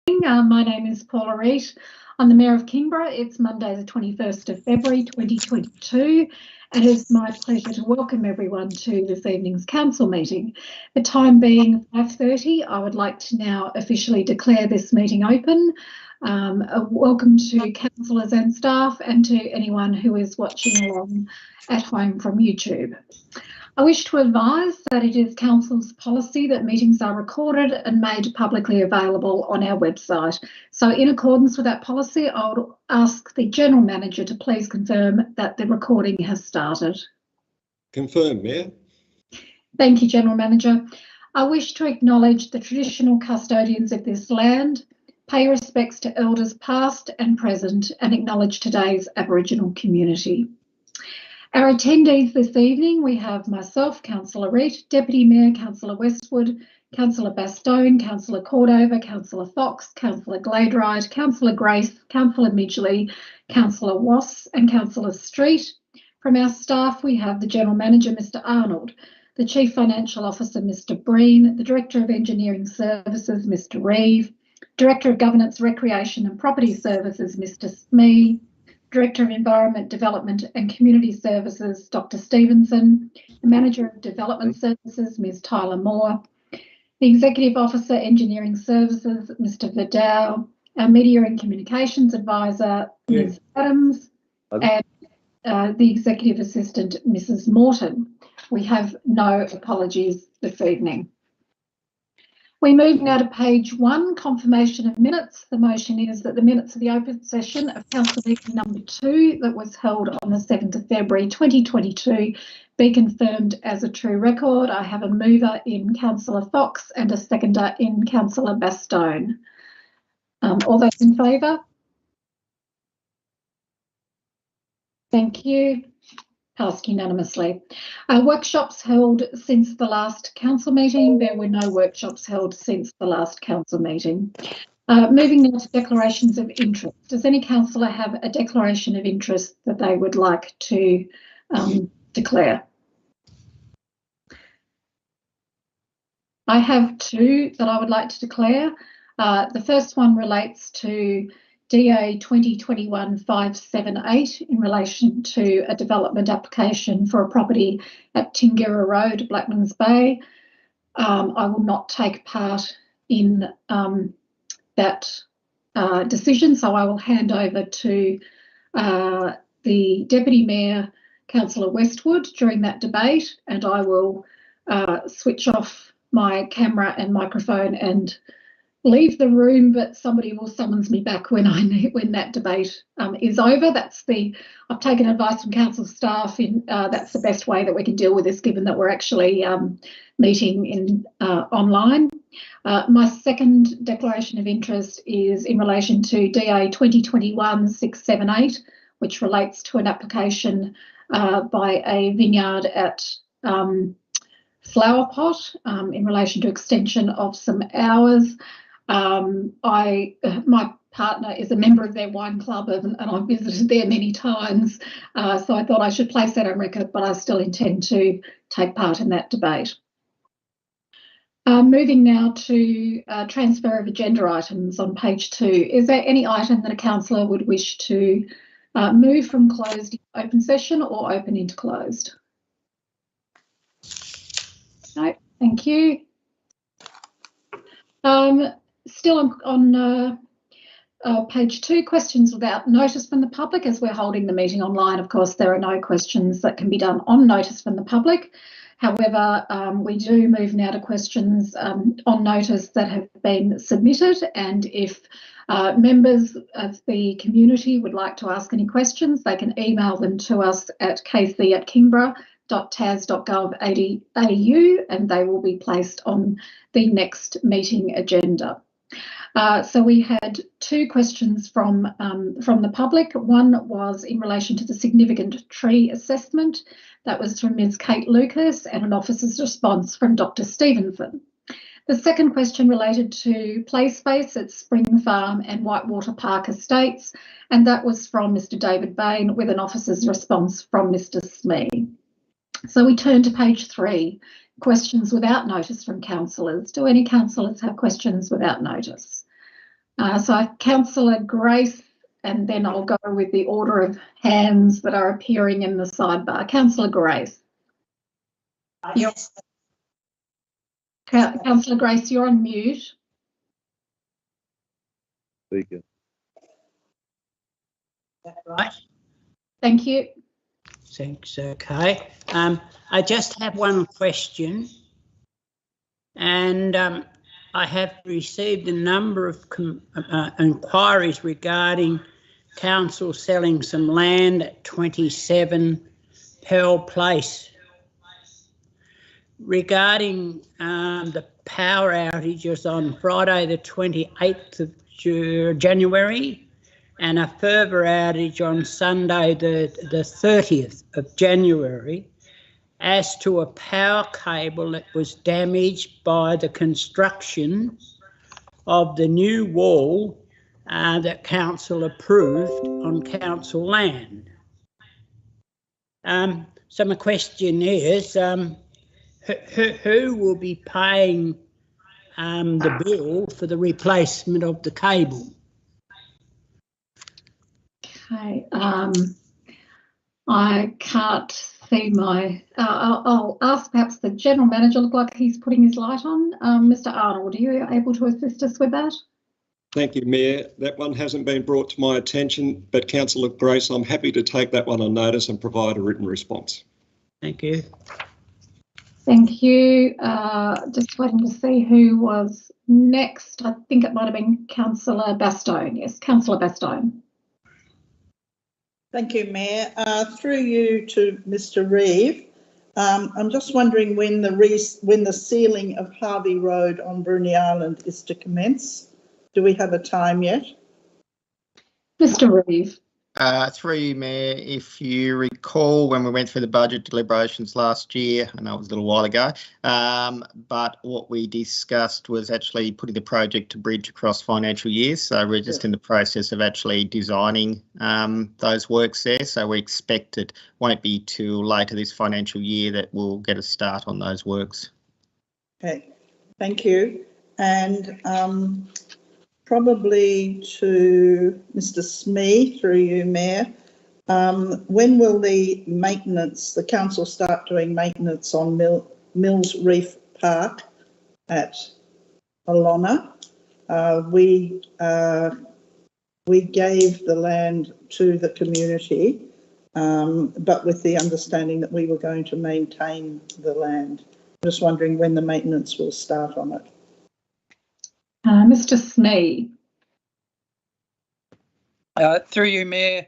My name is Paula Reef. I'm the Mayor of Kingborough. It's Monday the 21st of February 2022 and it's my pleasure to welcome everyone to this evening's council meeting. The time being 5:30, I would like to now officially declare this meeting open. A welcome to councillors and staff and to anyone who is watching along at home from YouTube. I wish to advise that it is Council's policy that meetings are recorded and made publicly available on our website. So in accordance with that policy, I would ask the General Manager to please confirm that the recording has started. Confirmed, Mayor. Thank you, General Manager. I wish to acknowledge the traditional custodians of this land, pay respects to elders past and present, and acknowledge today's Aboriginal community. Our attendees this evening, we have myself, Councillor Reef, Deputy Mayor, Councillor Westwood, Councillor Bastone, Councillor Cordova, Councillor Fox, Councillor Gladeright, Councillor Grace, Councillor Midgley, Councillor Wass and Councillor Street. From our staff, we have the General Manager, Mr Arnold, the Chief Financial Officer, Mr Breen, the Director of Engineering Services, Mr Reeve, Director of Governance, Recreation and Property Services, Mr Smee, Director of Environment, Development and Community Services, Dr Stevenson, the Manager of Development Services, Ms Tyler Moore, the Executive Officer, Engineering Services, Mr Vidal, our Media and Communications Advisor, Ms Adams, and the Executive Assistant, Mrs Morton. We have no apologies this evening. We move now to page 1, confirmation of minutes. The motion is that the minutes of the open session of council meeting number 2 that was held on the 7th of February 2022 be confirmed as a true record. I have a mover in Councillor Fox and a seconder in Councillor Bastone. All those in favour? Thank you. Passed unanimously. Workshops held since the last council meeting. There were no workshops held since the last council meeting. Moving now to declarations of interest. Does any councillor have a declaration of interest that they would like to declare? I have 2 that I would like to declare. The first one relates to DA 2021-578 in relation to a development application for a property at Kingborough Road, Blackmans Bay. I will not take part in that decision, so I will hand over to the Deputy Mayor, Councillor Westwood, during that debate, and I will switch off my camera and microphone and leave the room, but somebody will summons me back when that debate is over. I've taken advice from council staff. That's the best way that we can deal with this, given that we're actually meeting online. My second declaration of interest is in relation to DA 2021-678, which relates to an application by a vineyard at Flower Pot in relation to extension of some hours. My partner is a member of their wine club and I've visited there many times, so I thought I should place that on record, but I still intend to take part in that debate. Moving now to transfer of agenda items on page 2. Is there any item that a councillor would wish to move from closed into open session or open into closed? No, thank you. Still on page 2, questions without notice from the public. As we're holding the meeting online, of course, there are no questions that can be done on notice from the public. However, we do move now to questions on notice that have been submitted, and if members of the community would like to ask any questions, they can email them to us at kc@kingborough.tas.gov.au and they will be placed on the next meeting agenda. So we had 2 questions from the public. One was in relation to the significant tree assessment. That was from Ms Kate Lucas and an officer's response from Dr Stevenson. The second question related to play space at Spring Farm and Whitewater Park Estates, and that was from Mr David Bain with an officer's response from Mr Smee. So we turn to page 3, questions without notice from councillors. Do any councillors have questions without notice? So Councillor Grace, and then I'll go with the order of hands that are appearing in the sidebar. Councillor Grace. Yes. Councillor Grace, you're on mute. Speaker. That right? Thank you. Thanks. Okay. I just have one question, and I have received a number of inquiries regarding council selling some land at 27 Pearl Place. Regarding the power outages on Friday the 28th of January and a further outage on Sunday the 30th of January, as to a power cable that was damaged by the construction of the new wall that council approved on council land. So my question is, who will be paying the bill for the replacement of the cable? Okay. I can't see my. I'll ask perhaps the general manager. Look like he's putting his light on. Mr. Arnold, are you able to assist us with that? Thank you, Mayor. That one hasn't been brought to my attention, but Councillor Grace, I'm happy to take that one on notice and provide a written response. Thank you. Thank you. Just waiting to see who was next. I think it might have been Councillor Bastone. Yes, Councillor Bastone. Thank you, Mayor. Through you to Mr. Reeve. I'm just wondering when the sealing of Harvey Road on Bruny Island is to commence. Do we have a time yet? Mr. Reeve. Through you, Mayor, if you recall when we went through the budget deliberations last year, I know it was a little while ago, but what we discussed was actually putting the project to bridge across financial years. So we're just in the process of actually designing those works there. So we expect it won't be till later this financial year that we'll get a start on those works. Okay, thank you. And probably to Mr. Smee, through you, Mayor. When will the council start doing maintenance on Mills Reef Park at Alona? We gave the land to the community, but with the understanding that we were going to maintain the land. I'm just wondering when the maintenance will start on it. Mr. Smee. Through you, Mayor,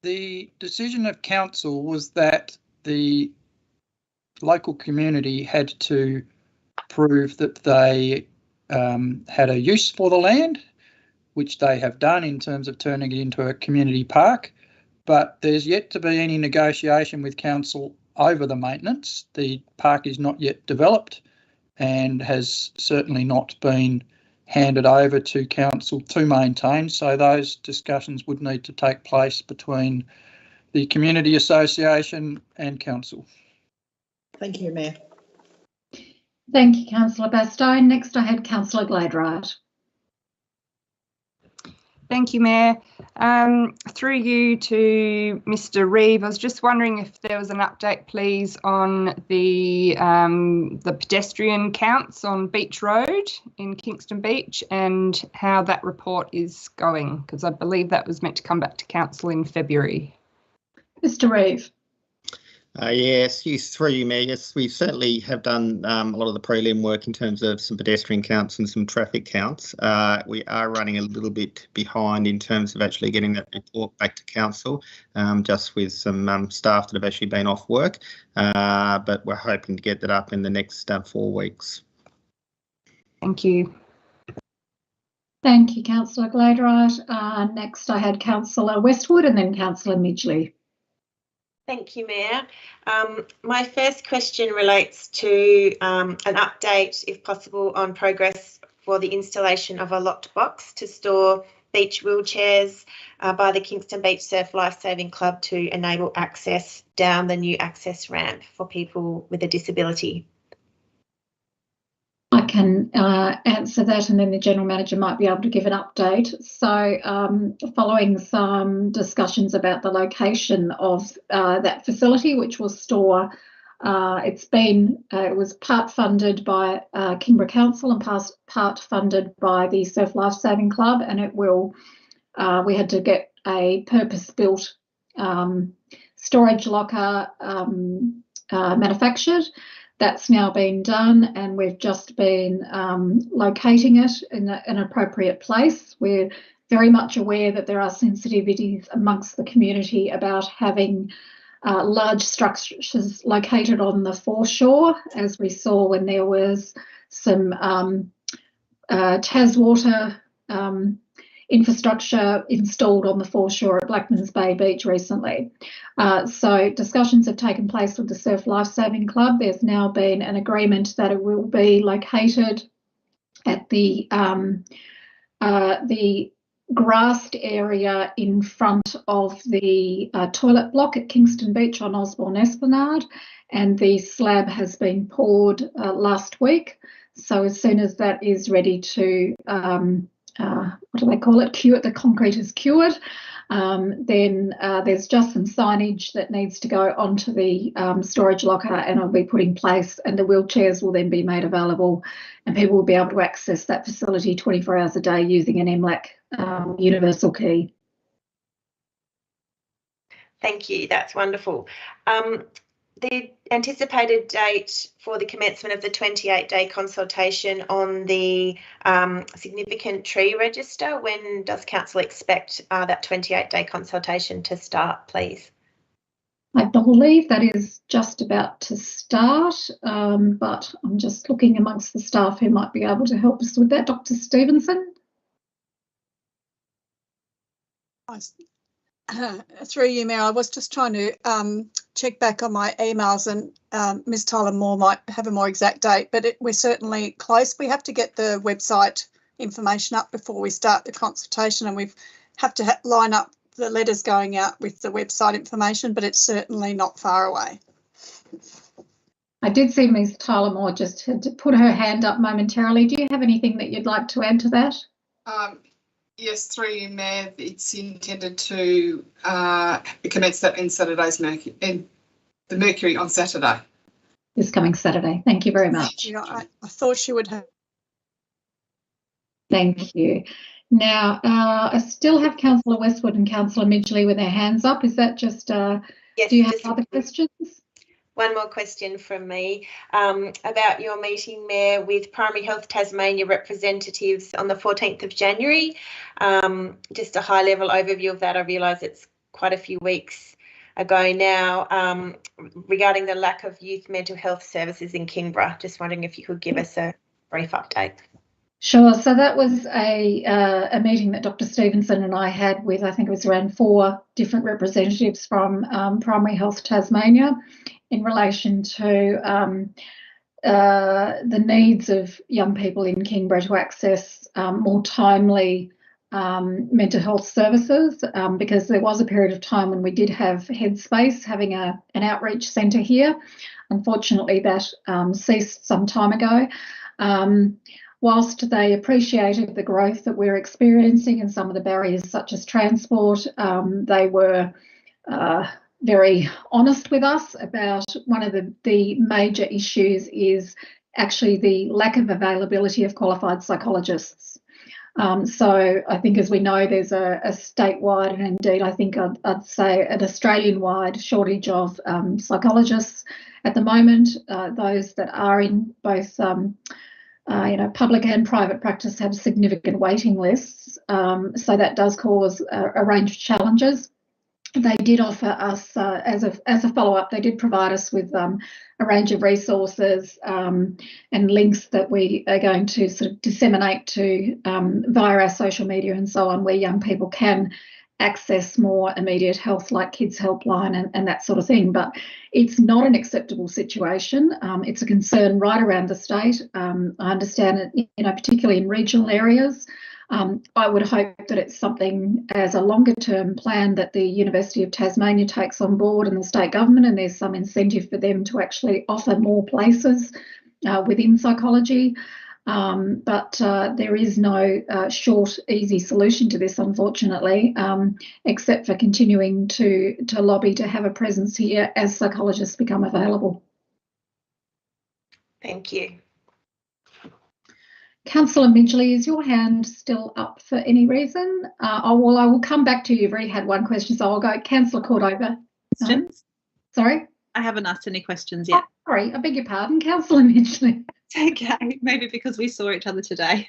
the decision of council was that the local community had to prove that they had a use for the land, which they have done in terms of turning it into a community park, but there's yet to be any negotiation with council over the maintenance. The park is not yet developed and has certainly not been handed over to council to maintain. So those discussions would need to take place between the community association and council. Thank you, Mayor. Thank you, Councillor Bastone. Next I had Councillor Gladright. Thank you, Mayor. Through you to Mr. Reeve, I was just wondering if there was an update, please, on the pedestrian counts on Beach Road in Kingston Beach and how that report is going, because I believe that was meant to come back to council in February. Mr. Reeve. Yes, through you, Mayor. Yes, we certainly have done a lot of the prelim work in terms of some pedestrian counts and some traffic counts. We are running a little bit behind in terms of actually getting that report back to council, just with some staff that have actually been off work, but we're hoping to get that up in the next 4 weeks. Thank you. Thank you, Councillor Gladright. Next I had Councillor Westwood and then Councillor Midgley. Thank you, Mayor. My first question relates to an update, if possible, on progress for the installation of a locked box to store beach wheelchairs by the Kingston Beach Surf Lifesaving Club to enable access down the new access ramp for people with a disability. Okay. can answer that, and then the General Manager might be able to give an update. So following some discussions about the location of that facility, which will store, it was part funded by Kingborough Council and part funded by the Surf Lifesaving Club, and it will, we had to get a purpose-built storage locker manufactured. That's now been done, and we've just been locating it in an appropriate place. We're very much aware that there are sensitivities amongst the community about having large structures located on the foreshore, as we saw when there was some Taswater infrastructure installed on the foreshore at Blackmans Bay Beach recently. So discussions have taken place with the Surf Lifesaving Club. There's now been an agreement that it will be located at the grassed area in front of the toilet block at Kingston Beach on Osborne Esplanade, and the slab has been poured last week. So as soon as that is ready to what do they call it? The concrete is cured. Then there's just some signage that needs to go onto the storage locker, and it'll be put in place, and the wheelchairs will then be made available, and people will be able to access that facility 24 hours a day using an MLAC universal key. Thank you. That's wonderful. The anticipated date for the commencement of the 28-day consultation on the significant tree register, when does Council expect that 28-day consultation to start, please? I believe that is just about to start, but I'm just looking amongst the staff who might be able to help us with that. Dr. Stevenson? Through you, Mayor, I was just trying to check back on my emails, and Ms Tyler Moore might have a more exact date, but we're certainly close. We have to get the website information up before we start the consultation, and we have to line up the letters going out with the website information, but it's certainly not far away. I did see Ms Tyler Moore just had to put her hand up momentarily. Do you have anything that you'd like to add to that? Yes, through you, Mayor. It's intended to commence that in the Mercury on Saturday. This coming Saturday. Thank you very much. Yeah, I thought she would have. Thank you. Now, I still have Councillor Westwood and Councillor Midgley with their hands up. Is that just, yes, do you have other questions? One more question from me about your meeting, Mayor, with Primary Health Tasmania representatives on the 14th of January. Just a high-level overview of that. I realise it's quite a few weeks ago now, regarding the lack of youth mental health services in Kingborough. Just wondering if you could give us a brief update. Sure. So that was a meeting that Dr. Stevenson and I had with, I think it was around 4 different representatives from Primary Health Tasmania, in relation to the needs of young people in Kingborough to access more timely mental health services, because there was a period of time when we did have Headspace having an outreach centre here. Unfortunately, that ceased some time ago. Whilst they appreciated the growth that we're experiencing and some of the barriers such as transport, they were very honest with us about one of the major issues is actually the lack of availability of qualified psychologists. So I think, as we know, there's a statewide, and indeed I think I'd say an Australian-wide shortage of psychologists at the moment. Those that are in both public and private practice have significant waiting lists. So that does cause a range of challenges. They did offer us, as a follow-up, they did provide us with a range of resources and links that we are going to sort of disseminate to via our social media and so on, where young people can access more immediate health, like Kids Helpline and that sort of thing. But it's not an acceptable situation. It's a concern right around the state. I understand it, particularly in regional areas. I would hope that it's something as a longer term plan that the University of Tasmania takes on board, and the state government, and there's some incentive for them to actually offer more places within psychology. but there is no short, easy solution to this, unfortunately, except for continuing to lobby to have a presence here as psychologists become available. Thank you. Councillor Midgley, is your hand still up for any reason? I will come back to you. You've already had one question, so I'll go. Councillor Cordova. Questions? Sorry? I haven't asked any questions yet. Oh, sorry, I beg your pardon, Councillor Midgley. It's okay, maybe because we saw each other today.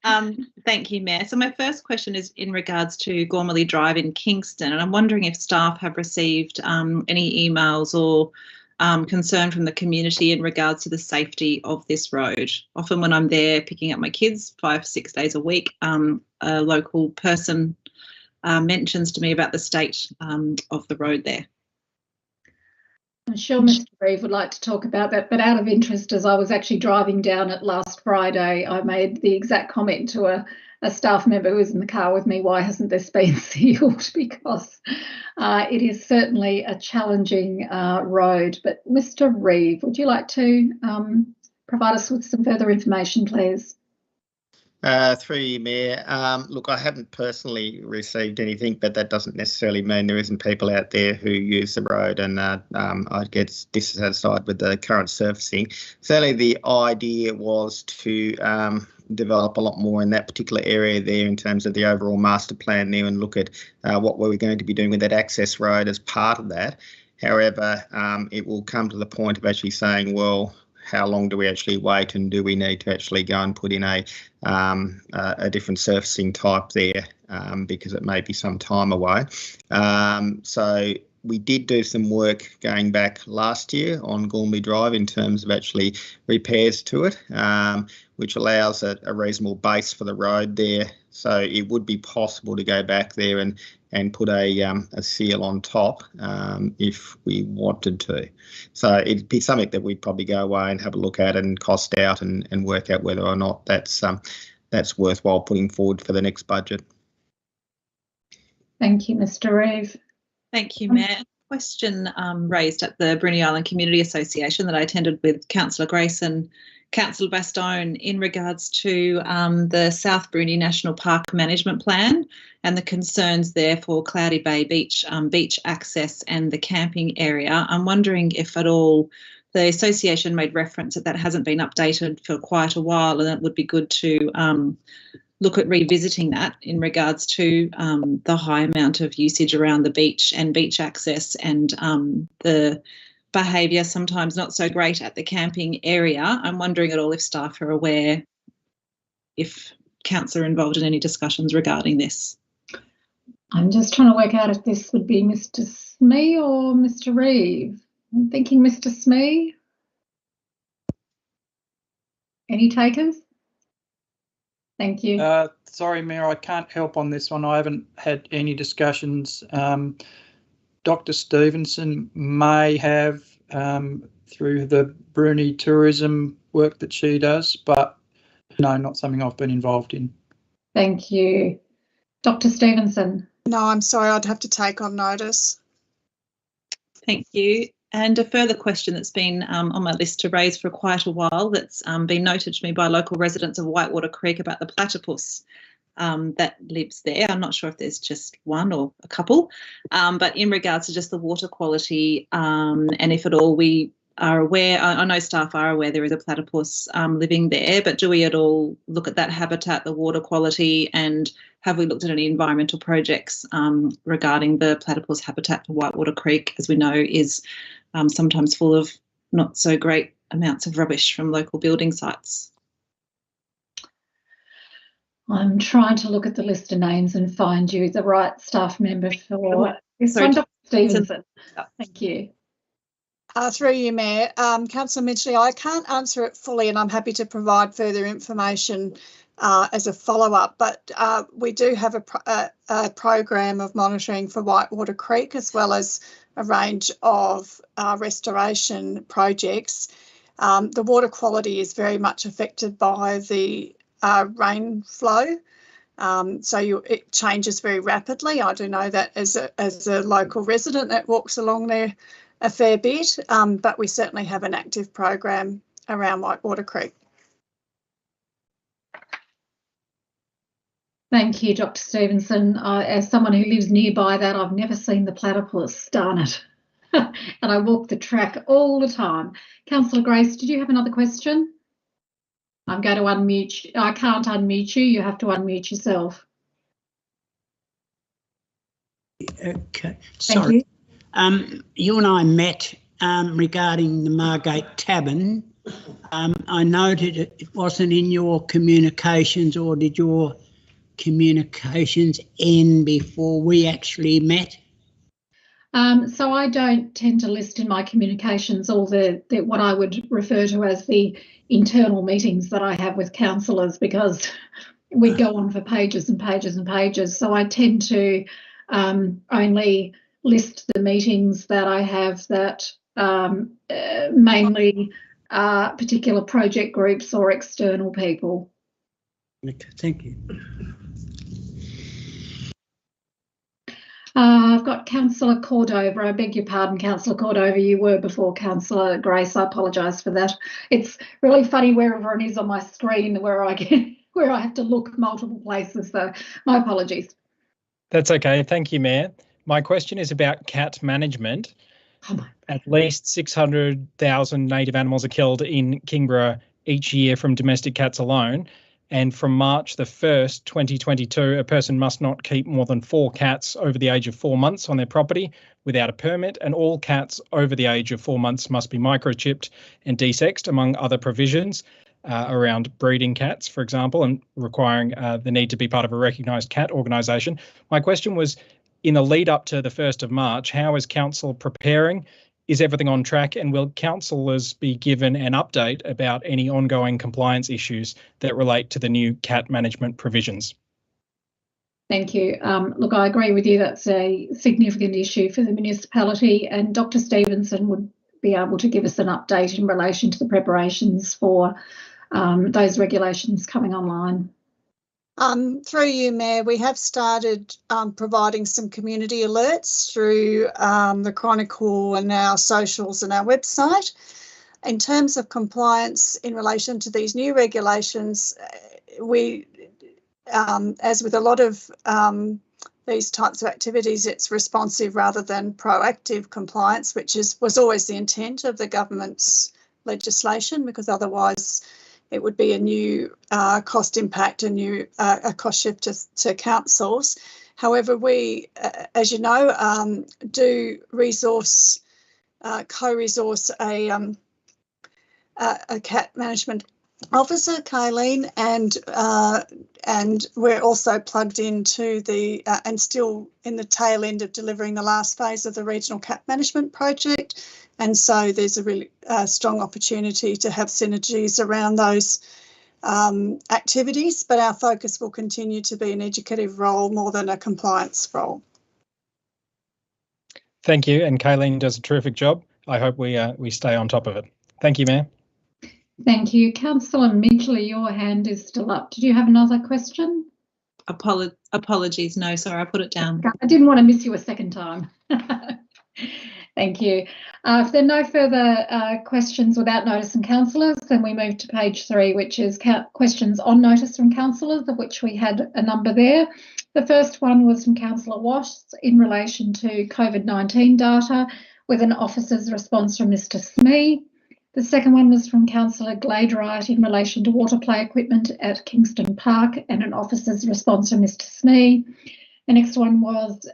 Thank you, Mayor. So my first question is in regards to Gormley Drive in Kingston, and I'm wondering if staff have received any emails or concern from the community in regards to the safety of this road. Often when I'm there picking up my kids 5-6 days a week, a local person mentions to me about the state of the road there. I'm sure Mr. Reeve would like to talk about that, but out of interest, as I was actually driving down it last Friday, I made the exact comment to a staff member who was in the car with me, why hasn't this been sealed? Because it is certainly a challenging road. But Mr. Reeve, would you like to provide us with some further information, please? Through you, Mayor. Look, I haven't personally received anything, but that doesn't necessarily mean there isn't people out there who use the road and I get dissatisfied with the current surfacing. Certainly the idea was to develop a lot more in that particular area there in terms of the overall master plan there and look at what we're going to be doing with that access road as part of that. However, it will come to the point of actually saying, well, how long do we actually wait, and do we need to actually go and put in a different surfacing type there because it may be some time away. So we did do some work going back last year on Gormley Drive in terms of actually repairs to it, which allows a reasonable base for the road there. So it would be possible to go back there and put a seal on top if we wanted to. So it'd be something that we'd probably go away and have a look at and cost out and work out whether or not that's worthwhile putting forward for the next budget. Thank you, Mr. Reeve. Thank you, Mayor. Question raised at the Brewery Island Community Association that I attended with Councillor Grace and Councillor Bastone in regards to the South Brewery National Park Management Plan and the concerns there for Cloudy Bay Beach, beach access and the camping area. I'm wondering if at all the association made reference that hasn't been updated for quite a while, and it would be good to look at revisiting that in regards to the high amount of usage around the beach and beach access and the behaviour sometimes not so great at the camping area. I'm wondering at all if staff are aware, if council are involved in any discussions regarding this. I'm just trying to work out if this would be Mr. Smee or Mr. Reeve. I'm thinking Mr. Smee. Any takers? Thank you. Sorry, Mayor, I can't help on this one. I haven't had any discussions. Dr. Stevenson may have through the Bruni tourism work that she does, but no, not something I've been involved in. Thank you. Dr. Stevenson. No, I'm sorry, I'd have to take on notice. Thank you. And a further question that's been on my list to raise for quite a while that's been noted to me by local residents of Whitewater Creek about the platypus that lives there. I'm not sure if there's just one or a couple, but in regards to just the water quality and if at all we are aware, I know staff are aware there is a platypus living there, but do we at all look at that habitat, the water quality, and have we looked at any environmental projects regarding the platypus habitat for Whitewater Creek, as we know is sometimes full of not so great amounts of rubbish from local building sites? I'm trying to look at the list of names and find you the right staff member for this one, Dr. Stevenson. Thank you. Through you, Mayor. Councillor Midgley, I can't answer it fully and I'm happy to provide further information as a follow-up, but we do have a program of monitoring for Whitewater Creek as well as a range of restoration projects. The water quality is very much affected by the rain flow, so it changes very rapidly. I do know that as a local resident that walks along there a fair bit, but we certainly have an active program around Whitewater Creek. Thank you, Dr. Stevenson. As someone who lives nearby that, I've never seen the platypus, darn it. And I walk the track all the time. Councillor Grace, did you have another question? I'm going to unmute you. I can't unmute you. You have to unmute yourself. Okay, sorry. You and I met regarding the Margate Tavern. I noted it wasn't in your communications, or did your communications end before we actually met? So I don't tend to list in my communications all the what I would refer to as the internal meetings that I have with councillors, because we go on for pages and pages and pages. So I tend to only list the meetings that I have that mainly particular project groups or external people. Okay, thank you. I've got Councillor Cordova. I beg your pardon, Councillor Cordova. You were before Councillor Grace. I apologise for that. It's really funny wherever it is on my screen where I have to look multiple places. So my apologies. That's okay. Thank you, Mayor. My question is about cat management. At least 600,000 native animals are killed in Kingborough each year from domestic cats alone. And from March the 1st, 2022, a person must not keep more than 4 cats over the age of 4 months on their property without a permit, and all cats over the age of 4 months must be microchipped and desexed, among other provisions around breeding cats, for example, and requiring the need to be part of a recognised cat organisation. My question was, in the lead up to the 1st of March, how is Council preparing? Is everything on track, and will councillors be given an update about any ongoing compliance issues that relate to the new cat management provisions? Thank you. Look, I agree with you. That's a significant issue for the municipality, and Dr. Stevenson would be able to give us an update in relation to the preparations for those regulations coming online. Through you, Mayor, we have started providing some community alerts through the Chronicle and our socials and our website. In terms of compliance in relation to these new regulations, we, as with a lot of these types of activities, it's responsive rather than proactive compliance, which was always the intent of the government's legislation, because otherwise it would be a new cost impact, a new cost shift to councils. However, we, as you know, do co-resource a cat management officer, Kayleen, and we're also plugged into the and still in the tail end of delivering the last phase of the regional cat management project. And so there's a really strong opportunity to have synergies around those activities, but our focus will continue to be an educative role more than a compliance role. Thank you, and Kayleen does a terrific job. I hope we stay on top of it. Thank you, Mayor. Thank you. Councillor Midgley, your hand is still up. Did you have another question? Apologies. No, sorry, I put it down. I didn't want to miss you a second time. Thank you. If there are no further questions without notice from councillors, then we move to page 3, which is questions on notice from councillors, of which we had a number there. The first one was from Councillor Watts in relation to COVID-19 data, with an officer's response from Mr. Smee. The second one was from Councillor Gladerite in relation to water play equipment at Kingston Park, and an officer's response from Mr. Smee. The next one was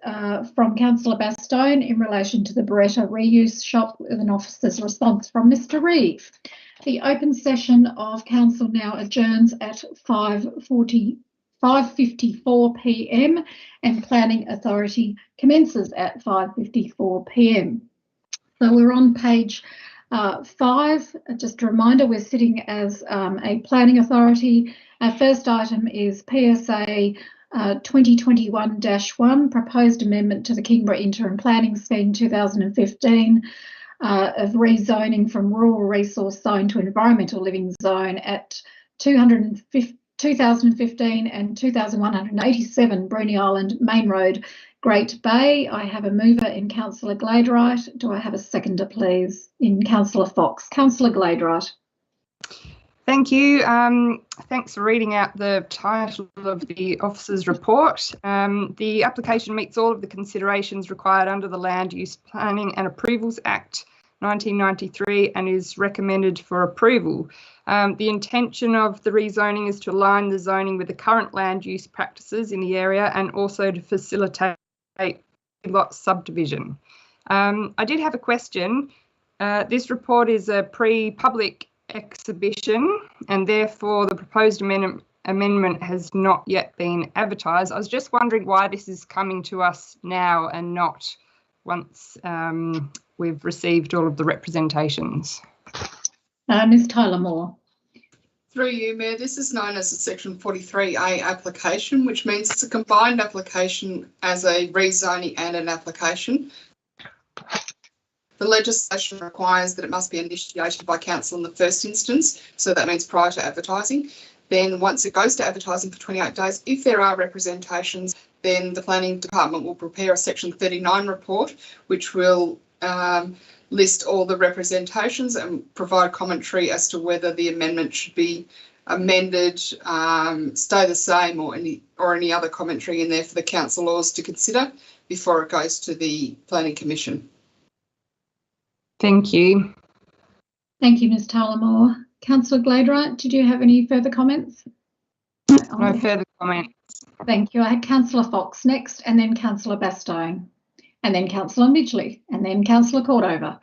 from Councillor Bastone in relation to the Beretta reuse shop, with an officer's response from Mr. Reef. The open session of council now adjourns at 5:54 p.m. and Planning Authority commences at 5:54 p.m. So we're on page 5. Just a reminder, we're sitting as a planning authority. Our first item is PSA 2021-1, proposed amendment to the Kingborough Interim Planning Scheme 2015 of rezoning from rural resource zone to environmental living zone at 2015 and 2187 Brewery Island Main Road, Great Bay. I have a mover in Councillor Gladerite. Do I have a seconder, please, in Councillor Fox? Councillor Gladerite. Thank you. Thanks for reading out the title of the officer's report. The application meets all of the considerations required under the Land Use Planning and Approvals Act 1993 and is recommended for approval. The intention of the rezoning is to align the zoning with the current land use practices in the area and also to facilitate lot subdivision. I did have a question. This report is a pre-public exhibition and therefore the proposed amendment has not yet been advertised. I was just wondering why this is coming to us now and not once we've received all of the representations. Ms Tyler Moore. Through you, Mayor, this is known as a Section 43A application, which means it's a combined application as a rezoning and an application. The legislation requires that it must be initiated by council in the first instance, so that means prior to advertising. Then once it goes to advertising for 28 days, if there are representations, then the planning department will prepare a Section 39 report, which will list all the representations and provide commentary as to whether the amendment should be amended, stay the same, or any other commentary in there for the councillors to consider before it goes to the Planning Commission. Thank you. Thank you, Ms Tyler Moore. Councillor Gladeright, did you have any further comments? No further comments. Thank you. I had Councillor Fox next, and then Councillor Bastone, and then Councillor Midgley, and then Councillor Cordova.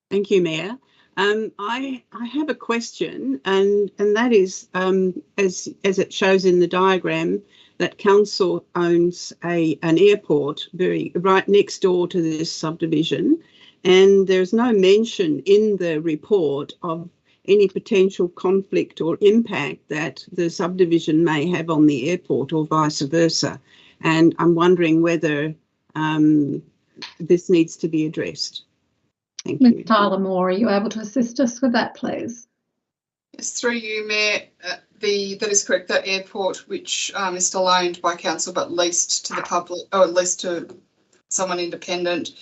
Thank you, Mayor. I have a question, and that is, as it shows in the diagram, that council owns an airport right next door to this subdivision, and there's no mention in the report of any potential conflict or impact that the subdivision may have on the airport or vice versa. And I'm wondering whether this needs to be addressed. Thank you. Ms Tyler Moore, are you able to assist us with that, please? Yes, through you, Mayor. That is correct. That airport, which is still owned by council but leased to the public, or leased to someone independent,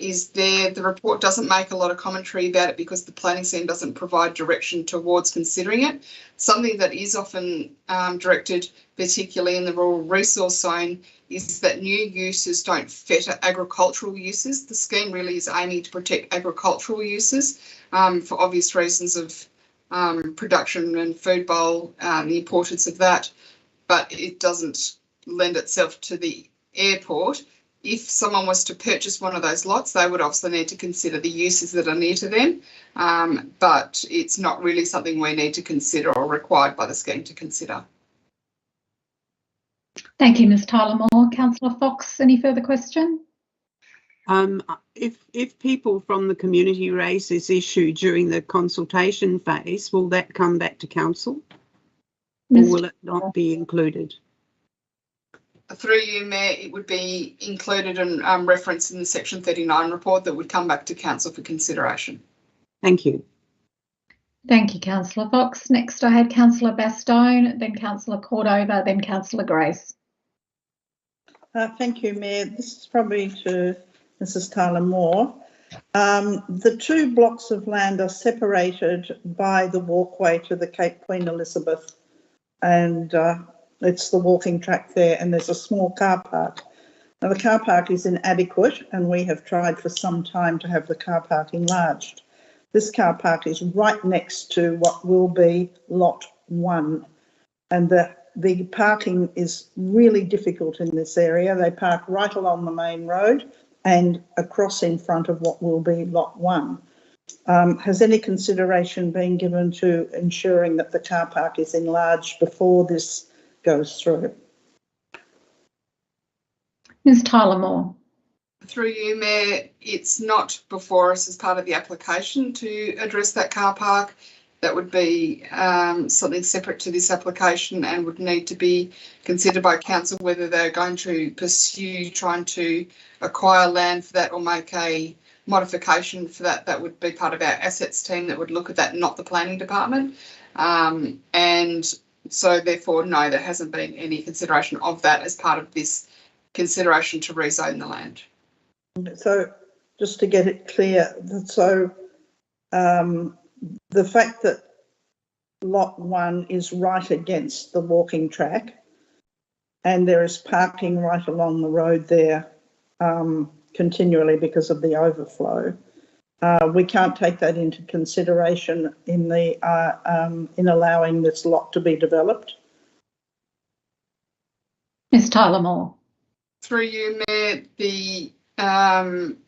is there. The report doesn't make a lot of commentary about it because the planning scheme doesn't provide direction towards considering it. Something that is often directed, particularly in the rural resource zone, is that new uses don't fetter agricultural uses. The scheme really is aiming to protect agricultural uses for obvious reasons of production and food bowl, the importance of that, but it doesn't lend itself to the airport. If someone was to purchase one of those lots, they would obviously need to consider the uses that are near to them, but it's not really something we need to consider or required by the scheme to consider. Thank you, Ms Tyler Moore. Councillor Fox, any further question? If people from the community raise this issue during the consultation phase, will that come back to council, or will it not be included? Through you, Mayor, it would be included and referenced in the Section 39 report that would come back to council for consideration. Thank you. Thank you, Councillor Fox. Next I had Councillor Bastone, then Councillor Cordova, then Councillor Grace. Thank you, Mayor. This is probably to Mrs Tyler Moore. The two blocks of land are separated by the walkway to the Cape Queen Elizabeth, and it's the walking track there, and there's a small car park. Now, the car park is inadequate, and we have tried for some time to have the car park enlarged. This car park is right next to what will be Lot 1, and the parking is really difficult in this area. They park right along the main road and across in front of what will be Lot 1. Has any consideration been given to ensuring that the car park is enlarged before this goes through? Ms Tyler Moore. Through you, Mayor, it's not before us as part of the application to address that car park. That would be something separate to this application and would need to be considered by council whether they're going to pursue trying to acquire land for that or make a modification for that. That would be part of our assets team that would look at that, not the planning department. And so therefore, no, there hasn't been any consideration of that as part of this consideration to rezone the land. So just to get it clear, so the fact that lot 1 is right against the walking track, and there is parking right along the road there continually because of the overflow. We can't take that into consideration in in allowing this lot to be developed. Ms Tyler Moore. Through you, Mayor,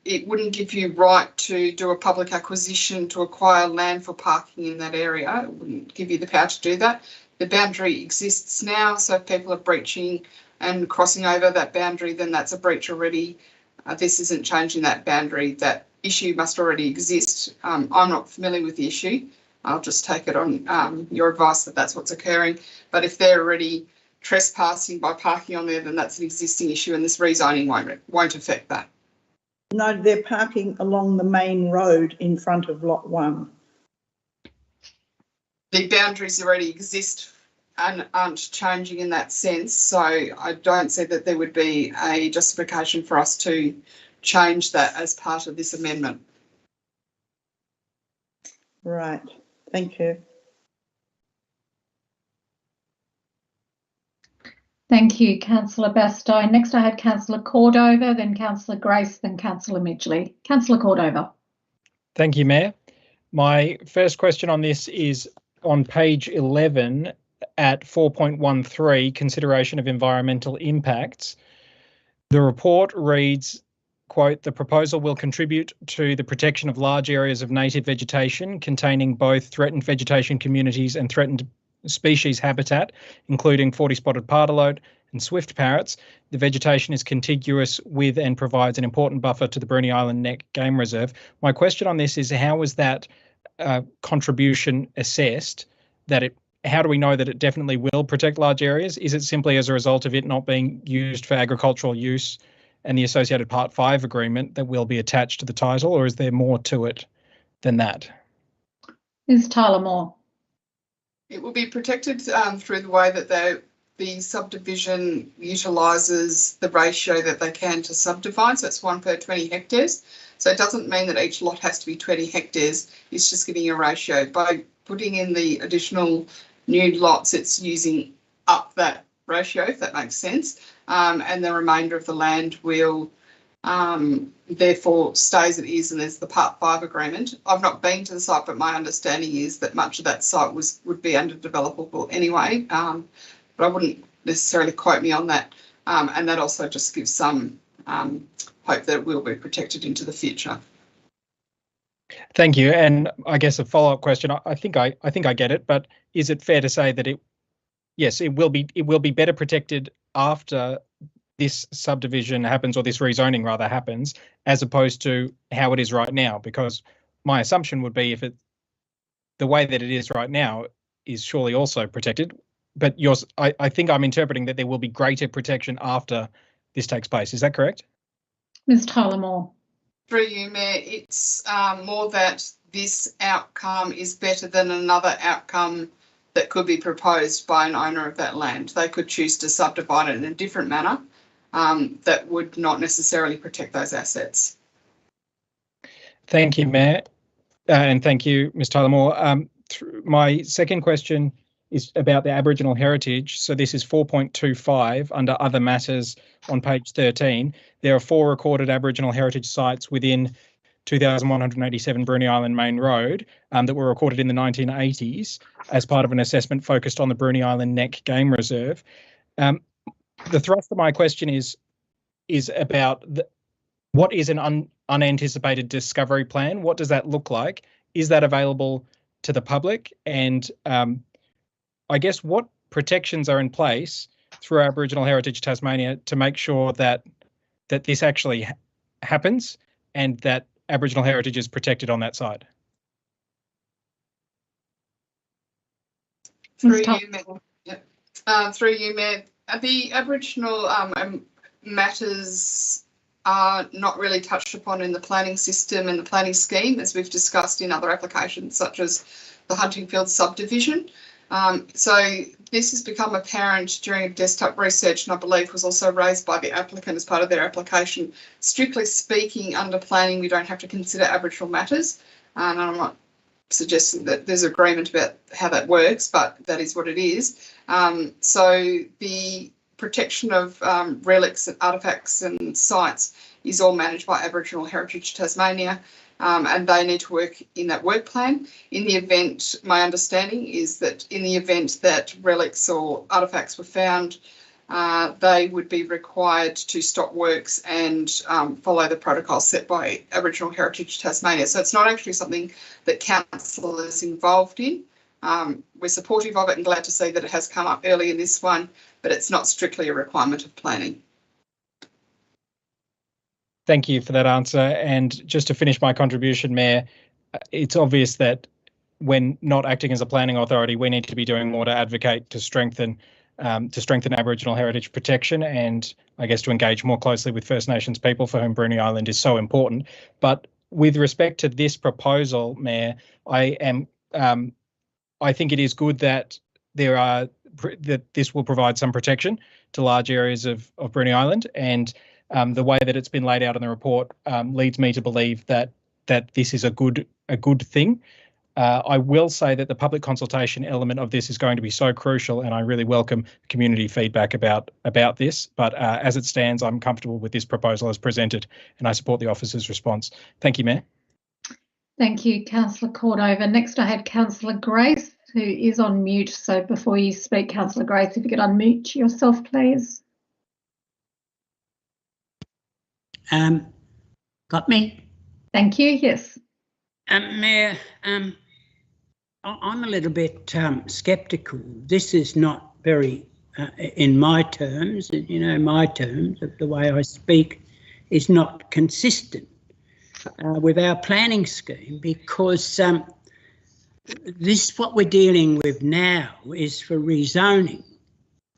it wouldn't give you right to do a public acquisition to acquire land for parking in that area. It wouldn't give you the power to do that. The boundary exists now, so if people are breaching and crossing over that boundary, then that's a breach already. This isn't changing that boundary. That issue must already exist. I'm not familiar with the issue. I'll just take it on your advice that that's what's occurring. But if they're already trespassing by parking on there, then that's an existing issue, and this rezoning won't affect that. No, they're parking along the main road in front of lot 1. The boundaries already exist and aren't changing in that sense, so I don't see that there would be a justification for us to change that as part of this amendment. Right, thank you. Thank you, Councillor Bastow. Next I had Councillor Cordover, then Councillor Grace, then Councillor Midgley. Councillor Cordover. Thank you, Mayor. My first question on this is on page 11 at 4.13, consideration of environmental impacts. The report reads, quote, the proposal will contribute to the protection of large areas of native vegetation containing both threatened vegetation communities and threatened species habitat, including 40-spotted pardalote and swift parrots. The vegetation is contiguous with and provides an important buffer to the Brewery Island Neck Game Reserve. My question on this is, how was that contribution assessed? How do we know that it definitely will protect large areas? Is it simply as a result of it not being used for agricultural use and the associated Part 5 agreement that will be attached to the title, or is there more to it than that? Ms Tyler Moore. It will be protected through the way that the subdivision utilises the ratio that they can to subdivide, so it's 1 per 20 hectares. So it doesn't mean that each lot has to be 20 hectares, it's just giving a ratio. By putting in the additional new lots, it's using up that ratio, if that makes sense, and the remainder of the land will therefore stays as it is, and there's the Part 5 agreement. I've not been to the site, but my understanding is that much of that site would be underdevelopable anyway, but I wouldn't necessarily quote me on that, and that also just gives some hope that it will be protected into the future. Thank you. And I guess a follow-up question. I think I get it, but is it fair to say that it will be better protected after this subdivision happens, or this rezoning rather happens, as opposed to how it is right now? Because my assumption would be the way that it is right now is surely also protected, but I think I'm interpreting that there will be greater protection after this takes place. Is that correct? Ms Tyler Moore. Through you, Mayor, it's more that this outcome is better than another outcome that could be proposed by an owner of that land. They could choose to subdivide it in a different manner that would not necessarily protect those assets. Thank you, Mayor, and thank you, Ms Tyler Moore. My second question is about the Aboriginal heritage. So this is 4.25 under other matters on page 13. There are 4 recorded Aboriginal heritage sites within 2,187 Brewery Island Main Road that were recorded in the 1980s as part of an assessment focused on the Brewery Island Neck Game Reserve. The thrust of my question is about what is an unanticipated discovery plan? What does that look like? Is that available to the public? And I guess what protections are in place through Aboriginal Heritage Tasmania to make sure that this actually happens and that Aboriginal heritage is protected on that side? Through you, Mayor. The Aboriginal matters are not really touched upon in the planning system and the planning scheme, as we've discussed in other applications, such as the Huntingfield Subdivision. So this has become apparent during a desktop research, and I believe was also raised by the applicant as part of their application. Strictly speaking, under planning, we don't have to consider Aboriginal matters, and I'm not suggesting that there's agreement about how that works, but that is what it is. So the protection of relics and artefacts and sites is all managed by Aboriginal Heritage Tasmania, and they need to work in that work plan. In the event, my understanding is that in the event that relics or artefacts were found, they would be required to stop works and follow the protocol set by Aboriginal Heritage Tasmania. So it's not actually something that council is involved in. We're supportive of it and glad to see that it has come up early in this one, but it's not strictly a requirement of planning. Thank you for that answer. And just to finish my contribution, Mayor, it's obvious that when not acting as a planning authority, we need to be doing more to advocate to strengthen Aboriginal heritage protection, and I guess to engage more closely with First Nations people for whom Bruny Island is so important. But with respect to this proposal, Mayor, I think it is good that that this will provide some protection to large areas of Bruny Island, and the way that it's been laid out in the report leads me to believe that this is a good thing. I will say that the public consultation element of this is going to be so crucial, and I really welcome community feedback about this. But as it stands, I'm comfortable with this proposal as presented, and I support the officer's response. Thank you, Mayor. Thank you, Councillor Cordova. Next, I have Councillor Grace, who is on mute. So before you speak, Councillor Grace, if you could unmute yourself, please. Got me? Thank you. Yes. Mayor, I'm a little bit sceptical. This is not very, in my terms, my terms of the way I speak, is not consistent with our planning scheme, because what we're dealing with now is for rezoning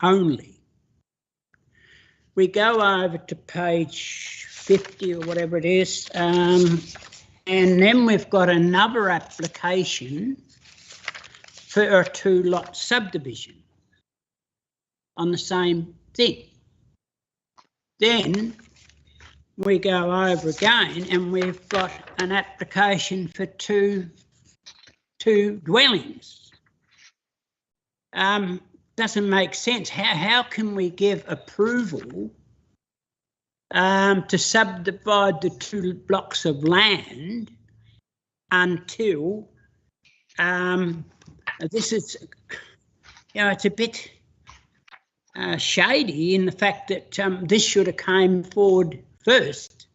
only. We go over to page 50 or whatever it is, and then we've got another application for a 2-lot subdivision on the same thing. Then we go over again and we've got an application for two dwellings. Doesn't make sense. How can we give approval to subdivide the 2 blocks of land until this is, it's a bit shady in the fact that this should have came forward first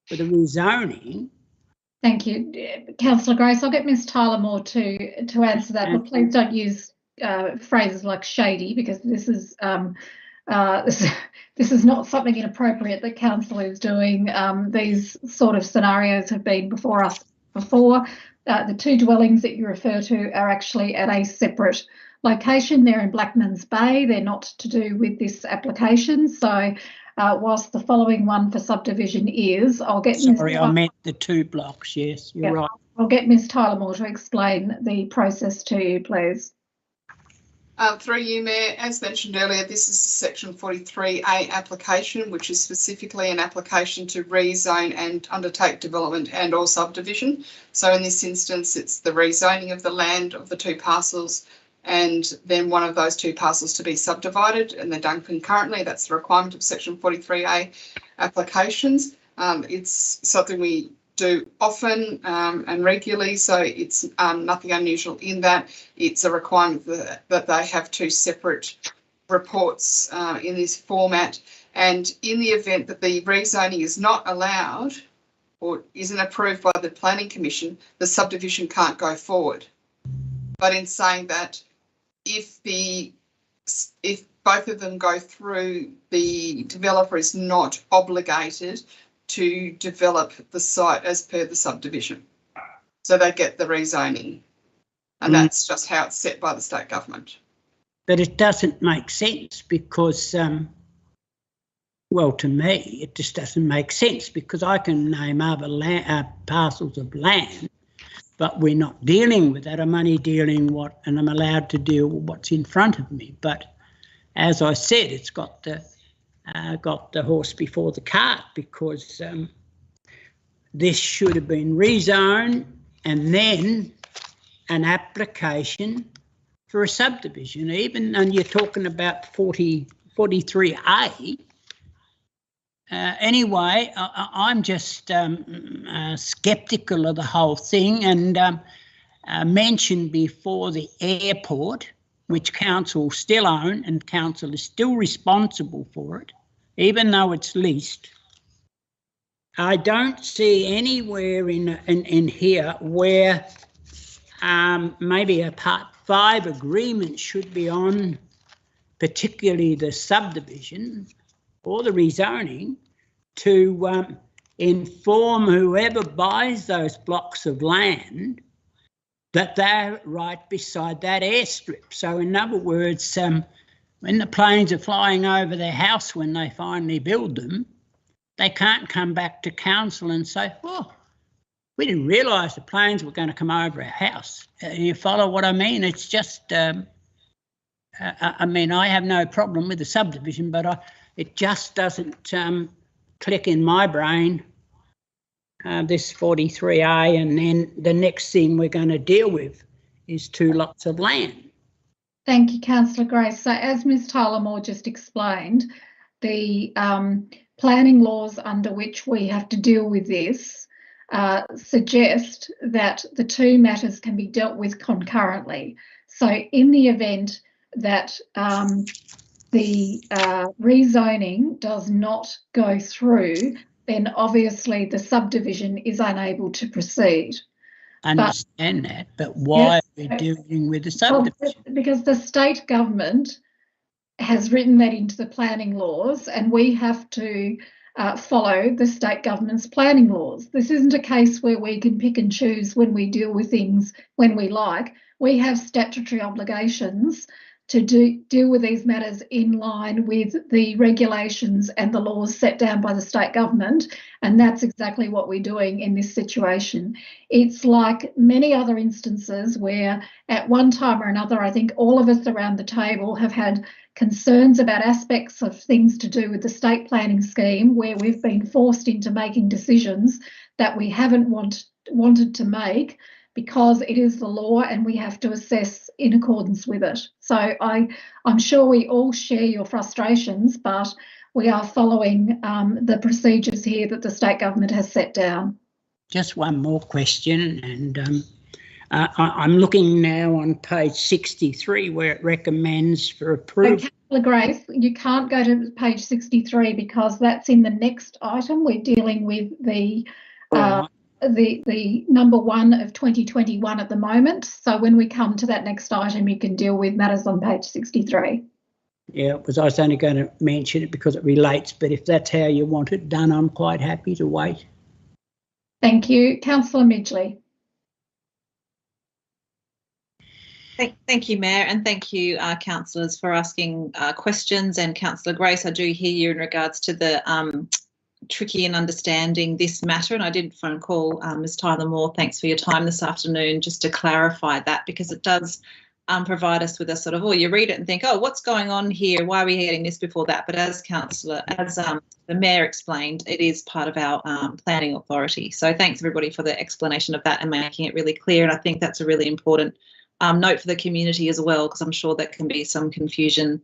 for the rezoning. Thank you, Councillor Grace. I'll get Ms Tyler Moore to answer that, but please don't use phrases like shady, because this is this is not something inappropriate that council is doing. These sort of scenarios have been before us before. The 2 dwellings that you refer to are actually at a separate location. They're in Blackmans Bay. They're not to do with this application. So whilst the following one for subdivision is, I'll get Sorry, I meant the 2 blocks. Yes, you're right. I'll get Ms Tyler Moore to explain the process to you, please. Through you, Mayor, as mentioned earlier, this is a Section 43A application, which is specifically an application to rezone and undertake development and or subdivision. So in this instance, it's the rezoning of the land of the 2 parcels, and then one of those 2 parcels to be subdivided, and they're done concurrently. That's the requirement of Section 43A applications. It's something we do often and regularly, so it's nothing unusual in that. It's a requirement that they have 2 separate reports in this format, and in the event that the rezoning is not allowed or isn't approved by the Planning Commission, the subdivision can't go forward. But in saying that, if both of them go through, the developer is not obligated to develop the site as per the subdivision. So they get the rezoning, and that's just how it's set by the state government. But it doesn't make sense because, well, to me, it just doesn't make sense, because I can name other parcels of land, but we're not dealing with that. I'm only dealing and I'm allowed to deal with what's in front of me. But as I said, it's got the horse before the cart, because this should have been rezoned and then an application for a subdivision, even, and you're talking about 43A. Anyway, I'm just sceptical of the whole thing, and mentioned before the airport, which council still own and council is still responsible for it, even though it's leased. I don't see anywhere in here where maybe a Part 5 agreement should be on, particularly the subdivision or the rezoning, to inform whoever buys those blocks of land that they're right beside that airstrip. So in other words, when the planes are flying over their house when they finally build them, they can't come back to council and say, oh, we didn't realise the planes were going to come over our house. You follow what I mean? It's just, I mean, I have no problem with the subdivision, but it just doesn't click in my brain, this 43A, and then the next thing we're going to deal with is 2 lots of land. Thank you, Councillor Grace. So as Ms Tyler Moore just explained, the planning laws under which we have to deal with this suggest that the 2 matters can be dealt with concurrently. So in the event that the rezoning does not go through, then obviously the subdivision is unable to proceed. I understand that, but why are we dealing with the subdivision? Well, because the state government has written that into the planning laws, and we have to follow the state government's planning laws. This isn't a case where we can pick and choose when we deal with things when we like. We have statutory obligations to deal with these matters in line with the regulations and the laws set down by the state government, and that's exactly what we're doing in this situation. It's like many other instances where at one time or another, I think all of us around the table have had concerns about aspects of things to do with the state planning scheme where we've been forced into making decisions that we haven't wanted to make, because it is the law and we have to assess in accordance with it. So I'm sure we all share your frustrations, but we are following the procedures here that the state government has set down. Just one more question, and I'm looking now on page 63 where it recommends for approval. So, Councillor Grace, you can't go to page 63 because that's in the next item. We're dealing with the number 1 of 2021 at the moment. So when we come to that next item, you can deal with matters on page 63. Yeah, because I was only going to mention it because it relates, but if that's how you want it done, I'm quite happy to wait. Thank you. Councillor Midgley. Thank you, Mayor, and thank you, councillors, for asking questions. And Councillor Grace, I do hear you in regards to the tricky in understanding this matter, and I did phone call Ms Tyler Moore. Thanks for your time this afternoon, just to clarify that, because it does provide us with a sort of, oh, you read it and think, oh, what's going on here? Why are we getting this before that? But as the Mayor explained, it is part of our planning authority. So thanks everybody for the explanation of that and making it really clear. And I think that's a really important note for the community as well, because I'm sure there can be some confusion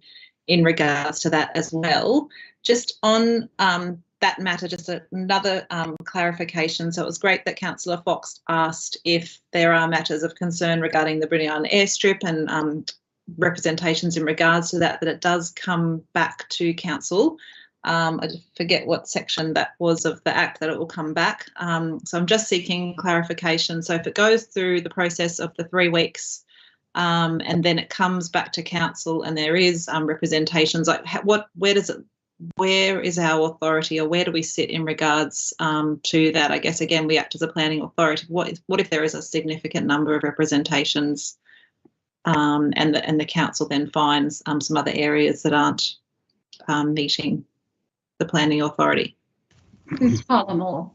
in regards to that as well. Just on that matter, just another clarification. So it was great that Councillor Fox asked if there are matters of concern regarding the Brewery airstrip and representations in regards to that, but it does come back to council. I forget what section that was of the Act that it will come back. So I'm just seeking clarification. So if it goes through the process of the 3 weeks and then it comes back to council and there is representations, like where is our authority, or where do we sit in regards to that? I guess, again, we act as a planning authority. What if there is a significant number of representations and the council then finds some other areas that aren't meeting the planning authority? Ms Tyler Moore.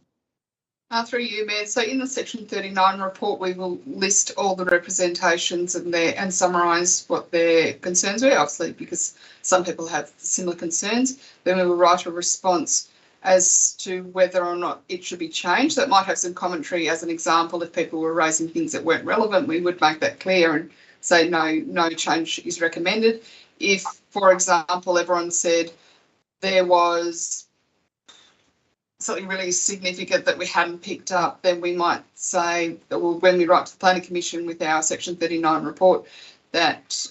Through you, Mayor. So in the Section 39 report, we will list all the representations and summarise what their concerns were, obviously, because some people have similar concerns. Then we will write a response as to whether or not it should be changed. That might have some commentary. As an example, if people were raising things that weren't relevant, we would make that clear and say no change is recommended. If, for example, everyone said there was something really significant that we hadn't picked up, then we might say that, well, when we write to the Planning Commission with our Section 39 report, that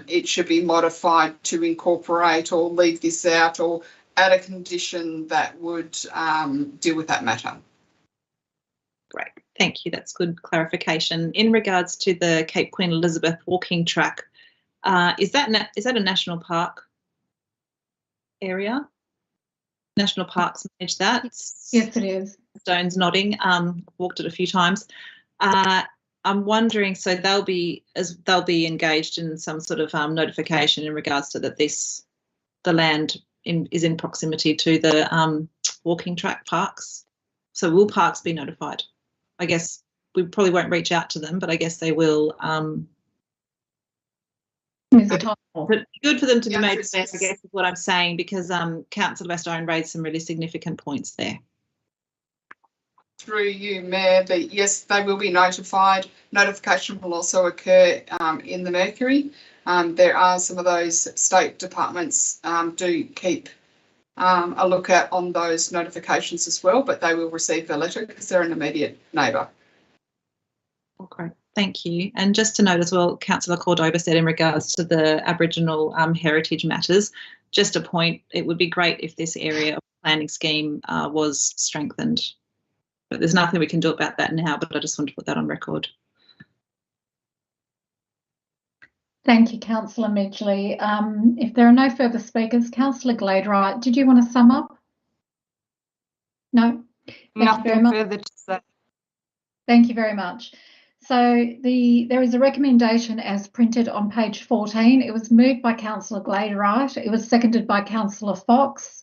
it should be modified to incorporate or leave this out or add a condition that would deal with that matter. Great, thank you. That's good clarification. In regards to the Cape Queen Elizabeth walking track, is that a national park area? National Parks manage that. Yes, it is. Stone's nodding. Walked it a few times. I'm wondering, so they'll be engaged in some sort of notification in regards to that the land is in proximity to the walking track parks. So will parks be notified? I guess we probably won't reach out to them, but I guess they will. But good for them to be made aware, I guess, is what I'm saying, because Councillor Bastone raised some really significant points there. Through you, Mayor, but yes, they will be notified. Notification will also occur in the Mercury. There are some of those state departments do keep a lookout on those notifications as well, but they will receive a letter because they're an immediate neighbour. Okay, thank you. And just to note as well, Councillor Cordoba said in regards to the Aboriginal heritage matters, just a point, it would be great if this area of planning scheme was strengthened. But there's nothing we can do about that now, but I just want to put that on record. Thank you, Councillor Midgley. If there are no further speakers, Councillor Gladeright, did you want to sum up? No? Nothing further to say. Thank you very much. So there is a recommendation as printed on page 14. It was moved by Councillor Gladeright. It was seconded by Councillor Fox.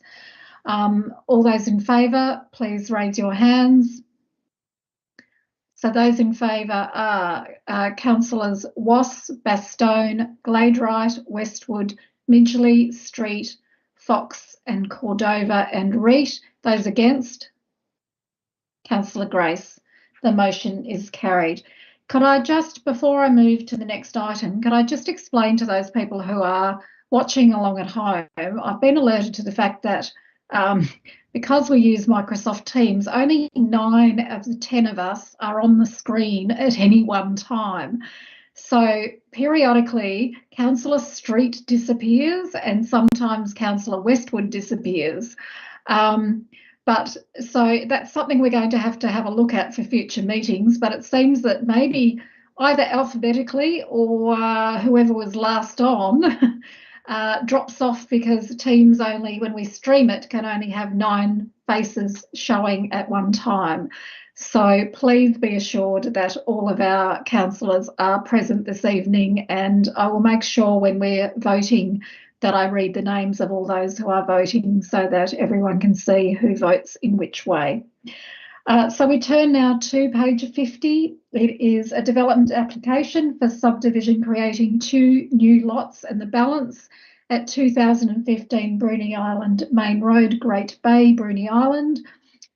All those in favour, please raise your hands. So those in favour are Councillors Wass, Bastone, Gladeright, Westwood, Midgley, Street, Fox and Cordova and Reet. Those against? Councillor Grace. The motion is carried. Could I just, before I move to the next item, could I just explain to those people who are watching along at home, I've been alerted to the fact that because we use Microsoft Teams, only 9 of the 10 of us are on the screen at any one time. So periodically, Councillor Street disappears and sometimes Councillor Westwood disappears. But so that's something we're going to have a look at for future meetings, but it seems that maybe either alphabetically or whoever was last on drops off because Teams only, when we stream it, can only have 9 faces showing at one time. So please be assured that all of our councillors are present this evening, and I will make sure when we're voting that I read the names of all those who are voting so that everyone can see who votes in which way. So we turn now to page 50. It is a development application for subdivision creating 2 new lots and the balance at 2015 Bruny Island Main Road, Great Bay, Bruny Island,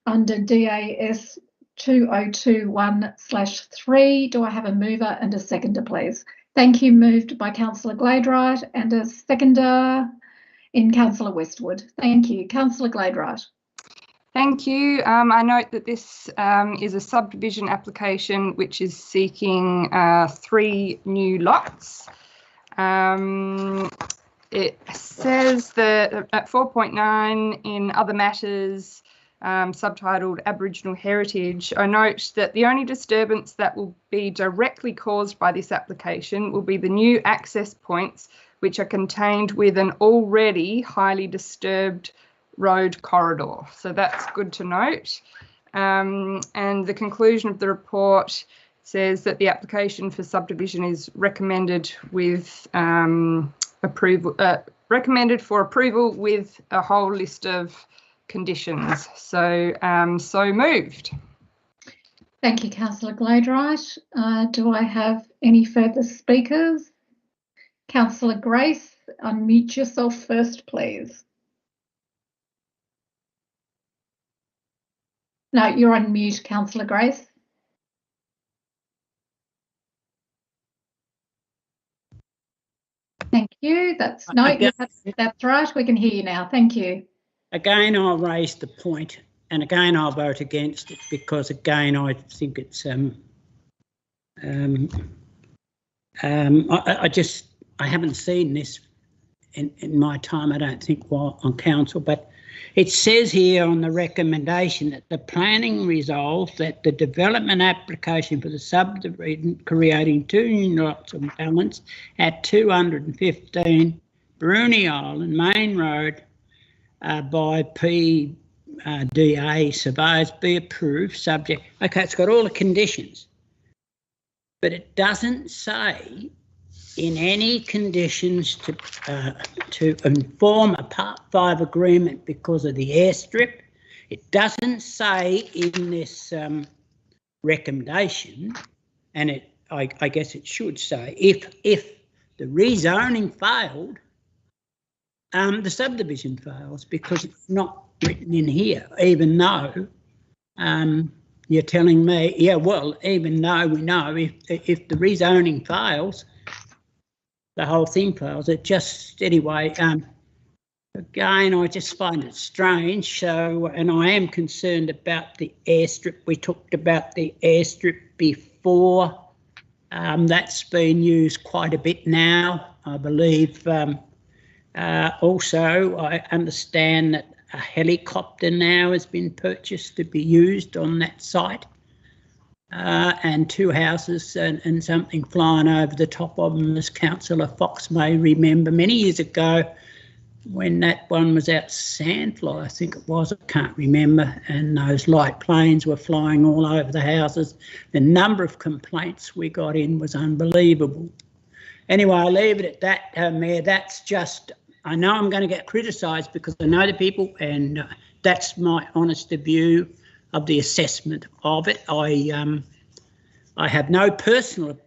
under DAS 2021/3. Do I have a mover and a seconder, please? Thank you. Moved by Councillor Gladeright and a seconder in Councillor Westwood. Thank you. Councillor Gladeright. Thank you. I note that this is a subdivision application which is seeking 3 new lots. It says that at 4.9 in other matters, subtitled Aboriginal Heritage, I note that the only disturbance that will be directly caused by this application will be the new access points which are contained with an already highly disturbed road corridor. So that's good to note. And the conclusion of the report says that the application for subdivision is recommended with recommended for approval with a whole list of conditions. So so moved. Thank you, Councillor Gladeright. Do I have any further speakers? Councillor Grace, unmute yourself first, please. No, you're on mute, Councillor Grace. Thank you. That's right. We can hear you now. Thank you. Again, I'll raise the point, and again, I'll vote against it because, again, I think it's I haven't seen this in my time, I don't think, while on council, but it says here on the recommendation that the planning resolves that the development application for the subdivision creating 2 new lots of balance at 215 Brewery Island Main Road by PDA surveyors be approved subject. Okay, it's got all the conditions, but it doesn't say in any conditions to inform a Part 5 agreement because of the airstrip. It doesn't say in this recommendation, and I guess it should say, if the rezoning failed, the subdivision fails, because it's not written in here, even though you're telling me, yeah, well, even though we know if the rezoning fails, the whole thing fails. It just, anyway, again, I just find it strange. So, and I am concerned about the airstrip. We talked about the airstrip before. That's been used quite a bit now, I believe. Also, I understand that a helicopter now has been purchased to be used on that site. And 2 houses and something flying over the top of them, as Councillor Fox may remember many years ago when that one was out Sandfly, I think it was, I can't remember, and those light planes were flying all over the houses. The number of complaints we got in was unbelievable. Anyway, I'll leave it at that, Mayor. That's just, I know I'm going to get criticised because I know the people, and that's my honest view of the assessment of it. I have no personal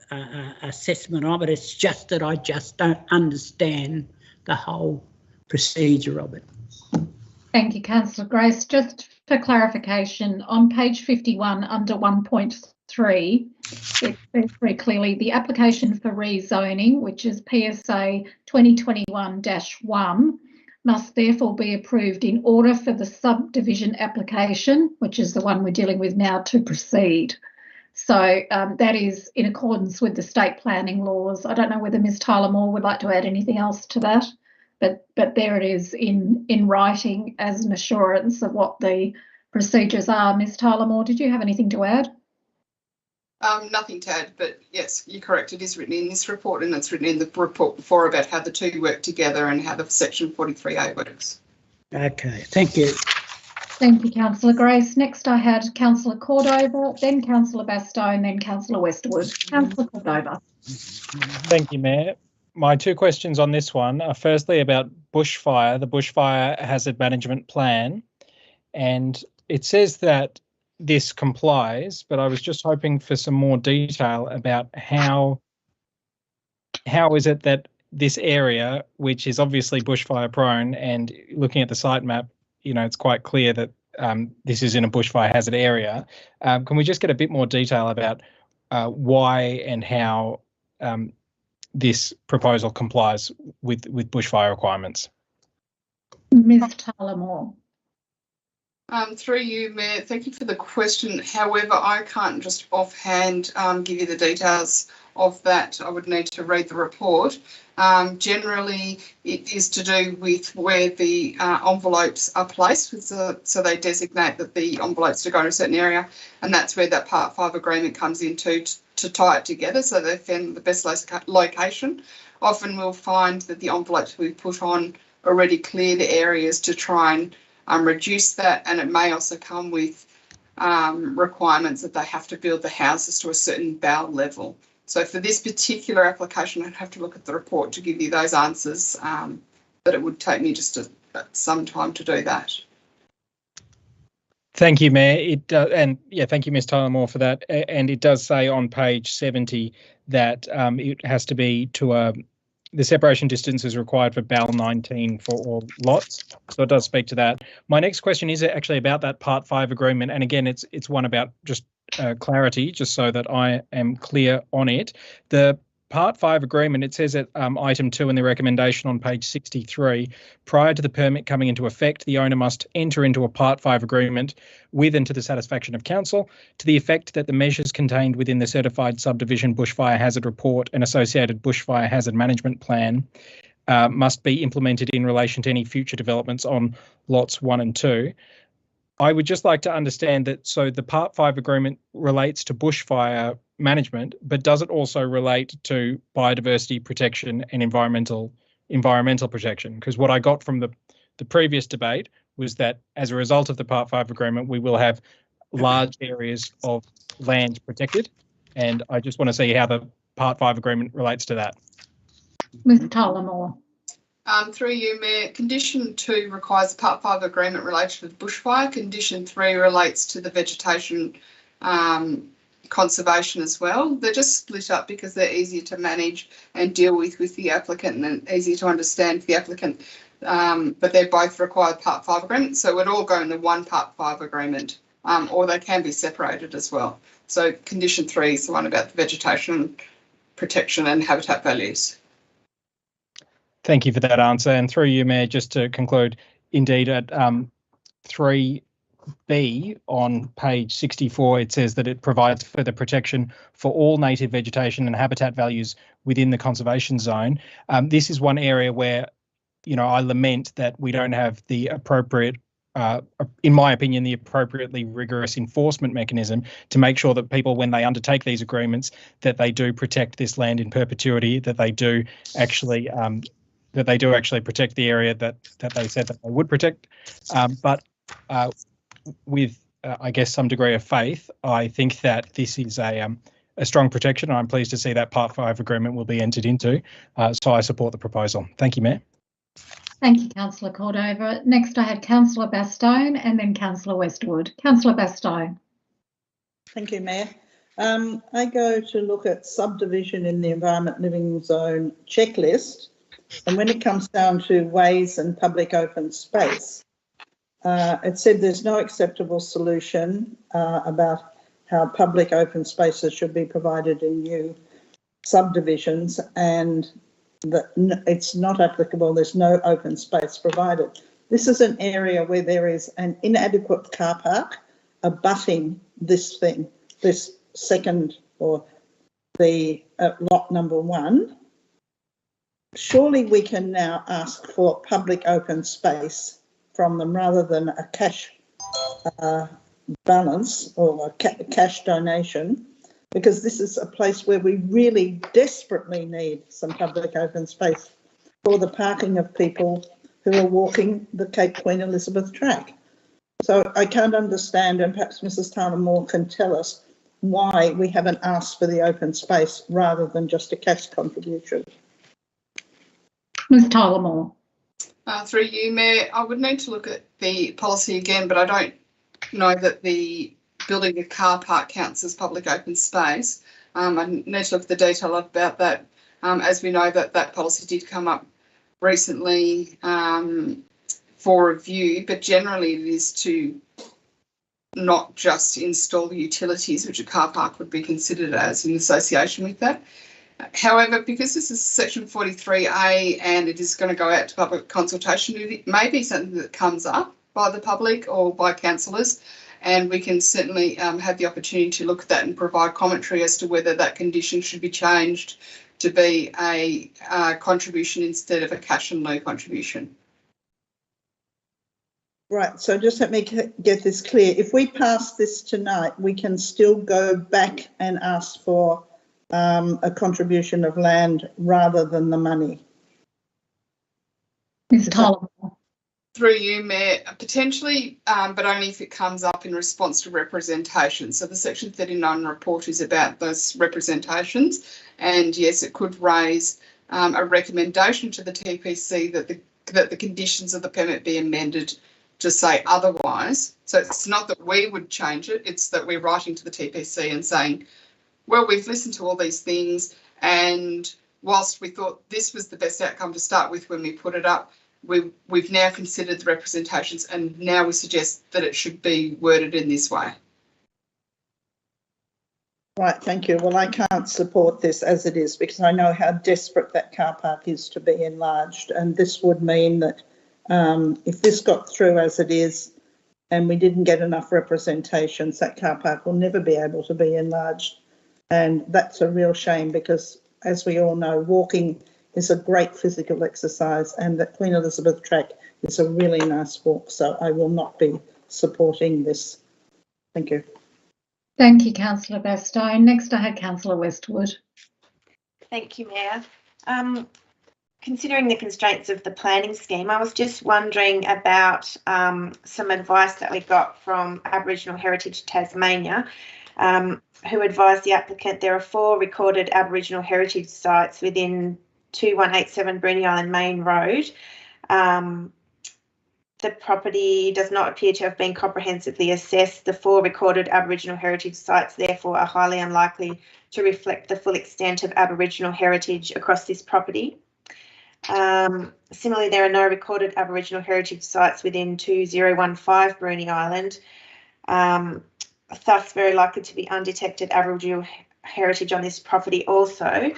assessment of it. It's just that I just don't understand the whole procedure of it. Thank you, Councillor Grace. Just for clarification, on page 51 under 1.3, it says very clearly the application for rezoning, which is PSA 2021-1, must therefore be approved in order for the subdivision application, which is the one we're dealing with now, to proceed. So that is in accordance with the state planning laws. I don't know whether Ms Tyler Moore would like to add anything else to that, but there it is in writing as an assurance of what the procedures are. Ms Tyler Moore, did you have anything to add? Nothing to add, but yes, you're correct. It is written in this report, and it's written in the report before about how the two work together and how the section 43A works. Okay, thank you. Thank you, Councillor Grace. Next I had Councillor Cordover, then Councillor Bastone, then Councillor Westwood. Councillor Cordover. Thank you, Mayor. My 2 questions on this one are firstly about bushfire. The bushfire hazard management plan, and it says that this complies, but I was just hoping for some more detail about how is it that this area, which is obviously bushfire prone, and looking at the site map, you know, it's quite clear that this is in a bushfire hazard area. Can we just get a bit more detail about why and how this proposal complies with bushfire requirements? Ms Tyler Moore. Through you, Mayor, thank you for the question. However, I can't just offhand give you the details of that. I would need to read the report. Generally, it is to do with where the envelopes are placed, so they designate that the envelopes are going to a certain area, and that's where that Part 5 agreement comes into to tie it together, so they found the best location. Often we'll find that the envelopes we put on already clear the areas to try and reduce that, and it may also come with requirements that they have to build the houses to a certain bow level. So for this particular application, I'd have to look at the report to give you those answers, but it would take me just some time to do that. Thank you, Mayor. And yeah, thank you, Ms Tyler Moore, for that. And it does say on page 70 that it has to be to a the separation distance is required for BAL 19 for all lots. So it does speak to that. My next question is actually about that Part 5 agreement. And again, it's one about just clarity, just so that I am clear on it. The Part 5 agreement, it says at item 2 in the recommendation on page 63, prior to the permit coming into effect, the owner must enter into a Part 5 agreement with and to the satisfaction of council to the effect that the measures contained within the certified subdivision bushfire hazard report and associated bushfire hazard management plan must be implemented in relation to any future developments on lots 1 and 2. I would just like to understand that, so the Part 5 agreement relates to bushfire management, but does it also relate to biodiversity protection and environmental protection? Because what I got from the previous debate was that as a result of the Part 5 agreement, we will have large areas of land protected, and I just want to see how the Part 5 agreement relates to that. Ms Tyler Moore. Through you, Mayor, Condition 2 requires a Part 5 agreement related to the bushfire. Condition 3 relates to the vegetation conservation as well. They're just split up because they're easier to manage and deal with the applicant and easier to understand for the applicant. But they both require Part 5 agreement, so it would all go in the one Part 5 agreement, or they can be separated as well. So Condition 3 is the one about the vegetation protection and habitat values. Thank you for that answer. And through you, Mayor, just to conclude, indeed at 3B on page 64, it says that it provides further protection for all native vegetation and habitat values within the conservation zone. This is one area where, you know, I lament that we don't have the appropriate, in my opinion, the appropriately rigorous enforcement mechanism to make sure that people, when they undertake these agreements, that they do protect this land in perpetuity, that they do actually protect the area that they said that they would protect. But with, I guess, some degree of faith, I think that this is a strong protection, and I'm pleased to see that Part 5 agreement will be entered into. So I support the proposal. Thank you, Mayor. Thank you, Councillor Cordova. Next, I have Councillor Bastone and then Councillor Westwood. Councillor Bastone. Thank you, Mayor. I go to look at subdivision in the environment living zone checklist, and when it comes down to ways and public open space, it said there's no acceptable solution about how public open spaces should be provided in new subdivisions, and that it's not applicable. There's no open space provided. This is an area where there is an inadequate car park abutting this thing, this second or the lot number 1. Surely we can now ask for public open space from them rather than a cash balance or a cash donation, because this is a place where we really desperately need some public open space for the parking of people who are walking the Cape Queen Elizabeth track. So I can't understand, and perhaps Mrs. Tyler Moore can tell us why we haven't asked for the open space rather than just a cash contribution. Ms. Tyler Moore. Through you, Mayor, I would need to look at the policy again, but I don't know that the building a car park counts as public open space. I need to look at the detail about that, as we know that policy did come up recently for review, but generally it is to not just install utilities, which a car park would be considered as in association with that. However, because this is section 43A and it is going to go out to public consultation, it may be something that comes up by the public or by councillors, and we can certainly have the opportunity to look at that and provide commentary as to whether that condition should be changed to be a contribution instead of a cash and lieu contribution. Right, so just let me get this clear. If we pass this tonight, we can still go back and ask for a contribution of land rather than the money. Ms. Tyler. Through you, Mayor, potentially, but only if it comes up in response to representation. So the Section 39 report is about those representations, and yes, it could raise a recommendation to the TPC that the conditions of the permit be amended to say otherwise. So it's not that we would change it, it's that we're writing to the TPC and saying, well, we've listened to all these things and whilst we thought this was the best outcome to start with when we put it up, we've now considered the representations and now we suggest that it should be worded in this way. Right, thank you. Well, I can't support this as it is because I know how desperate that car park is to be enlarged, and this would mean that if this got through as it is and we didn't get enough representations, that car park will never be able to be enlarged, and that's a real shame because, as we all know, walking is a great physical exercise and the Queen Elizabeth track is a really nice walk, so I will not be supporting this. Thank you. Thank you, Councillor Bastone. Next, I had Councillor Westwood. Thank you, Mayor. Considering the constraints of the planning scheme, I was just wondering about some advice that we got from Aboriginal Heritage Tasmania, who advised the applicant there are 4 recorded Aboriginal heritage sites within 2187 Brewery Island Main Road. The property does not appear to have been comprehensively assessed. The 4 recorded Aboriginal heritage sites, therefore, are highly unlikely to reflect the full extent of Aboriginal heritage across this property. Similarly, there are no recorded Aboriginal heritage sites within 2015 Brewery Island, thus very likely to be undetected Aboriginal heritage on this property also.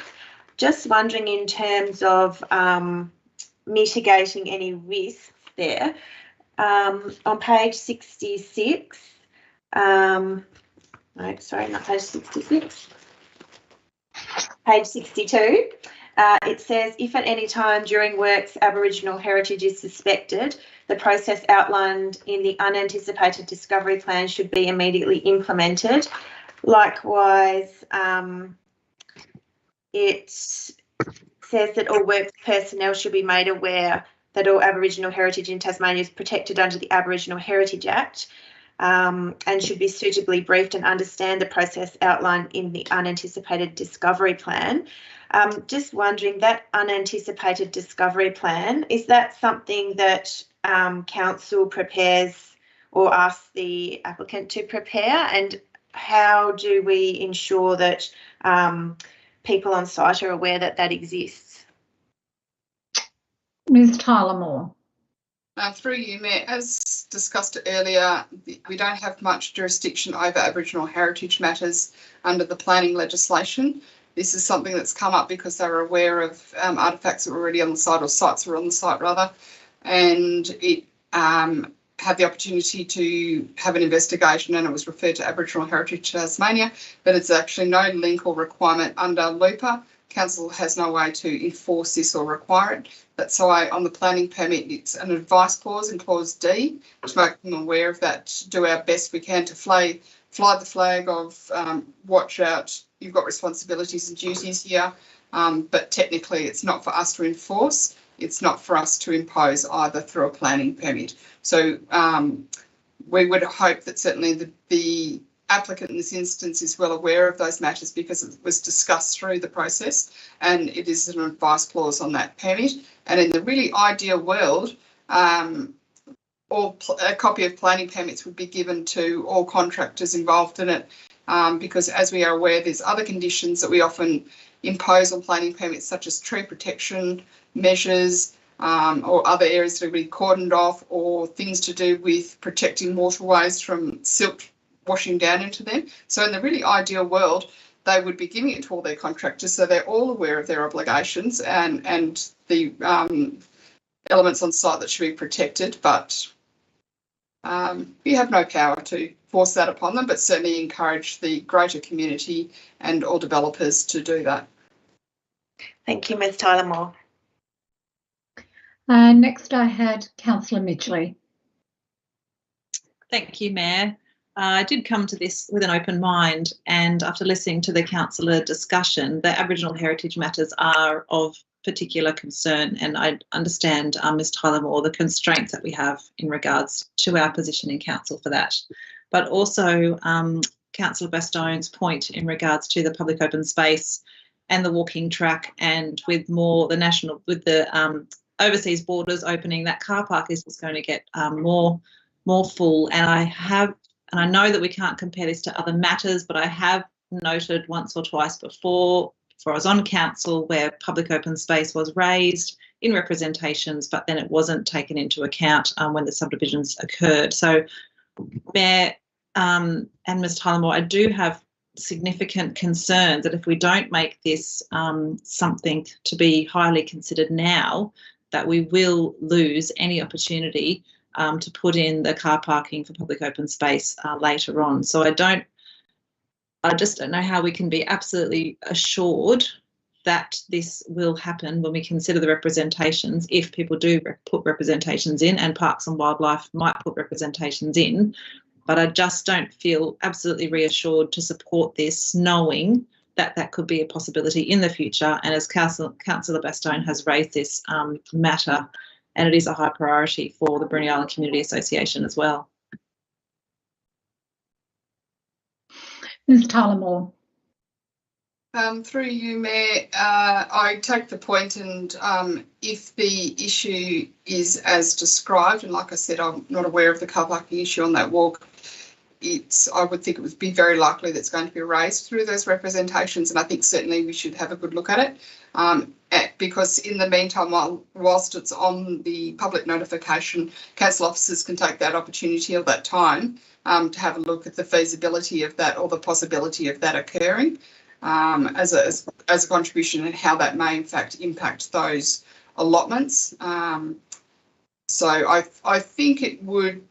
Just wondering in terms of mitigating any risks there. On page 66, no, sorry, not page 66, page 62, it says, if at any time during works Aboriginal heritage is suspected, the process outlined in the unanticipated discovery plan should be immediately implemented. Likewise, it says that all works personnel should be made aware that all Aboriginal heritage in Tasmania is protected under the Aboriginal Heritage Act, and should be suitably briefed and understand the process outlined in the unanticipated discovery plan. Just wondering, that unanticipated discovery plan, is that something that council prepares or asks the applicant to prepare, and how do we ensure that people on site are aware that that exists? Ms Tyler Moore. Through you, Mayor, as discussed earlier, we don't have much jurisdiction over Aboriginal heritage matters under the planning legislation. This is something that's come up because they were aware of artefacts that were already on the site, or sites that were on the site rather, and it had the opportunity to have an investigation, and it was referred to Aboriginal Heritage Tasmania, but it's actually no link or requirement under LUPA. Council has no way to enforce this or require it. That's why on the planning permit it's an advice clause in clause D to make them aware of that, do our best we can to fly the flag of watch out, you've got responsibilities and duties here, but technically it's not for us to enforce, it's not for us to impose either through a planning permit. So we would hope that certainly the applicant in this instance is well aware of those matters because it was discussed through the process, and it is an advice clause on that permit. And in the really ideal world, a copy of planning permits would be given to all contractors involved in it, because as we are aware, there's other conditions that we often impose on planning permits, such as tree protection measures, or other areas that are really cordoned off, or things to do with protecting waterways from silt washing down into them. So in the really ideal world, they would be giving it to all their contractors, so they're all aware of their obligations and the elements on site that should be protected. But we have no power to force that upon them, but certainly encourage the greater community and all developers to do that. Thank you, Ms Tyler Moore. Next I had Councillor Midgley. Thank you, Mayor. I did come to this with an open mind, and after listening to the councillor discussion, the Aboriginal heritage matters are of particular concern, and I understand, Ms Tyler Moore, the constraints that we have in regards to our position in council for that. But also Councillor Bastone's point in regards to the public open space and the walking track, and with the overseas borders opening, that car park is just going to get more full. And I know that we can't compare this to other matters, but I have noted once or twice before before I was on council, where public open space was raised in representations, but then it wasn't taken into account when the subdivisions occurred. So, Mayor and Ms Tyler-Moore, I do have significant concerns that if we don't make this something to be highly considered now, that we will lose any opportunity to put in the car parking for public open space later on. So I just don't know how we can be absolutely assured that this will happen when we consider the representations, if people do put representations in, and Parks and Wildlife might put representations in. But I just don't feel absolutely reassured to support this, knowing that that could be a possibility in the future. And as Councillor Bastone has raised this matter, and it is a high priority for the Brewery Island Community Association as well. Ms Tyler-Moore. Through you, Mayor, I take the point, and if the issue is as described, and like I said, I'm not aware of the car parking issue on that walk, I would think it would be very likely that's going to be raised through those representations, and I think certainly we should have a good look at it, because in the meantime, whilst it's on the public notification, council officers can take that opportunity or that time to have a look at the feasibility of that, or the possibility of that occurring as a contribution, and how that may in fact impact those allotments. So I think it would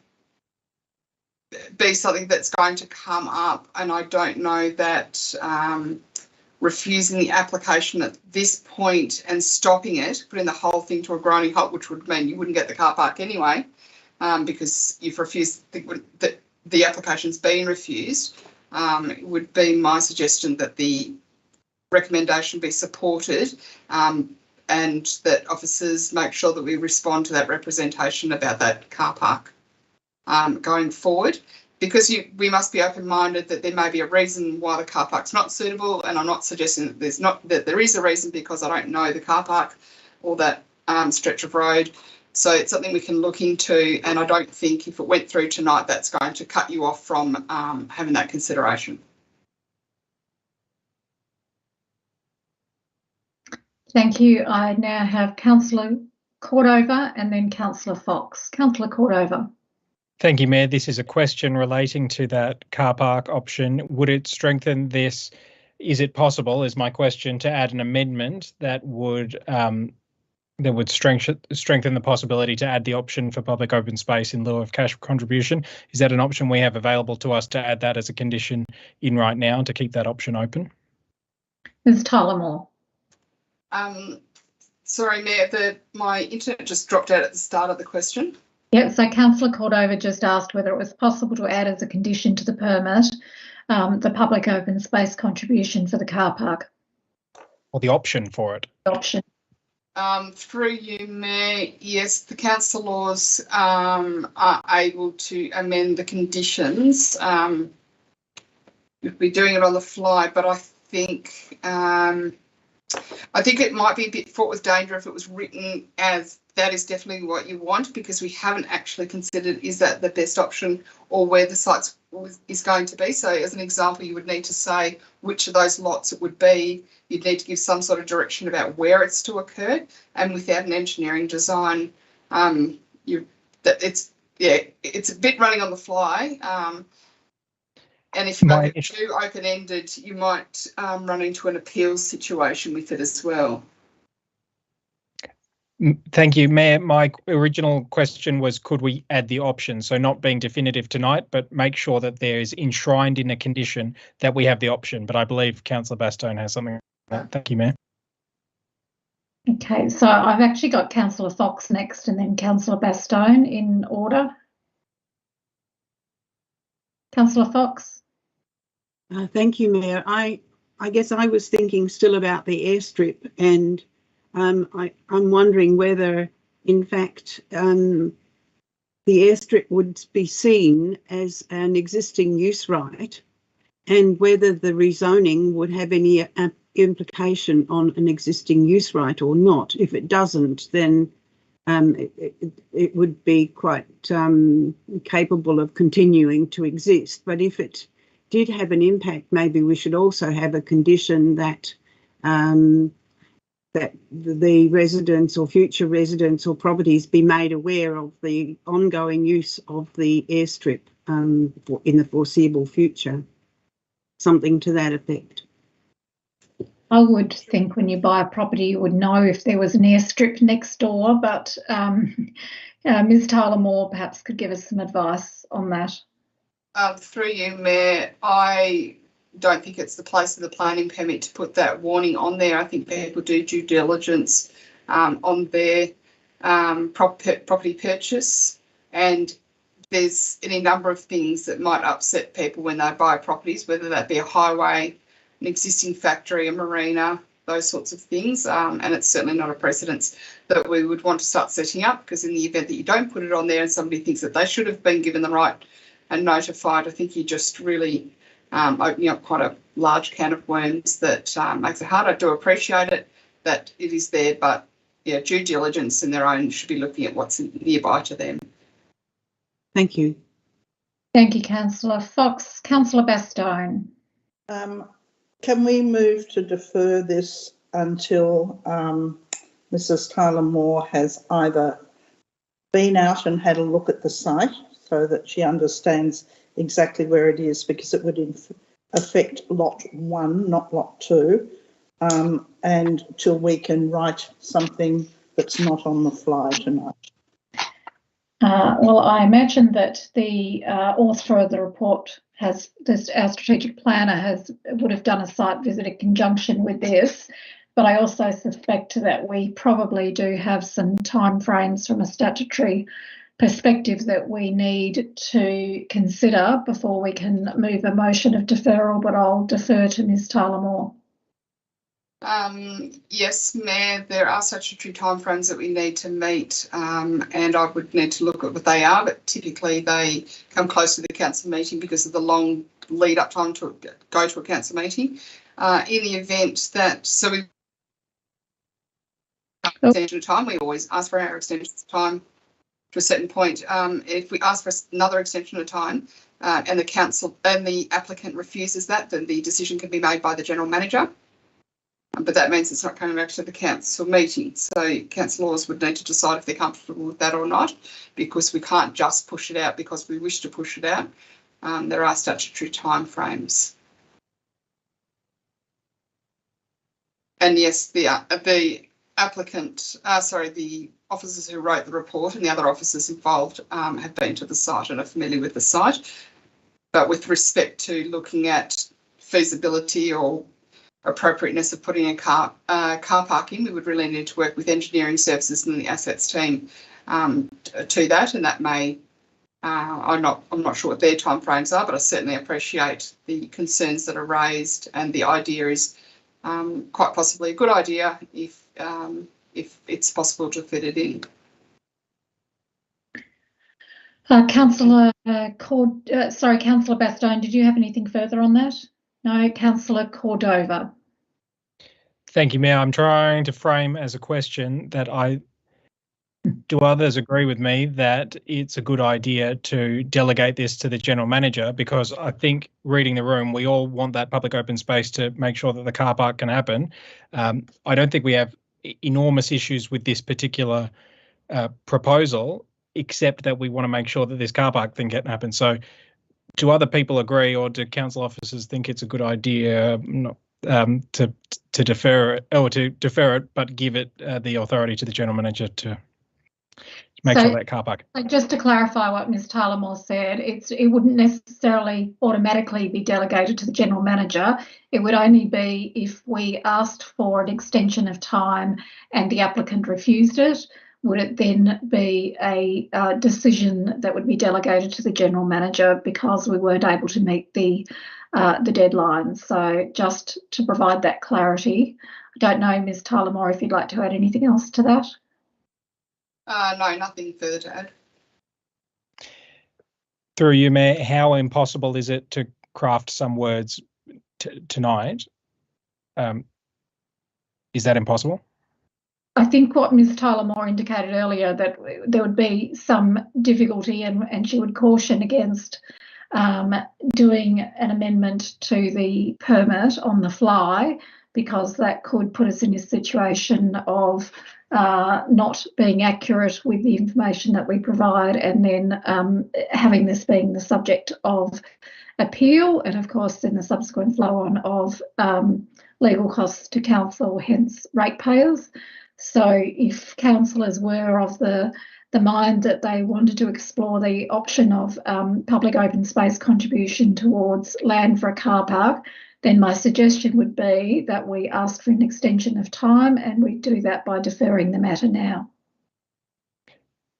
be something that's going to come up, and I don't know that refusing the application at this point and stopping it, putting the whole thing to a grinding halt, which would mean you wouldn't get the car park anyway, because you've refused the application's been refused. It would be my suggestion that the recommendation be supported, and that officers make sure that we respond to that representation about that car park going forward, because we must be open-minded that there may be a reason why the car park's not suitable, and I'm not suggesting that there is a reason, because I don't know the car park or that stretch of road. So it's something we can look into, and I don't think if it went through tonight that's going to cut you off from having that consideration. Thank you. I now have Councillor Cordover and then Councillor Fox. Councillor Cordover. Thank you, Mayor. This is a question relating to that car park option. Would it strengthen this? Is it possible, is my question, to add an amendment that would strengthen the possibility to add the option for public open space in lieu of cash contribution? Is that an option we have available to us, to add that as a condition in right now, to keep that option open? Ms Tyler-Moore. Sorry, Mayor, my internet just dropped out at the start of the question. Yep, so Councillor Cordova just asked whether it was possible to add as a condition to the permit the public open space contribution for the car park. Or the option for it. The option. Through you, Mayor, yes, the councillors are able to amend the conditions. We'd be doing it on the fly, but I think it might be a bit fraught with danger if it was written as that is definitely what you want, because we haven't actually considered, is that the best option or where the site is going to be. So as an example, you would need to say which of those lots it would be. You'd need to give some sort of direction about where it's to occur, and without an engineering design, it's a bit running on the fly. And if you make it too open-ended, you might run into an appeals situation with it as well. Thank you, Mayor. My original question was, could we add the option? So not being definitive tonight, but make sure that there is enshrined in a condition that we have the option. But I believe Councillor Bastone has something like that. Thank you, Mayor. Okay, so I've actually got Councillor Fox next and then Councillor Bastone in order. Councillor Fox. Thank you, Mayor. I guess I was thinking still about the airstrip, and I'm wondering whether, in fact, the airstrip would be seen as an existing use right, and whether the rezoning would have any implication on an existing use right or not. If it doesn't, then it would be quite capable of continuing to exist. But if it did have an impact, maybe we should also have a condition that that the residents or future residents or properties be made aware of the ongoing use of the airstrip in the foreseeable future. Something to that effect. I would think when you buy a property you would know if there was an airstrip next door, but Ms Tyler Moore perhaps could give us some advice on that. Through you, Mayor, I don't think it's the place of the planning permit to put that warning on there. I think people do due diligence on their property purchase, and there's any number of things that might upset people when they buy properties, whether that be a highway, an existing factory, a marina, those sorts of things, and it's certainly not a precedence that we would want to start setting up, because in the event that you don't put it on there and somebody thinks that they should have been given the right and notified, I think you're just really opening up quite a large can of worms that makes it hard. I do appreciate it that it is there, but yeah, due diligence in their own should be looking at what's nearby to them. Thank you. Thank you, Councillor Fox. Councillor Bastone. Can we move to defer this until Mrs Tyler Moore has either been out and had a look at the site so that she understands exactly where it is, because it would affect lot 1, not lot 2, and till we can write something that's not on the fly tonight? Well, I imagine that the author of the report has our strategic planner would have done a site visit in conjunction with this, but I also suspect that we probably do have some timeframes from a statutory perspective that we need to consider before we can move a motion of deferral, but I'll defer to Ms Tyler Moore. Yes, Mayor, there are statutory timeframes that we need to meet, and I would need to look at what they are, but typically they come close to the council meeting because of the long lead up time to go to a council meeting. In the event that, so we extension of time, we always ask for our extension of time to a certain point. If we ask for another extension of time and the council and the applicant refuses that, then the decision can be made by the general manager. But that means it's not coming back to the council meeting. So councillors would need to decide if they're comfortable with that or not, because we can't just push it out because we wish to push it out. There are statutory timeframes. And yes, the applicant, the officers who wrote the report and the other officers involved have been to the site and are familiar with the site. But with respect to looking at feasibility or appropriateness of putting a car park in, we would really need to work with engineering services and the assets team to that, and that may I'm not sure what their timeframes are, but I certainly appreciate the concerns that are raised, and the idea is quite possibly a good idea if it's possible to fit it in. Councillor Councillor Bastone, did you have anything further on that? No. Councillor Cordova. Thank you, Mayor. I'm trying to frame as a question that do others agree with me that it's a good idea to delegate this to the general manager? Because I think, reading the room, we all want that public open space to make sure that the car park can happen. I don't think we have enormous issues with this particular proposal, except that we want to make sure that this car park thing can happen. So do other people agree, or do council officers think it's a good idea to defer it, or to defer it, but give it the authority to the general manager to make sure that car park? So just to clarify what Ms Tyler Moore said, it wouldn't necessarily automatically be delegated to the general manager. It would only be if we asked for an extension of time and the applicant refused it. Would it then be a decision that would be delegated to the general manager because we weren't able to meet the deadline? So just to provide that clarity. I don't know, Ms Tyler Moore, if you'd like to add anything else to that. No, nothing further to add. Through you, Mayor, how impossible is it to craft some words tonight? Is that impossible? I think what Ms Tyler Moore indicated earlier, that there would be some difficulty, and she would caution against doing an amendment to the permit on the fly, because that could put us in a situation of not being accurate with the information that we provide, and then having this being the subject of appeal, and of course then the subsequent flow on of legal costs to council, hence ratepayers. So if councillors were of the mind that they wanted to explore the option of public open space contribution towards land for a car park, then my suggestion would be that we ask for an extension of time, and we do that by deferring the matter now.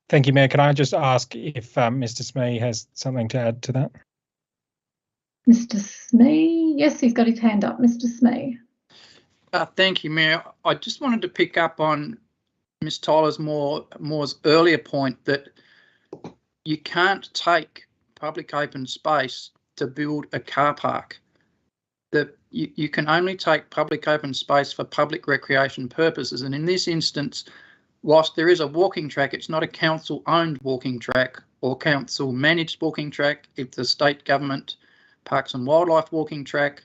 Thank you, Mayor. Can I just ask if Mr. Smee has something to add to that? Mr. Smee, yes, he's got his hand up. Mr. Smee. Thank you, Mayor. I just wanted to pick up on Ms. Tyler's Moore's earlier point that you can't take public open space to build a car park. That you can only take public open space for public recreation purposes, and in this instance, whilst there is a walking track, it's not a council-owned walking track or council-managed walking track. It's a state government Parks and Wildlife walking track,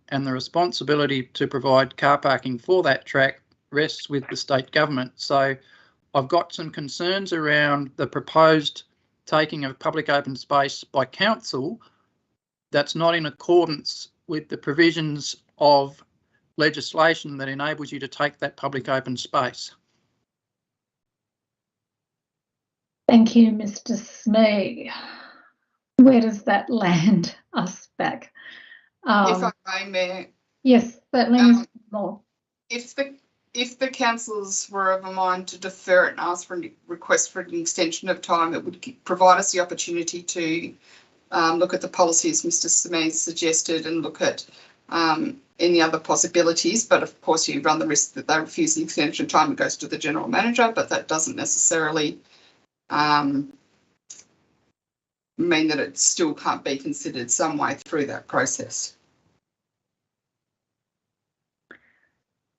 and the responsibility to provide car parking for that track rests with the state government. So I've got some concerns around the proposed taking of public open space by council that's not in accordance with the provisions of legislation that enables you to take that public open space. Thank you, Mr. Smee. Where does that land us back? If I may, Mayor. Yes, certainly. More. If the councillors were of a mind to defer it and ask for a request for an extension of time, it would provide us the opportunity to look at the policies Mr. Smee suggested and look at any other possibilities. But of course, you run the risk that they refuse the extension of time, it goes to the General Manager, but that doesn't necessarily mean that it still can't be considered some way through that process.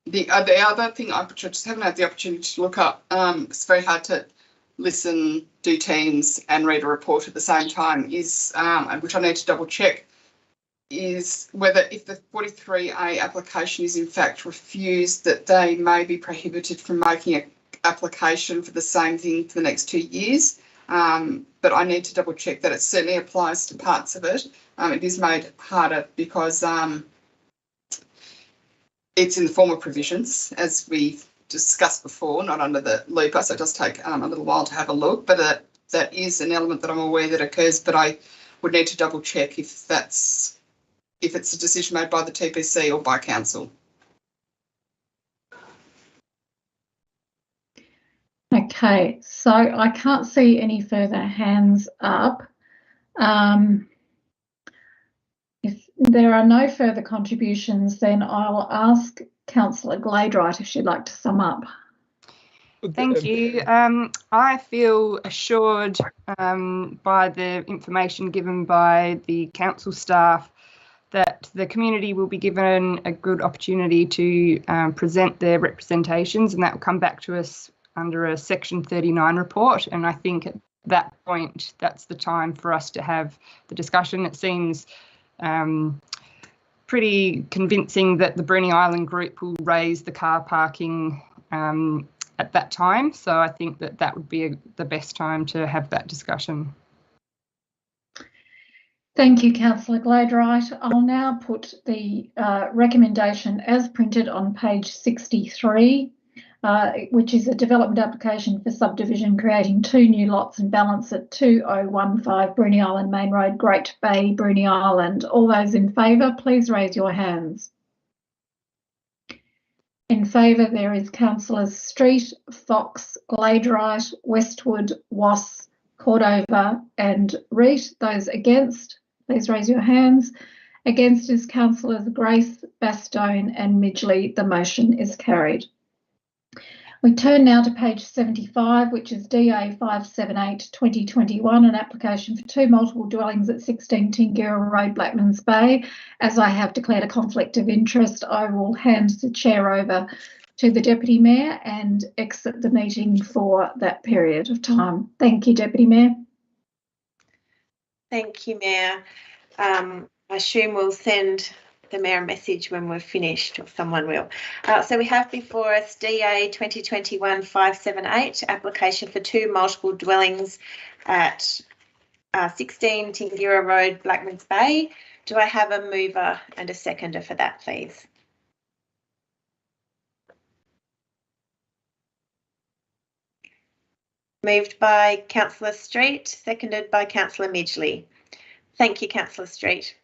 The other thing I just haven't had the opportunity to look up, it's very hard to listen, do Teams and read a report at the same time, is, which I need to double check, is whether if the 43A application is in fact refused, that they may be prohibited from making an application for the same thing for the next 2 years. But I need to double check that it certainly applies to parts of it. It is made harder because it's in the form of provisions, as we discussed before, not under the LUPA, so it does take a little while to have a look, but that is an element that I'm aware that occurs, but I would need to double check if it's a decision made by the TPC or by council. Okay, so I can't see any further hands up. If there are no further contributions, then I'll ask Councillor Gladright if she'd like to sum up. Thank you. I feel assured by the information given by the council staff that the community will be given a good opportunity to present their representations, and that will come back to us under a Section 39 report. And I think at that point, that's the time for us to have the discussion. It seems pretty convincing that the Brewery Island group will raise the car parking at that time. So I think that would be the best time to have that discussion. Thank you, Councillor Gladright. I'll now put the recommendation as printed on page 63, which is a development application for subdivision creating 2 new lots and balance at 2015 Brewery Island Main Road, Great Bay, Brewery Island. All those in favour, please raise your hands. In favour, there is Councillors Street, Fox, Gladright, Westwood, Wass, Cordova and Reef. Those against, please raise your hands. Against is Councillors Grace, Bastone and Midgley. The motion is carried. We turn now to page 75, which is DA 578-2021, an application for 2 multiple dwellings at 16 Kingborough Road, Blackmans Bay. As I have declared a conflict of interest, I will hand the chair over to the Deputy Mayor and exit the meeting for that period of time. Thank you, Deputy Mayor. Thank you, Mayor. I assume we'll send the Mayor a message when we're finished, or someone will. So we have before us DA 2021-578, application for 2 multiple dwellings at 16 Kingborough Road, Blackmans Bay. Do I have a mover and a seconder for that, please? Moved by Councillor Street, seconded by Councillor Midgley. Thank you, Councillor Street.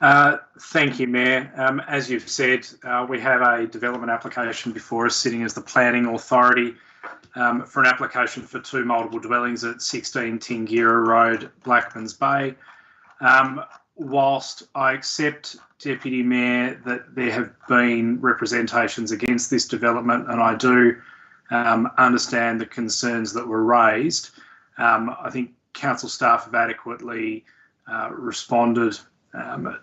Thank you, Mayor. As you've said, we have a development application before us sitting as the planning authority for an application for 2 multiple dwellings at 16 Kingborough Road, Blackmans Bay. Whilst I accept, Deputy Mayor, that there have been representations against this development, and I do understand the concerns that were raised, I think council staff have adequately responded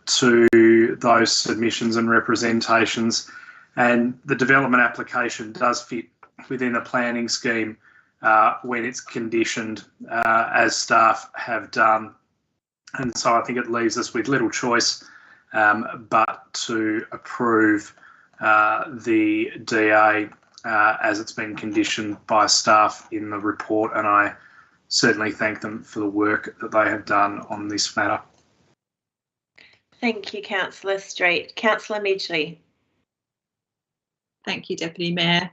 to those submissions and representations, and the development application does fit within a planning scheme when it's conditioned, as staff have done. And so I think it leaves us with little choice but to approve the DA as it's been conditioned by staff in the report, and I certainly thank them for the work that they have done on this matter. Thank you, Councillor Street. Councillor Midgley. Thank you, Deputy Mayor.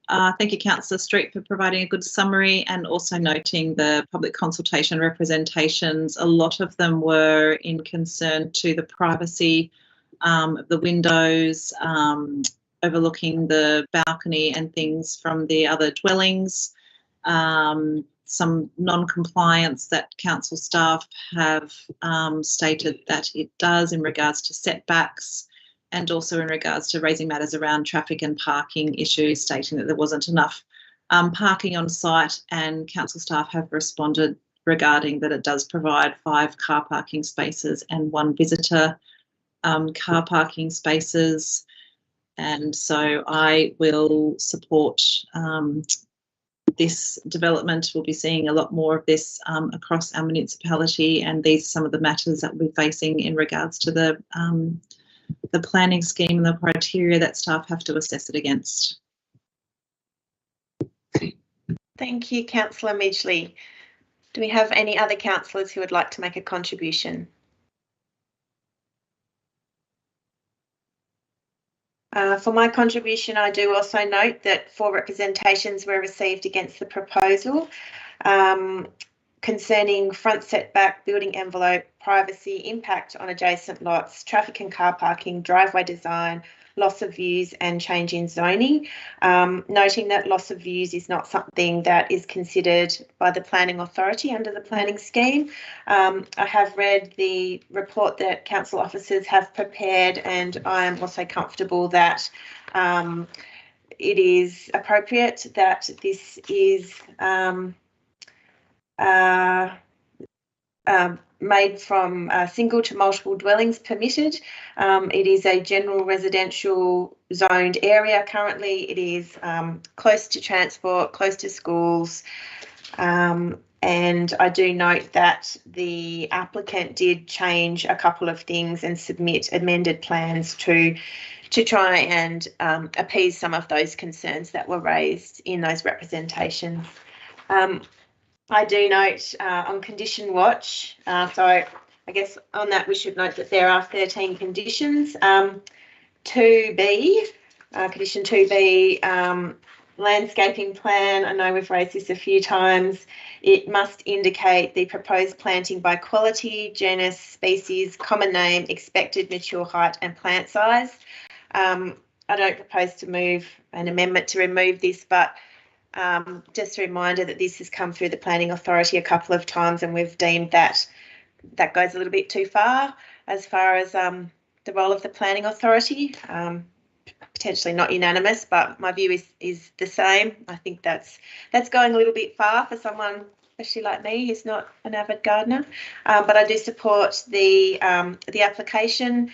Thank you, Councillor Street, for providing a good summary and also noting the public consultation representations. A lot of them were in concern to the privacy of the windows, overlooking the balcony and things from the other dwellings. Some non-compliance that council staff have stated that it does in regards to setbacks, and also in regards to raising matters around traffic and parking issues, stating that there wasn't enough parking on site, and council staff have responded regarding that it does provide 5 car parking spaces and 1 visitor car parking spaces. And so I will support this development. We'll be seeing a lot more of this across our municipality, and these are some of the matters that we're facing in regards to the planning scheme and the criteria that staff have to assess it against. Thank you, Councillor Midgley. Do we have any other councillors who would like to make a contribution? For my contribution, I do also note that 4 representations were received against the proposal concerning front setback, building envelope, privacy, impact on adjacent lots, traffic and car parking, driveway design, loss of views and change in zoning. Noting that loss of views is not something that is considered by the planning authority under the planning scheme. I have read the report that council officers have prepared, and I am also comfortable that it is appropriate that this is made from single to multiple dwellings permitted. It is a general residential zoned area currently. It is close to transport, close to schools, and I do note that the applicant did change a couple of things and submit amended plans to try and appease some of those concerns that were raised in those representations. I do note on condition watch, so I guess on that we should note that there are 13 conditions. 2B, condition 2B, landscaping plan. I know we've raised this a few times. It must indicate the proposed planting by quality, genus, species, common name, expected mature height and plant size. I don't propose to move an amendment to remove this, but just a reminder that this has come through the planning authority a couple of times, and we've deemed that that goes a little bit too far as the role of the planning authority. Potentially not unanimous, but my view is the same. I think that's going a little bit far for someone, especially like me, who's not an avid gardener. But I do support the application.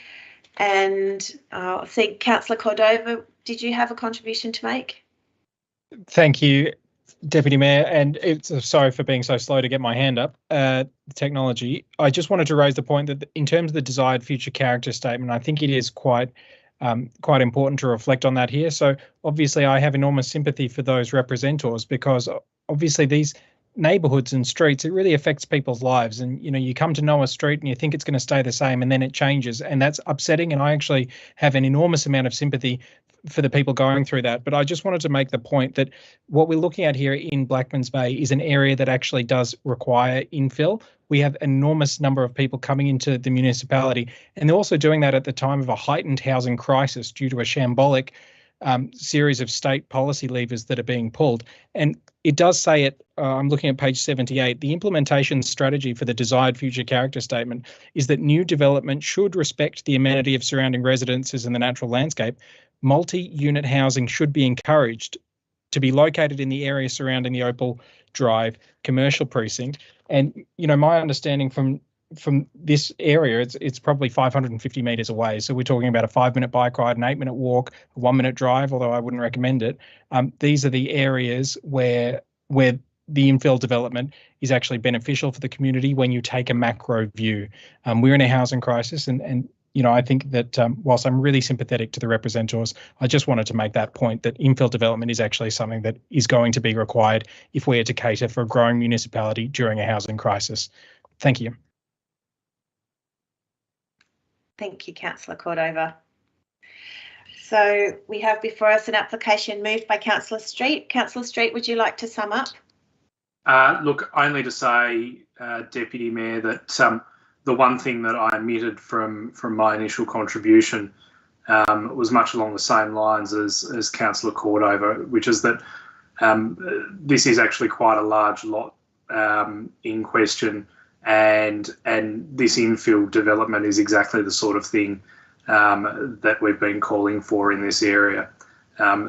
And I'll see Councillor Cordova, did you have a contribution to make? Thank you. Deputy Mayor, and sorry for being so slow to get my hand up. Technology. I just wanted to raise the point that in terms of the desired future character statement, I think it is quite important to reflect on that here. So obviously, I have enormous sympathy for those representors, because obviously these neighbourhoods and streets, it really affects people's lives. And you come to know a street and you think it's going to stay the same, and then it changes, and that's upsetting. And I actually have an enormous amount of sympathy for the people going through that. But I just wanted to make the point that what we're looking at here in Blackmans Bay is an area that actually does require infill. We have an enormous number of people coming into the municipality, and they're also doing that at the time of a heightened housing crisis due to a shambolic series of state policy levers that are being pulled. And it does say it, I'm looking at page 78, the implementation strategy for the desired future character statement is that new development should respect the amenity of surrounding residences and the natural landscape. Multi-unit housing should be encouraged to be located in the area surrounding the Opal Drive commercial precinct. And, my understanding from this area, it's probably 550 metres away. So we're talking about a 5-minute bike ride, an 8-minute walk, a 1-minute drive, although I wouldn't recommend it. These are the areas where the infill development is actually beneficial for the community when you take a macro view. We're in a housing crisis, and I think that whilst I'm really sympathetic to the representors, I just wanted to make that point that infill development is actually something that is going to be required if we are to cater for a growing municipality during a housing crisis. Thank you. Thank you, Councillor Cordova. So we have before us an application moved by Councillor Street. Councillor Street, would you like to sum up? Look, only to say, Deputy Mayor, that the one thing that I omitted from my initial contribution was much along the same lines as Councillor Cordova, which is that this is actually quite a large lot in question, and this infill development is exactly the sort of thing that we've been calling for in this area.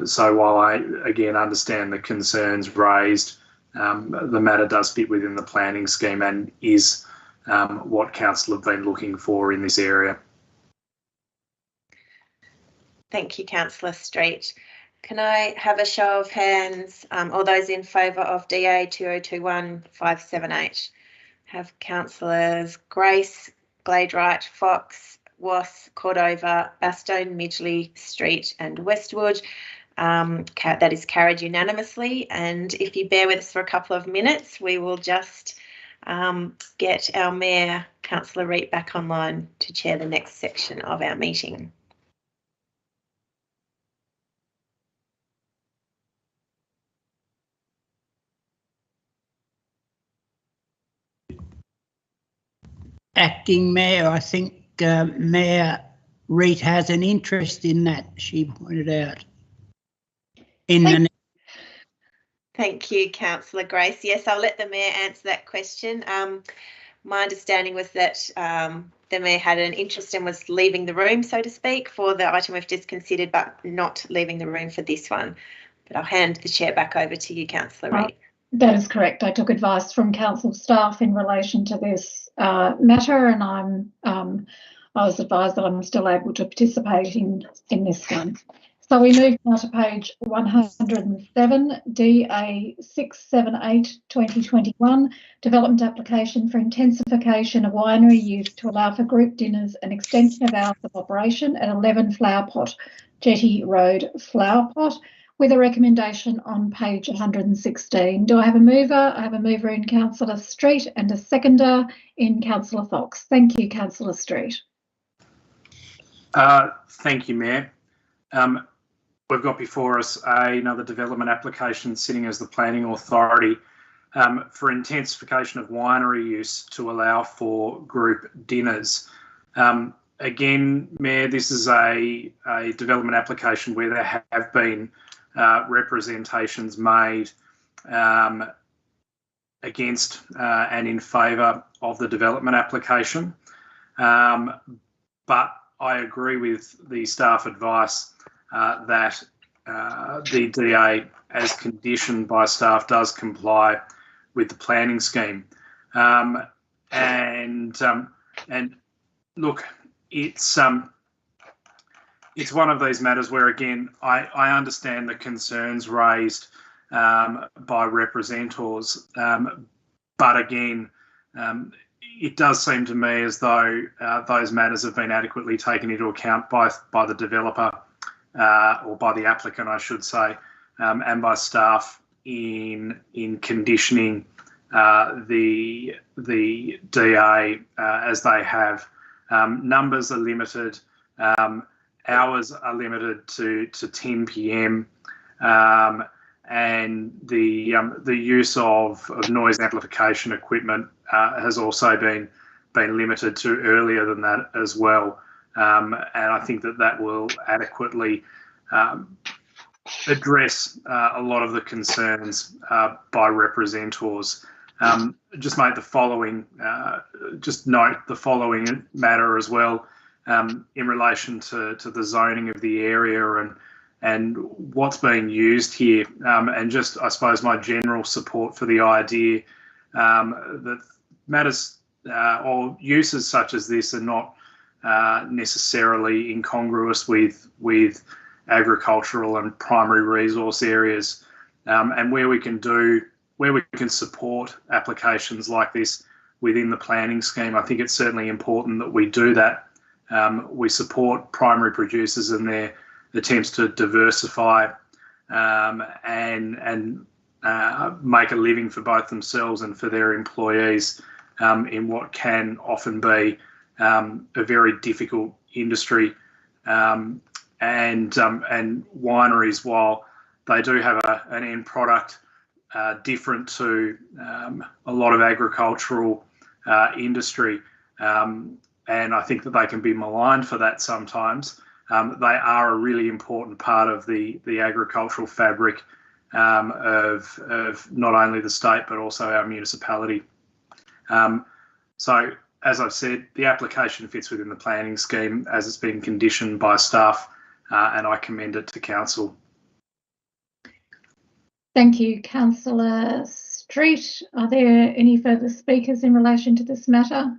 So while I, again, understand the concerns raised, the matter does fit within the planning scheme and is what council have been looking for in this area. Thank you, Councillor Street. Can I have a show of hands, all those in favour of DA 2021-578? Have Councillors Grace, Gladeright, Fox, Was, Cordova, Bastone, Midgley, Street and Westwood. That is carried unanimously, and if you bear with us for a couple of minutes, we will just get our Mayor, Councillor Reef, back online to chair the next section of our meeting. Acting Mayor, I think Mayor Reef has an interest in that, she pointed out. Thank you, Councillor Grace. Yes, I'll let the Mayor answer that question. My understanding was that the Mayor had an interest and was leaving the room, so to speak, for the item we've just considered, but not leaving the room for this one. But I'll hand the chair back over to you, Councillor Reef. That is correct. I took advice from council staff in relation to this matter, and I was advised that I'm still able to participate in this one. So we move now to page 107, DA 678-2021, development application for intensification of winery use to allow for group dinners and extension of hours of operation at 11 Flower Pot, Jetty Road, Flower Pot, with a recommendation on page 116. Do I have a mover? I have a mover in Councillor Street and a seconder in Councillor Fox. Thank you, Councillor Street. Thank you, Mayor. We've got before us another development application sitting as the planning authority for intensification of winery use to allow for group dinners. Again, Mayor, this is a development application where there have been representations made against and in favour of the development application. But I agree with the staff advice that the DA, as conditioned by staff, does comply with the planning scheme. And look, it's one of these matters where, again, I understand the concerns raised by representors. But again, it does seem to me as though those matters have been adequately taken into account by the developer or by the applicant, I should say, and by staff in conditioning the DA as they have. Numbers are limited. Hours are limited to 10 p.m. And the use of noise amplification equipment has also been limited to earlier than that as well. And I think that will adequately address a lot of the concerns by representors. Just note the following matter as well in relation to the zoning of the area and what's being used here, and just, I suppose, my general support for the idea that matters or uses such as this are not necessarily incongruous with agricultural and primary resource areas, and where we can support applications like this within the planning scheme. I think it's certainly important that we do that. We support primary producers in their attempts to diversify and make a living for both themselves and for their employees in what can often be a very difficult industry. And wineries, while they do have an end product different to a lot of agricultural industry, and I think that they can be maligned for that sometimes. They are a really important part of the agricultural fabric of not only the state but also our municipality. So, as I've said, the application fits within the planning scheme as it's been conditioned by staff, and I commend it to council. Thank you, Councillor Street. Are there any further speakers in relation to this matter?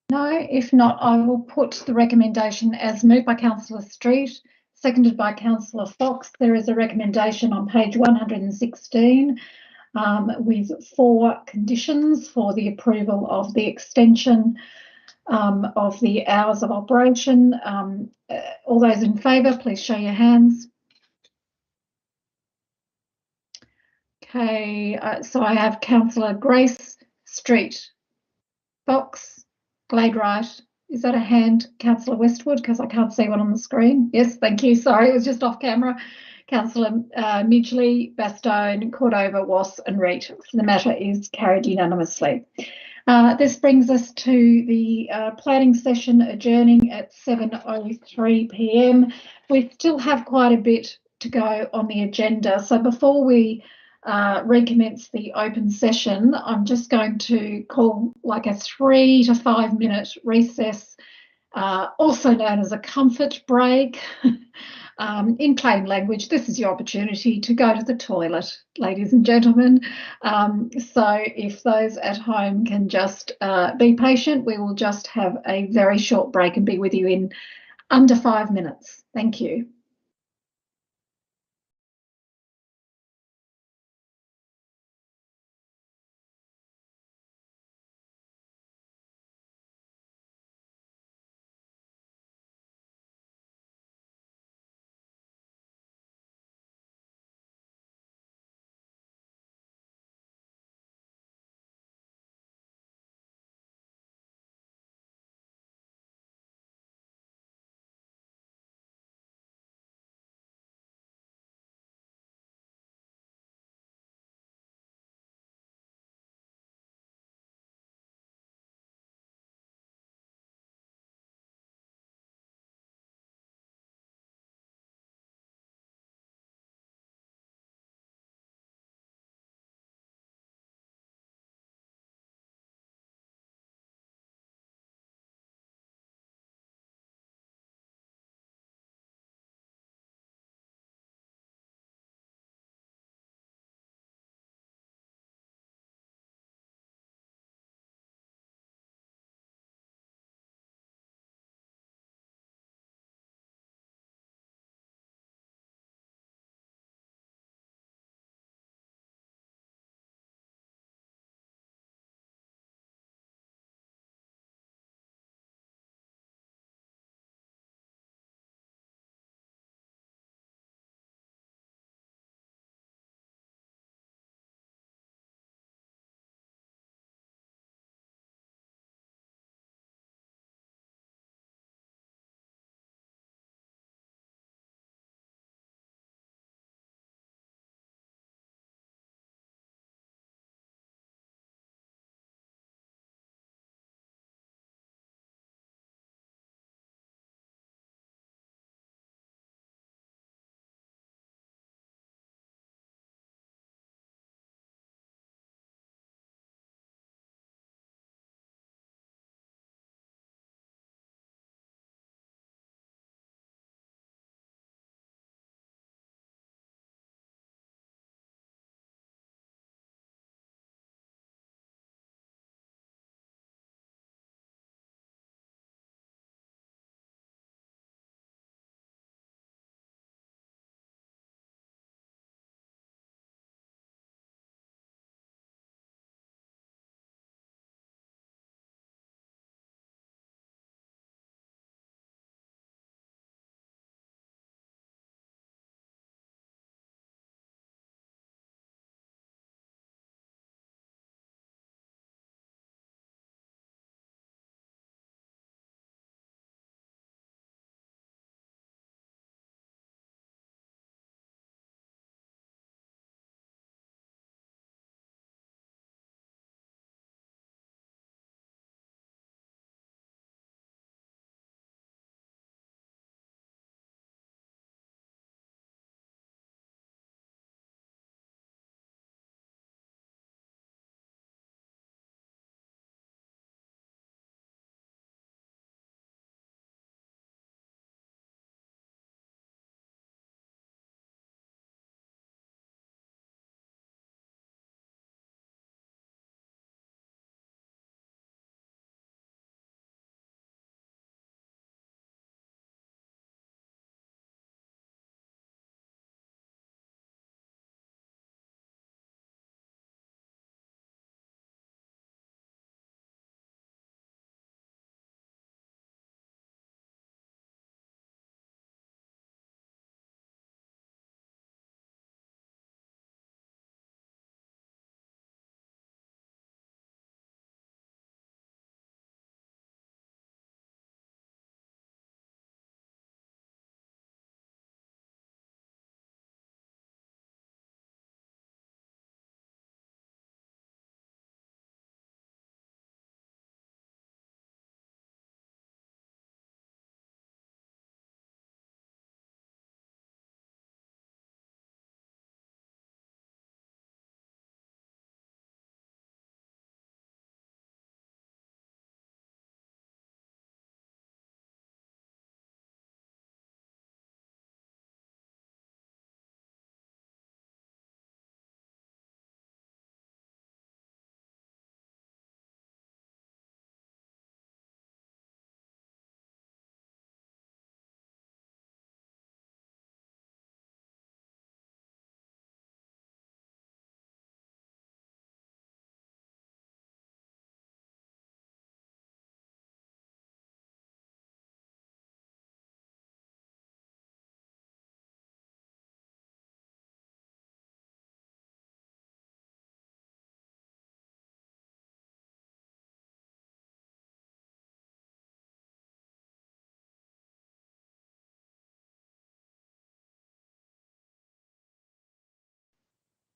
No, if not, I will put the recommendation as moved by Councillor Street, seconded by Councillor Fox. There is a recommendation on page 116 with 4 conditions for the approval of the extension of the hours of operation. All those in favour, please show your hands. Okay, so I have Councillor Grace, Street, Fox, Glade Wright. Is that a hand, Councillor Westwood? Because I can't see one on the screen. Yes, thank you. Sorry, it was just off camera. Councillor Midgley, Bastone, Cordova, Was and Reet. The matter is carried unanimously. This brings us to the planning session adjourning at 7:03 p.m. We still have quite a bit to go on the agenda. So before we recommence the open session, I'm just going to call like a 3 to 5 minute recess, also known as a comfort break. In plain language, this is your opportunity to go to the toilet, ladies and gentlemen. So if those at home can just be patient, we will just have a very short break and be with you in under 5 minutes. Thank you.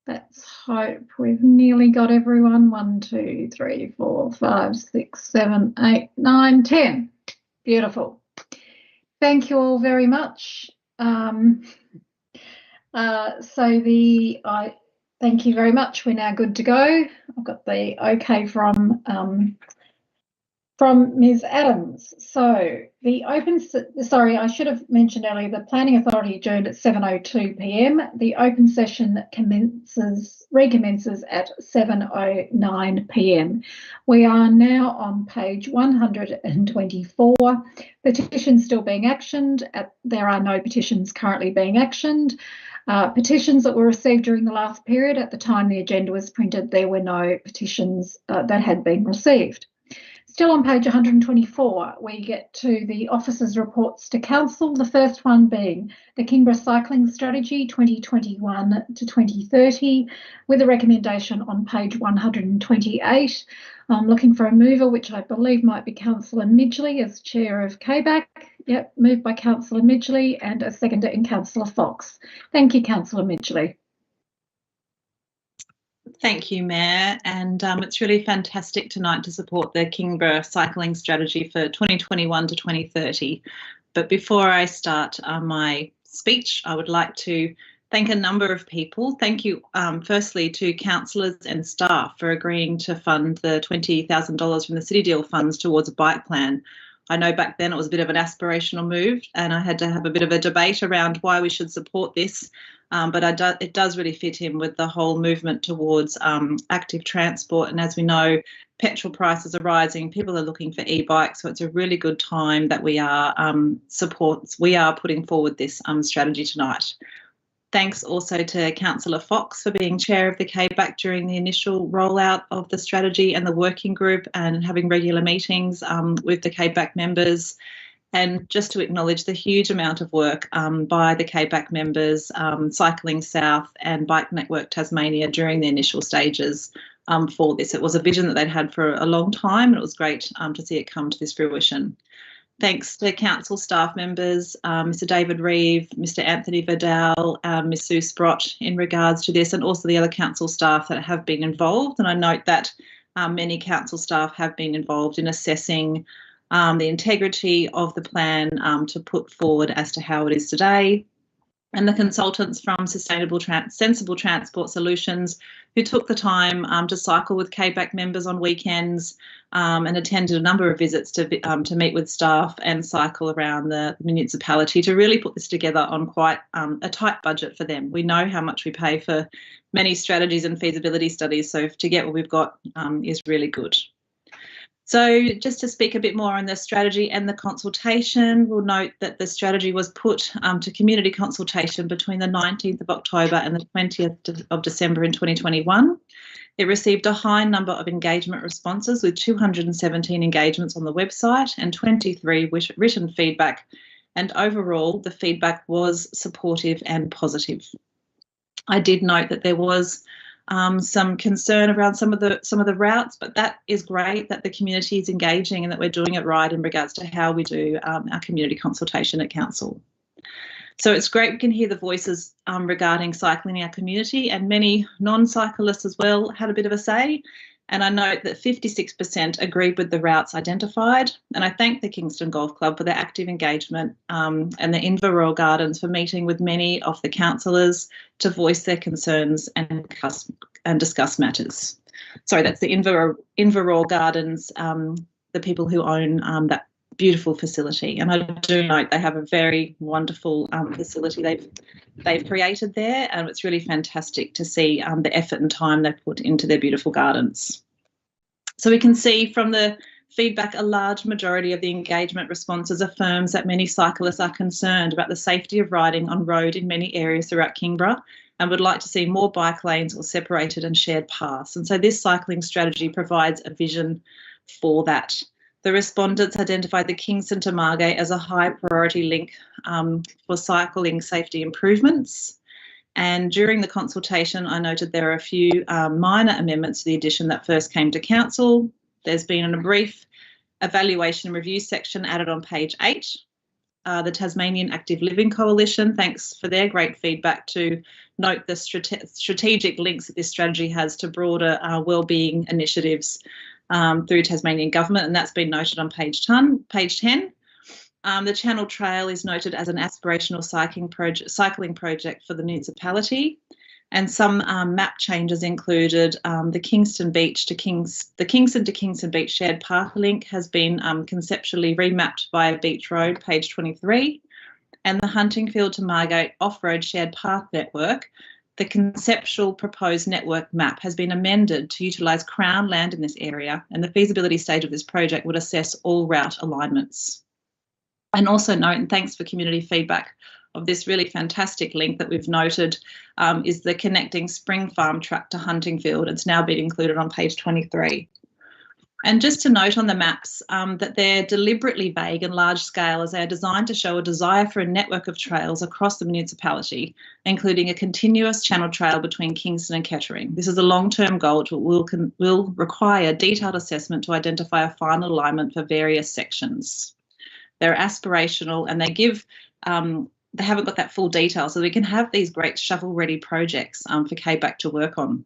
Let's hope we've nearly got everyone. 1, 2, 3, 4, 5, 6, 7, 8, 9, 10. Beautiful. Thank you all very much. Thank you very much. We're now good to go. I've got the okay from Ms. Adams. So sorry, I should have mentioned earlier, the Planning Authority adjourned at 7:02 p.m. The open session recommences at 7:09 p.m. We are now on page 124. Petitions still being actioned. There are no petitions currently being actioned. Petitions that were received during the last period, at the time the agenda was printed, there were no petitions that had been received. Still on page 124, we get to the officers' reports to council, the first one being the Kingborough Cycling Strategy 2021 to 2030, with a recommendation on page 128. I'm looking for a mover, which I believe might be Councillor Midgley as Chair of KBAC. Yep, moved by Councillor Midgley, and a seconder in Councillor Fox. Thank you, Councillor Midgley. Thank you, Mayor, and it's really fantastic tonight to support the Kingborough Cycling Strategy for 2021 to 2030. But before I start my speech, I would like to thank a number of people. Thank you, firstly, to councillors and staff for agreeing to fund the $20,000 from the City Deal funds towards a bike plan. I know back then it was a bit of an aspirational move, and I had to have a bit of a debate around why we should support this. But it does really fit in with the whole movement towards active transport. And as we know, petrol prices are rising. People are looking for e-bikes, so it's a really good time that we are putting forward this strategy tonight. Thanks also to Councillor Fox for being chair of the KBAC during the initial rollout of the strategy and the working group, and having regular meetings with the KBAC members. And just to acknowledge the huge amount of work by the KBAC members, Cycling South and Bike Network Tasmania during the initial stages for this. It was a vision that they'd had for a long time, and it was great to see it come to this fruition. Thanks to council staff members, Mr David Reeve, Mr Anthony Vidal, Ms Sue Sprott in regards to this, and also the other council staff that have been involved. And I note that many council staff have been involved in assessing the integrity of the plan to put forward as to how it is today. And the consultants from Sensible Transport Solutions, who took the time to cycle with KBAC members on weekends and attended a number of visits to meet with staff and cycle around the municipality to really put this together on quite a tight budget for them. We know how much we pay for many strategies and feasibility studies, so to get what we've got is really good. So just to speak a bit more on the strategy and the consultation, we'll note that the strategy was put to community consultation between the 19th of October and the 20th of December in 2021. It received a high number of engagement responses, with 217 engagements on the website and 23 written feedback. And overall, the feedback was supportive and positive. I did note that there was some concern around some of the routes, but that is great that the community is engaging and that we're doing it right in regards to how we do our community consultation at council. So it's great we can hear the voices regarding cycling in our community, and many non-cyclists as well had a bit of a say. And I note that 56% agreed with the routes identified. And I thank the Kingston Golf Club for their active engagement and the Inver Gardens for meeting with many of the councillors to voice their concerns and discuss matters. Sorry, that's the Inver Gardens, the people who own that beautiful facility. And I do note they have a very wonderful facility they've created there, and it's really fantastic to see the effort and time they've put into their beautiful gardens. So we can see from the feedback a large majority of the engagement responses affirms that many cyclists are concerned about the safety of riding on road in many areas throughout Kingborough, and would like to see more bike lanes or separated and shared paths. And so this cycling strategy provides a vision for that. The respondents identified the Kingston to Margate as a high priority link for cycling safety improvements. And during the consultation, I noted there are a few minor amendments to the addition that first came to council. There's been a brief evaluation and review section added on page 8. the Tasmanian Active Living Coalition. Thanks for their great feedback to note the strategic links that this strategy has to broader wellbeing initiatives through Tasmanian government, and that's been noted on page 10. The Channel Trail is noted as an aspirational cycling project for the municipality, and some map changes included the Kingston to Kingston Beach shared path link has been conceptually remapped via Beach Road, page 23, and the Huntingfield to Margate off-road shared path network. The conceptual proposed network map has been amended to utilise Crown land in this area, and the feasibility stage of this project would assess all route alignments. And also note, and thanks for community feedback of this really fantastic link that we've noted, is the connecting Spring Farm track to Huntingfield. It's now been included on page 23. And just to note on the maps that they're deliberately vague and large scale, as they are designed to show a desire for a network of trails across the municipality, including a continuous channel trail between Kingston and Kettering. This is a long-term goal which will require detailed assessment to identify a final alignment for various sections. They're aspirational, and they give they haven't got that full detail, so we can have these great shovel-ready projects for KBAC to work on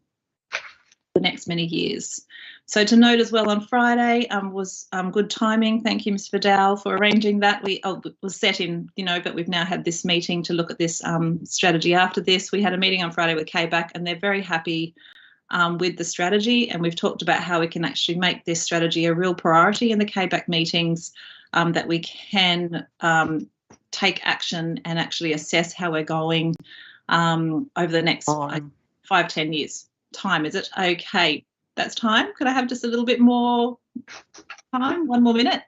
the next many years. So to note as well, on Friday was good timing. Thank you, Ms. Vidal, for arranging that. It was set in, but we've now had this meeting to look at this strategy. After this, we had a meeting on Friday with KBAC, and they're very happy with the strategy, and we've talked about how we can actually make this strategy a real priority in the KBAC meetings, that we can take action and actually assess how we're going over the next 5-10 years. Time, is it? Okay, that's time. Could I have just a little bit more time? 1 more minute.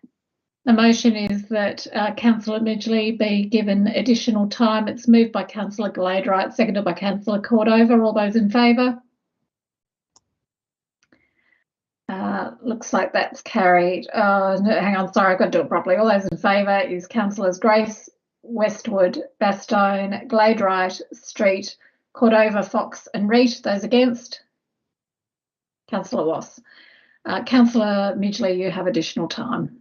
The motion is that Councillor Midgley be given additional time. It's moved by Councillor Gladright, seconded by Councillor Cordova. All those in favour? Looks like that's carried. Hang on, sorry, I've got to do it properly. All those in favour is Councillors Grace, Westwood, Bastone, Gladright, Street, Cordova, Fox and Reet. Those against? Councillor Wass. Councillor Midgley, you have additional time.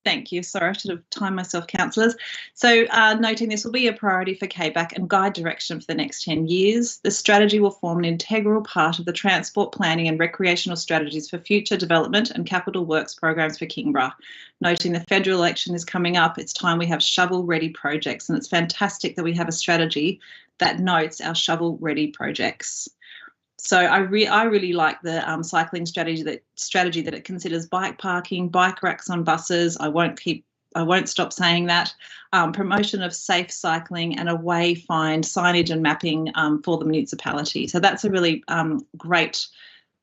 Thank you. Sorry, I should have timed myself, councillors. So noting this will be a priority for KBAC and guide direction for the next 10 years. The strategy will form an integral part of the transport planning and recreational strategies for future development and capital works programs for Kingborough. Noting the federal election is coming up, it's time we have shovel-ready projects, and it's fantastic that we have a strategy that notes our shovel-ready projects. So I really like the cycling strategy that it considers bike parking, bike racks on buses. I won't stop saying that. Promotion of safe cycling and a wayfind signage and mapping for the municipality. So that's a really great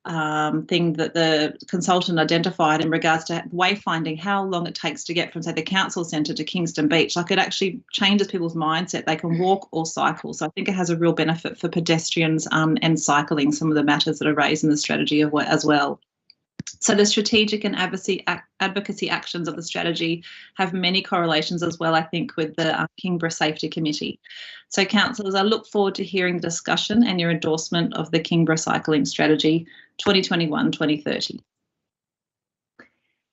thing that the consultant identified in regards to wayfinding, how long it takes to get from, say, the council centre to Kingston Beach. Like, it actually changes people's mindset. They can walk or cycle. So I think it has a real benefit for pedestrians and cycling, some of the matters that are raised in the strategy as well. So the strategic and advocacy actions of the strategy have many correlations as well, I think, with the Kingborough Safety Committee. So, councillors, I look forward to hearing the discussion and your endorsement of the Kingborough Cycling Strategy 2021-2030.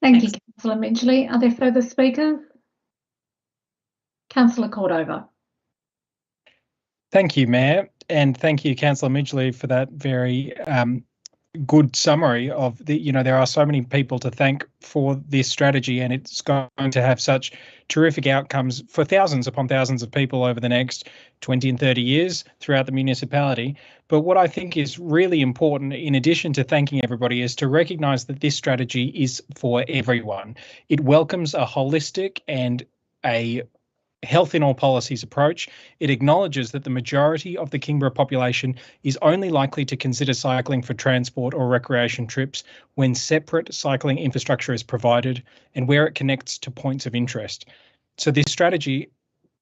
Thank you, Councillor Midgley. Are there further speakers? Councillor Cordova. Thank you, Mayor, and thank you, Councillor Midgley, for that very good summary of the, there are so many people to thank for this strategy, and it's going to have such terrific outcomes for thousands upon thousands of people over the next 20 and 30 years throughout the municipality. But what I think is really important, in addition to thanking everybody, is to recognise that this strategy is for everyone. It welcomes a holistic and a health in all policies approach. It acknowledges that the majority of the Kingborough population is only likely to consider cycling for transport or recreation trips when separate cycling infrastructure is provided and where it connects to points of interest. So this strategy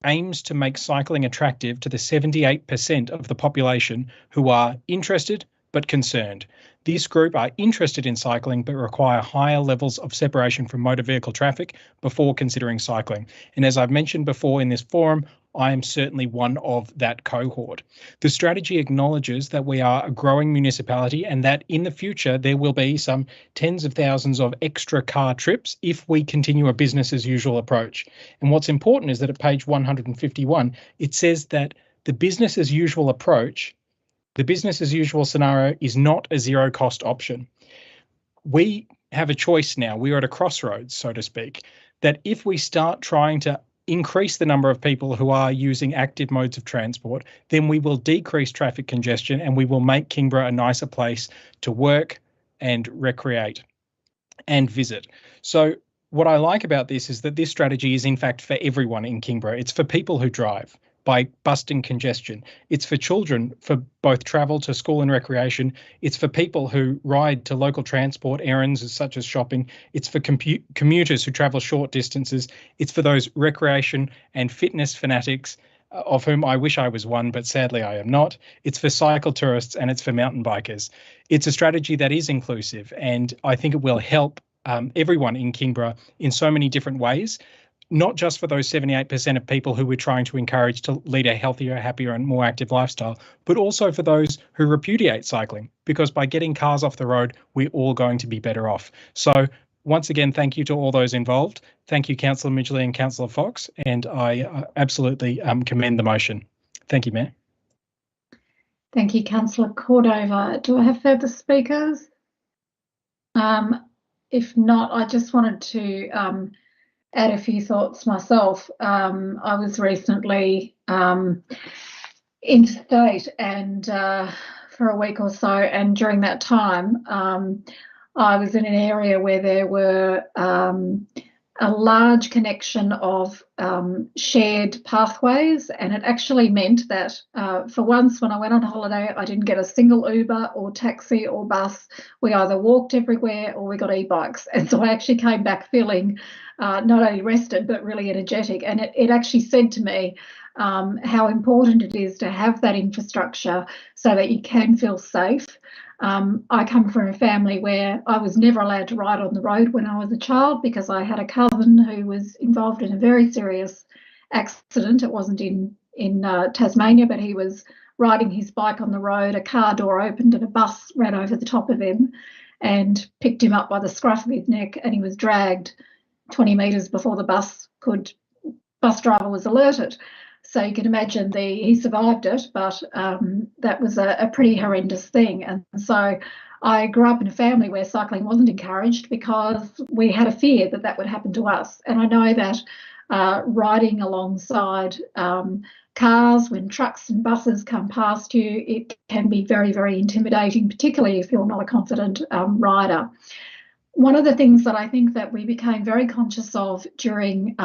aims to make cycling attractive to the 78% of the population who are interested but concerned. This group are interested in cycling but require higher levels of separation from motor vehicle traffic before considering cycling. And as I've mentioned before in this forum, I am certainly one of that cohort. The strategy acknowledges that we are a growing municipality and that in the future there will be some tens of thousands of extra car trips if we continue a business as usual approach. And what's important is that at page 151, it says that the business as usual approach, the business as usual scenario is not a zero cost option. We have a choice now. We are at a crossroads, so to speak, that if we start trying to increase the number of people who are using active modes of transport, then we will decrease traffic congestion and we will make Kingborough a nicer place to work and recreate and visit. So what I like about this is that this strategy is in fact for everyone in Kingborough. It's for people who drive by busting congestion. It's for children for both travel to school and recreation. It's for people who ride to local transport errands such as shopping. It's for commuters who travel short distances. It's for those recreation and fitness fanatics, of whom I wish I was one, but sadly I am not. It's for cycle tourists and it's for mountain bikers. It's a strategy that is inclusive, and I think it will help everyone in Kingborough in so many different ways. Not just for those 78% of people who we're trying to encourage to lead a healthier, happier and more active lifestyle, but also for those who repudiate cycling, because by getting cars off the road, we're all going to be better off. So once again, thank you to all those involved. Thank you, Councillor Midgley and Councillor Fox, and I absolutely commend the motion. Thank you, Mayor. Thank you, Councillor Cordova. Do I have further speakers? If not, I just wanted to add a few thoughts myself. I was recently interstate and for a week or so, and during that time I was in an area where there were a large connection of shared pathways, and it actually meant that for once when I went on holiday I didn't get a single Uber or taxi or bus. We either walked everywhere or we got e-bikes, and so I actually came back feeling not only rested but really energetic, and it actually said to me how important it is to have that infrastructure so that you can feel safe. I come from a family where I was never allowed to ride on the road when I was a child because I had a cousin who was involved in a very serious accident. It wasn't in Tasmania, but he was riding his bike on the road. A car door opened and a bus ran over the top of him and picked him up by the scruff of his neck, and he was dragged 20 metres before the bus driver was alerted. So you can imagine he survived it, but that was a pretty horrendous thing. And so I grew up in a family where cycling wasn't encouraged because we had a fear that that would happen to us. And I know that riding alongside cars when trucks and buses come past you, it can be very, very intimidating, particularly if you're not a confident rider. One of the things that I think that we became very conscious of during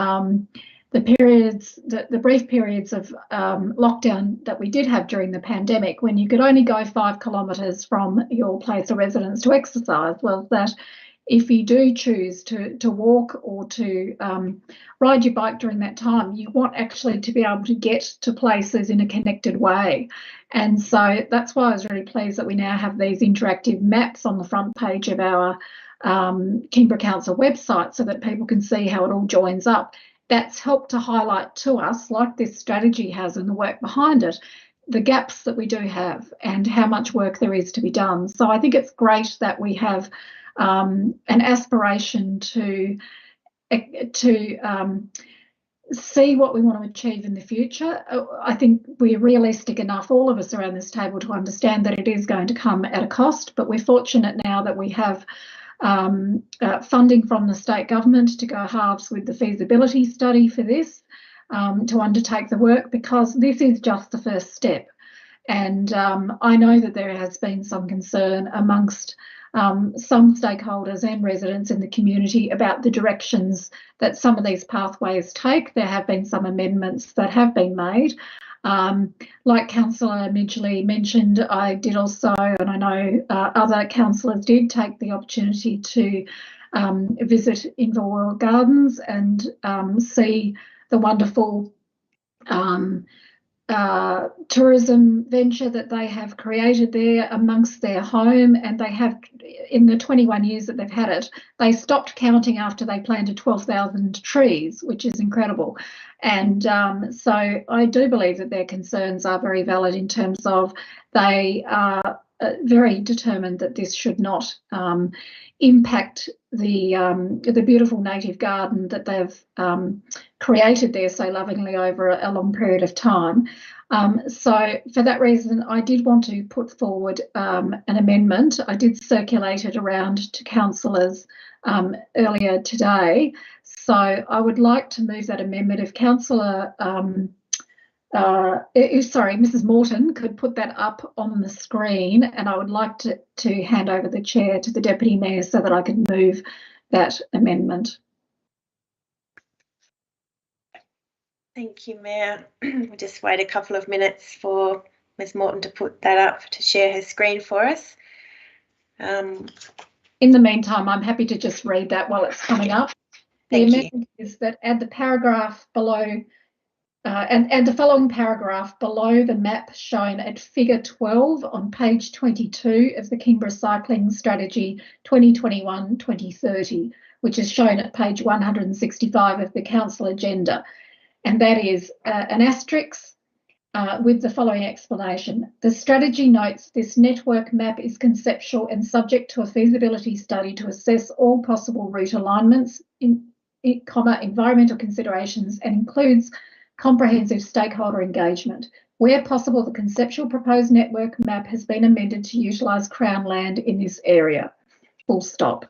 the brief periods of lockdown that we did have during the pandemic, when you could only go 5 kilometres from your place of residence to exercise, was that if you do choose to walk or to ride your bike during that time, you want actually to be able to get to places in a connected way. And so that's why I was really pleased that we now have these interactive maps on the front page of our Kingborough Council website so that people can see how it all joins up. That's helped to highlight to us, like this strategy has and the work behind it, the gaps that we do have and how much work there is to be done. So I think it's great that we have an aspiration to see what we want to achieve in the future. I think we're realistic enough, all of us around this table, to understand that it is going to come at a cost, but we're fortunate now that we have funding from the state government to go halves with the feasibility study for this, to undertake the work, because this is just the first step. And I know that there has been some concern amongst some stakeholders and residents in the community about the directions that some of these pathways take. There have been some amendments that have been made. Like Councillor Midgley mentioned, I did also, and I know other councillors did, take the opportunity to visit Inverworld Gardens and see the wonderful tourism venture that they have created there amongst their home, and they have, in the 21 years that they've had it, they stopped counting after they planted 12,000 trees, which is incredible. And so I do believe that their concerns are very valid in terms of they are very determined that this should not impact the beautiful native garden that they've created there so lovingly over a long period of time. So for that reason, I did want to put forward an amendment. I did circulate it around to councillors earlier today. So I would like to move that amendment. If Councillor Mrs. Morton could put that up on the screen, and I would like to hand over the chair to the Deputy Mayor so that I can move that amendment. Thank you, Mayor. We'll just wait a couple of minutes for Ms. Morton to put that up to share her screen for us. In the meantime, I'm happy to just read that while it's coming up. The amendment is that add the paragraph below and the following paragraph below the map shown at figure 12 on page 22 of the Kingborough Cycling Strategy 2021-2030, which is shown at page 165 of the council agenda. And that is an asterisk with the following explanation. The strategy notes this network map is conceptual and subject to a feasibility study to assess all possible route alignments, environmental considerations, and includes comprehensive stakeholder engagement. Where possible, the conceptual proposed network map has been amended to utilise Crown land in this area. Full stop.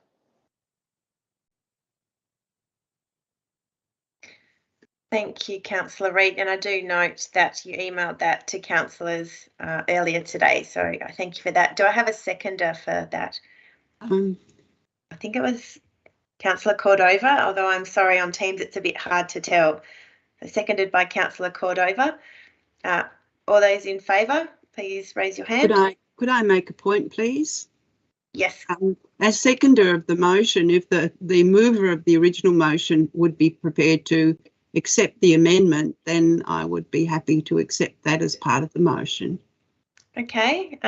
Thank you, Councillor Reid, and I do note that you emailed that to councillors earlier today, so I thank you for that. Do I have a seconder for that? I think it was Councillor Cordova, although I'm sorry, on Teams it's a bit hard to tell. Seconded by Councillor Cordova. All those in favour, please raise your hand. Could I make a point, please? Yes. As seconder of the motion, if the mover of the original motion would be prepared to accept the amendment, then I would be happy to accept that as part of the motion. Okay.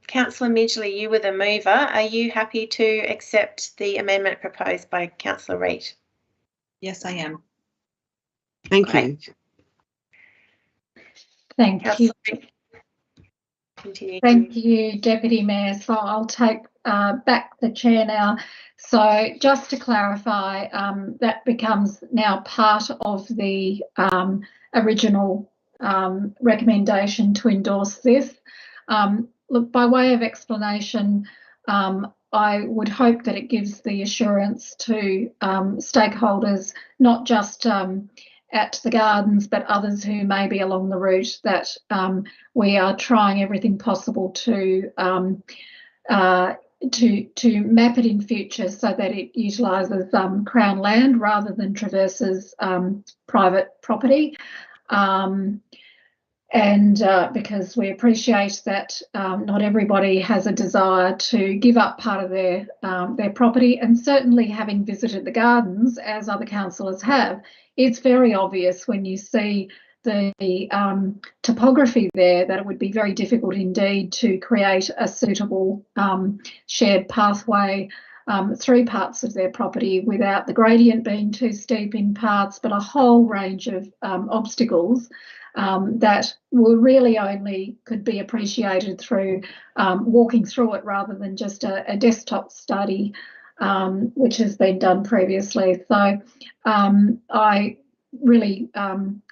Councillor Midgley, you were the mover. Are you happy to accept the amendment proposed by Councillor Reid? Yes, I am. Thank you. Thank you. Thank you, Deputy Mayor. So I'll take back the chair now. So just to clarify, that becomes now part of the original recommendation to endorse this. Look, by way of explanation, I would hope that it gives the assurance to stakeholders, not just at the gardens, but others who may be along the route, that we are trying everything possible to map it in future so that it utilises Crown land rather than traverses private property. And because we appreciate that not everybody has a desire to give up part of their property, and certainly having visited the gardens, as other councillors have, it's very obvious when you see the topography there that it would be very difficult indeed to create a suitable shared pathway through parts of their property without the gradient being too steep in parts, but a whole range of obstacles that were really only could be appreciated through walking through it rather than just a desktop study, which has been done previously. So I really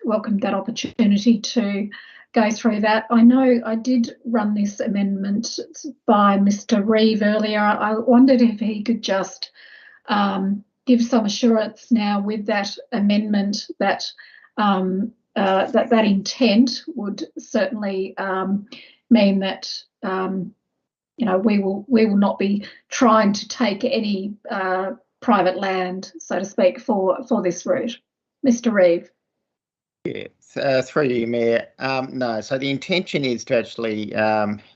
welcomed that opportunity to go through that. I know I did run this amendment by Mr. Reeve earlier. I wondered if he could just give some assurance now with that amendment that that intent would certainly mean that we will not be trying to take any private land, so to speak, for this route. Mr. Reeve. Yeah, through you, Mayor. No, so the intention is to actually,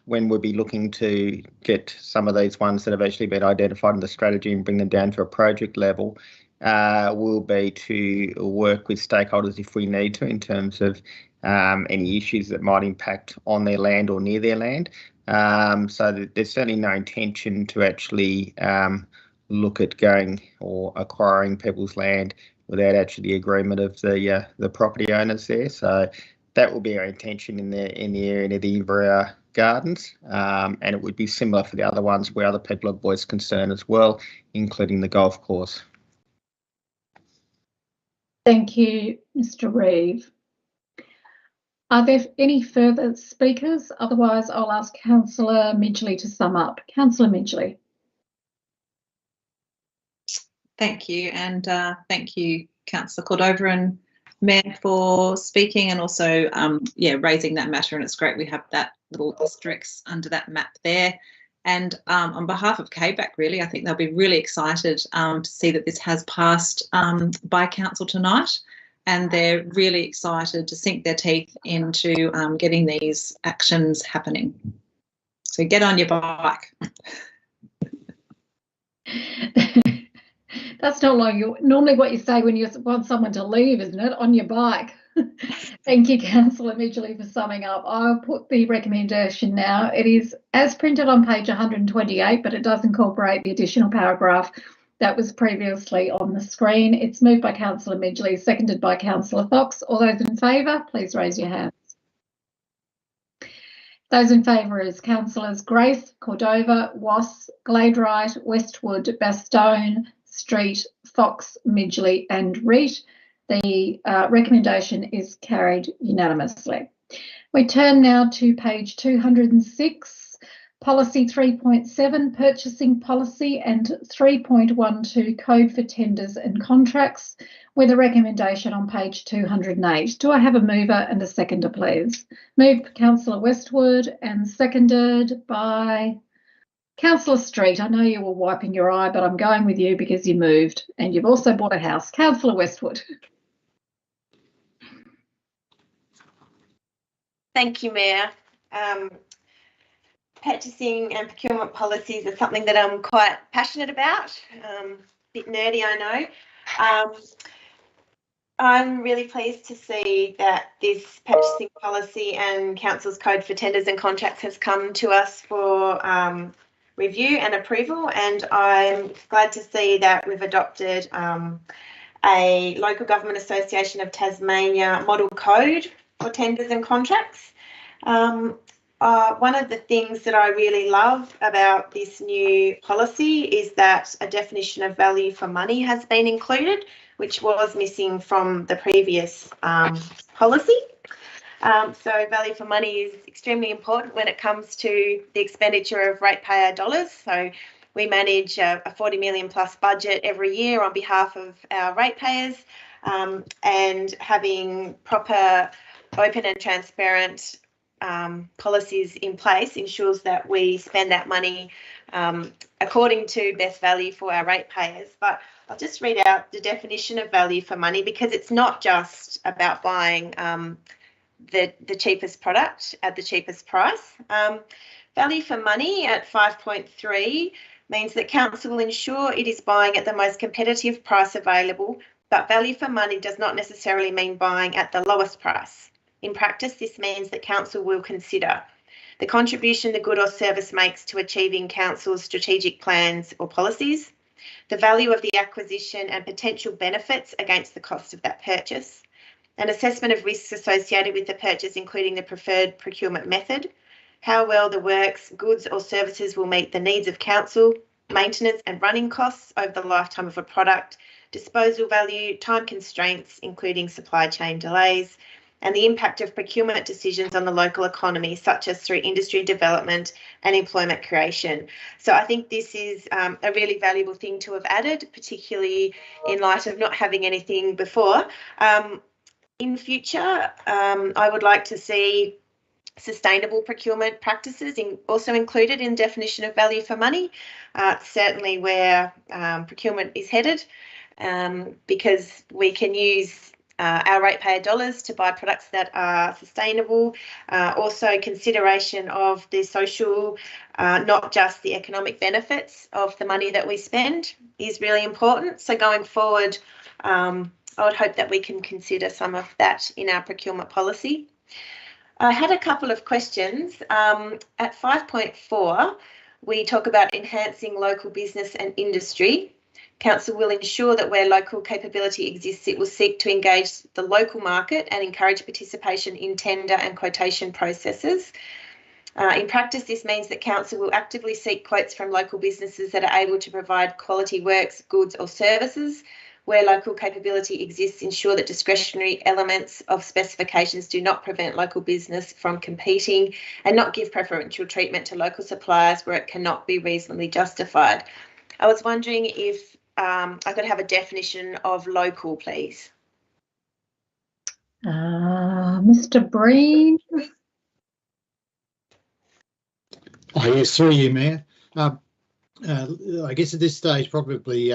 when we'll be looking to get some of these ones that have actually been identified in the strategy and bring them down to a project level, will be to work with stakeholders if we need to in terms of any issues that might impact on their land or near their land. So there's certainly no intention to actually look at going or acquiring people's land without actually the agreement of the property owners there. So that will be our intention in the area near the Inverara Gardens, and it would be similar for the other ones where other people have voiced concern as well, including the golf course. Thank you, Mr. Reeve. Are there any further speakers? Otherwise, I'll ask Councillor Midgley to sum up. Councillor Midgley. Thank you, and thank you, Councillor Cordova and Mayor, for speaking and also raising that matter. And it's great we have that little asterisk under that map there. And on behalf of KBAC, really, I think they'll be really excited to see that this has passed by council tonight, and they're really excited to sink their teeth into getting these actions happening. So get on your bike. That's not like normally what you say when you want someone to leave, isn't it? On your bike. Thank you, Councillor Midgley, for summing up. I'll put the recommendation now. It is as printed on page 128, but it does incorporate the additional paragraph that was previously on the screen. It's moved by Councillor Midgley, seconded by Councillor Fox. All those in favour, please raise your hands. Those in favour is Councillors Grace, Cordova, Wass, Gladeright, Westwood, Bastone, Street, Fox, Midgley and Reet. The recommendation is carried unanimously. We turn now to page 206, Policy 3.7, Purchasing Policy, and 3.12, Code for Tenders and Contracts, with a recommendation on page 208. Do I have a mover and a seconder, please? Moved Councillor Westwood and seconded by Councillor Street. I know you were wiping your eye, but I'm going with you because you moved and you've also bought a house. Councillor Westwood. Thank you, Mayor. Purchasing and procurement policies are something that I'm quite passionate about. A bit nerdy, I know. I'm really pleased to see that this purchasing policy and Council's Code for Tenders and Contracts has come to us for review and approval, and I'm glad to see that we've adopted a Local Government Association of Tasmania model code for tenders and contracts. One of the things that I really love about this new policy is that a definition of value for money has been included, which was missing from the previous policy. So value for money is extremely important when it comes to the expenditure of ratepayer dollars. So we manage a 40 million plus budget every year on behalf of our ratepayers, and having proper, open and transparent policies in place ensures that we spend that money according to best value for our ratepayers. But I'll just read out the definition of value for money, because it's not just about buying the cheapest product at the cheapest price. Value for money at 5.3 means that council will ensure it is buying at the most competitive price available, but value for money does not necessarily mean buying at the lowest price. In practice, this means that council will consider the contribution the good or service makes to achieving council's strategic plans or policies, the value of the acquisition and potential benefits against the cost of that purchase, an assessment of risks associated with the purchase, including the preferred procurement method, how well the works, goods or services will meet the needs of council, maintenance and running costs over the lifetime of a product, disposal value, time constraints, including supply chain delays, and the impact of procurement decisions on the local economy, such as through industry development and employment creation. So I think this is a really valuable thing to have added, particularly in light of not having anything before. In future, I would like to see sustainable procurement practices also included in definition of value for money. Certainly where procurement is headed, because we can use our ratepayer dollars to buy products that are sustainable. Also consideration of the social, not just the economic benefits of the money that we spend is really important. So going forward, I would hope that we can consider some of that in our procurement policy. I had a couple of questions. At 5.4, we talk about enhancing local business and industry. Council will ensure that where local capability exists, it will seek to engage the local market and encourage participation in tender and quotation processes. In practice, this means that Council will actively seek quotes from local businesses that are able to provide quality works, goods or services. Where local capability exists, ensure that discretionary elements of specifications do not prevent local business from competing, and not give preferential treatment to local suppliers where it cannot be reasonably justified. I was wondering if I could have a definition of local, please. Mr. Breen. Yes, through you, Mayor. I guess at this stage, probably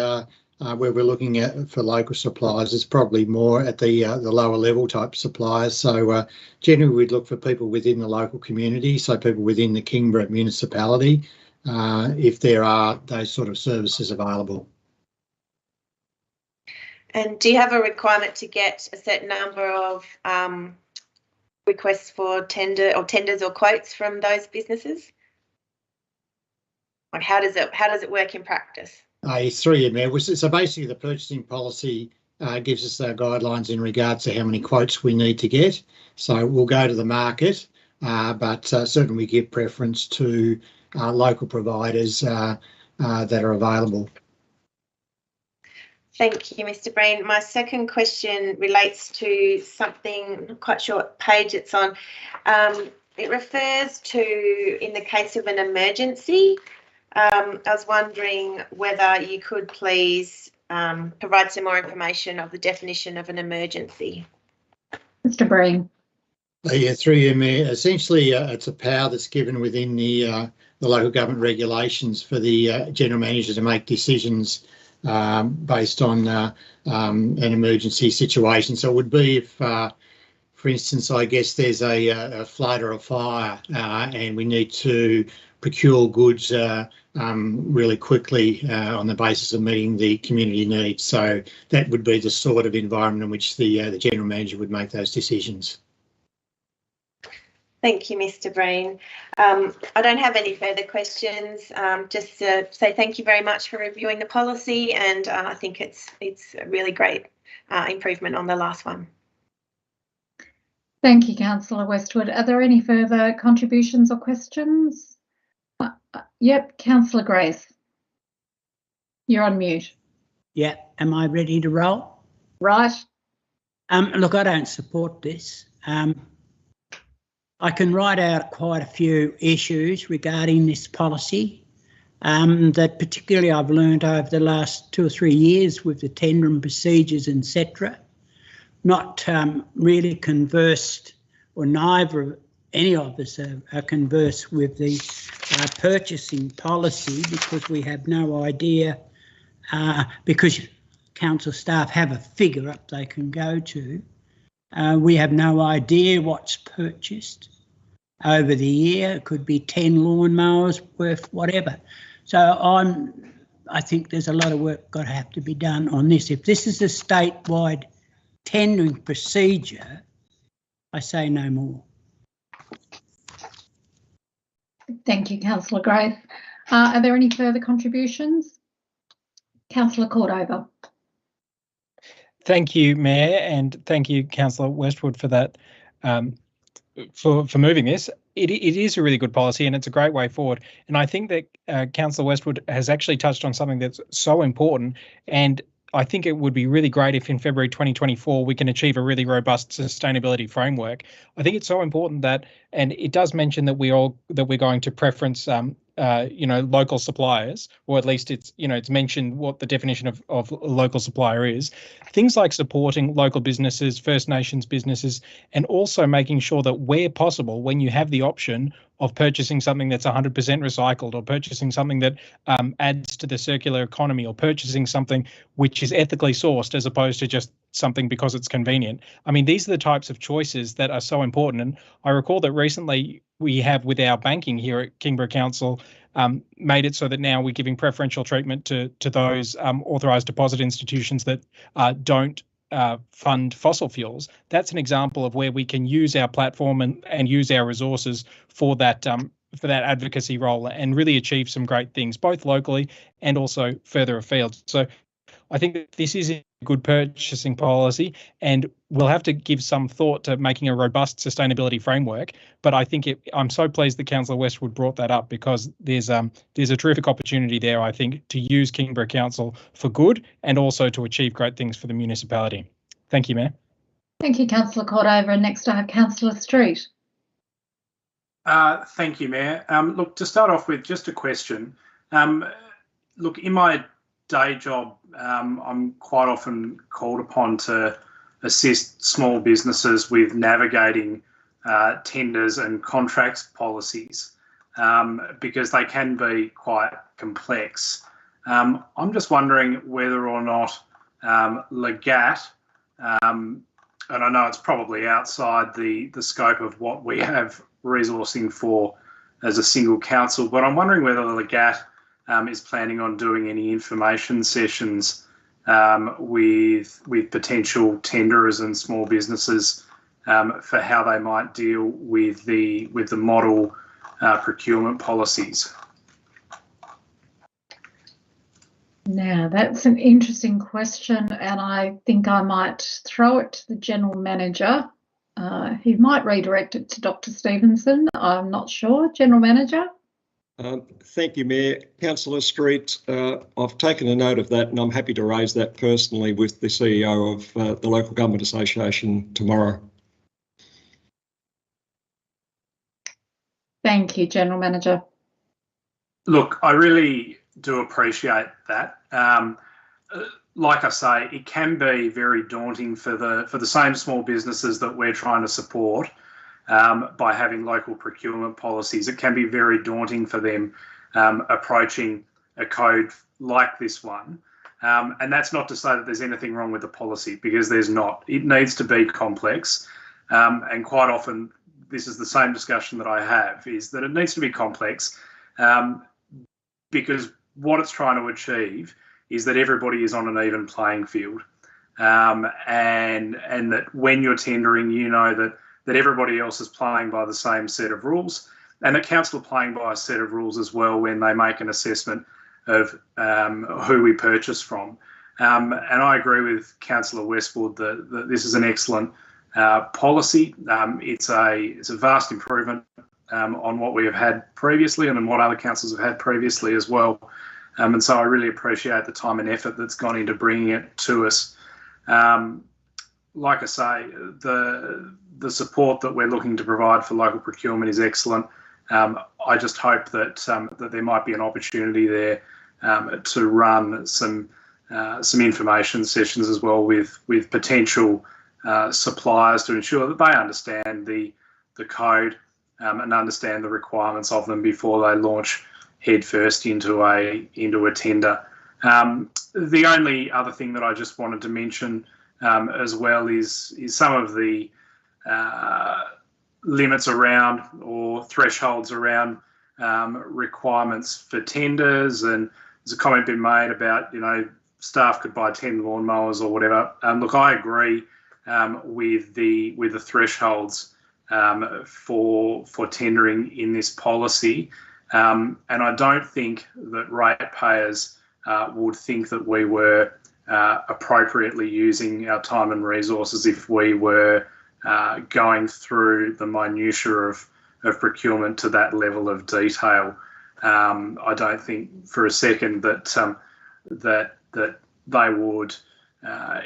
where we're looking at for local suppliers is probably more at the lower level type suppliers. So generally, we'd look for people within the local community, so people within the Kingborough municipality, if there are those sort of services available. And do you have a requirement to get a certain number of requests for tenders or quotes from those businesses? Like how does it work in practice? It's through you, Mayor. So basically, the purchasing policy gives us our guidelines in regards to how many quotes we need to get. So we'll go to the market, but certainly we give preference to local providers that are available. Thank you, Mr. Breen. My second question relates to something, I'm not quite sure what page it's on. It refers to in the case of an emergency. I was wondering whether you could please provide some more information of the definition of an emergency. Mr. Breen. Yeah, through you, Mayor. Essentially, it's a power that's given within the local government regulations for the general manager to make decisions based on an emergency situation. So it would be if, for instance, I guess there's a flood or a fire and we need to procure goods really quickly on the basis of meeting the community needs. So that would be the sort of environment in which the general manager would make those decisions. Thank you, Mr. Breen. I don't have any further questions. Just to say thank you very much for reviewing the policy, and I think it's a really great improvement on the last one. Thank you, Councillor Westwood. Are there any further contributions or questions? Yep, Councillor Grace. You're on mute. Yeah, am I ready to roll? Right. Look, I don't support this. I can write out quite a few issues regarding this policy that particularly I've learned over the last 2 or 3 years with the tendering procedures, etc. Not really conversed, or neither any of us are conversed with the purchasing policy, because we have no idea, because council staff have a figure up they can go to. We have no idea what's purchased over the year. It could be 10 lawnmowers worth whatever. So I think there's a lot of work got to have to be done on this. If this is a statewide tendering procedure, I say no more. Thank you, Councillor Grace. Are there any further contributions? Councillor Cordover. Thank you, Mayor, and thank you, Councillor Westwood, for that, for moving this. It is a really good policy and it's a great way forward. And I think that Councillor Westwood has actually touched on something that's so important, and I think it would be really great if in February 2024 we can achieve a really robust sustainability framework. I think it's so important that, and it does mention that we're going to preference local suppliers, or at least it's mentioned what the definition of a local supplier is. Things like supporting local businesses, First Nations businesses, and also making sure that where possible, when you have the option of purchasing something that's 100% recycled, or purchasing something that adds to the circular economy, or purchasing something which is ethically sourced as opposed to just something because it's convenient. I mean, these are the types of choices that are so important. And I recall that recently we have, with our banking here at Kingborough Council, made it so that now we're giving preferential treatment to those authorised deposit institutions that don't fund fossil fuels, that's an example of where we can use our platform and use our resources for that advocacy role and really achieve some great things, both locally and also further afield. So I think that this is a good purchasing policy, and we'll have to give some thought to making a robust sustainability framework. But I think I'm so pleased that Councillor Westwood brought that up, because there's a terrific opportunity there, I think, to use Kingborough Council for good and also to achieve great things for the municipality. Thank you, Mayor. Thank you, Councillor Cordover. And next I have Councillor Street. Thank you, Mayor. Look, to start off with, just a question. Look, in my day job, I'm quite often called upon to assist small businesses with navigating tenders and contracts policies, because they can be quite complex. I'm just wondering whether or not Legat, and I know it's probably outside the scope of what we have resourcing for as a single council, but I'm wondering whether Legat is planning on doing any information sessions with potential tenderers and small businesses for how they might deal with the model procurement policies. Now, that's an interesting question, and I think I might throw it to the General Manager. He might redirect it to Dr. Stevenson. I'm not sure. General Manager? Thank you, Mayor. Councillor Street, I've taken a note of that, and I'm happy to raise that personally with the CEO of the Local Government Association tomorrow. Thank you, General Manager. Look, I really do appreciate that. Like I say, it can be very daunting for the same small businesses that we're trying to support. By having local procurement policies, it can be very daunting for them approaching a code like this one. And that's not to say that there's anything wrong with the policy, because there's not. It needs to be complex. And quite often, this is the same discussion that I have, is that it needs to be complex because what it's trying to achieve is that everybody is on an even playing field. And that when you're tendering, you know that everybody else is playing by the same set of rules, and that council are playing by a set of rules as well when they make an assessment of who we purchase from. And I agree with Councillor Westwood that this is an excellent policy. It's a vast improvement on what we have had previously and on what other councils have had previously as well. And so I really appreciate the time and effort that's gone into bringing it to us. Like I say, the support that we're looking to provide for local procurement is excellent. I just hope that that there might be an opportunity there to run some information sessions as well with potential suppliers to ensure that they understand the code and understand the requirements of them before they launch headfirst into a tender. The only other thing that I just wanted to mention as well is some of the limits around or thresholds around requirements for tenders, and there's a comment been made about, staff could buy 10 lawnmowers or whatever. Look, I agree with the thresholds for tendering in this policy, and I don't think that ratepayers would think that we were appropriately using our time and resources if we were going through the minutiae of procurement to that level of detail. I don't think for a second that they would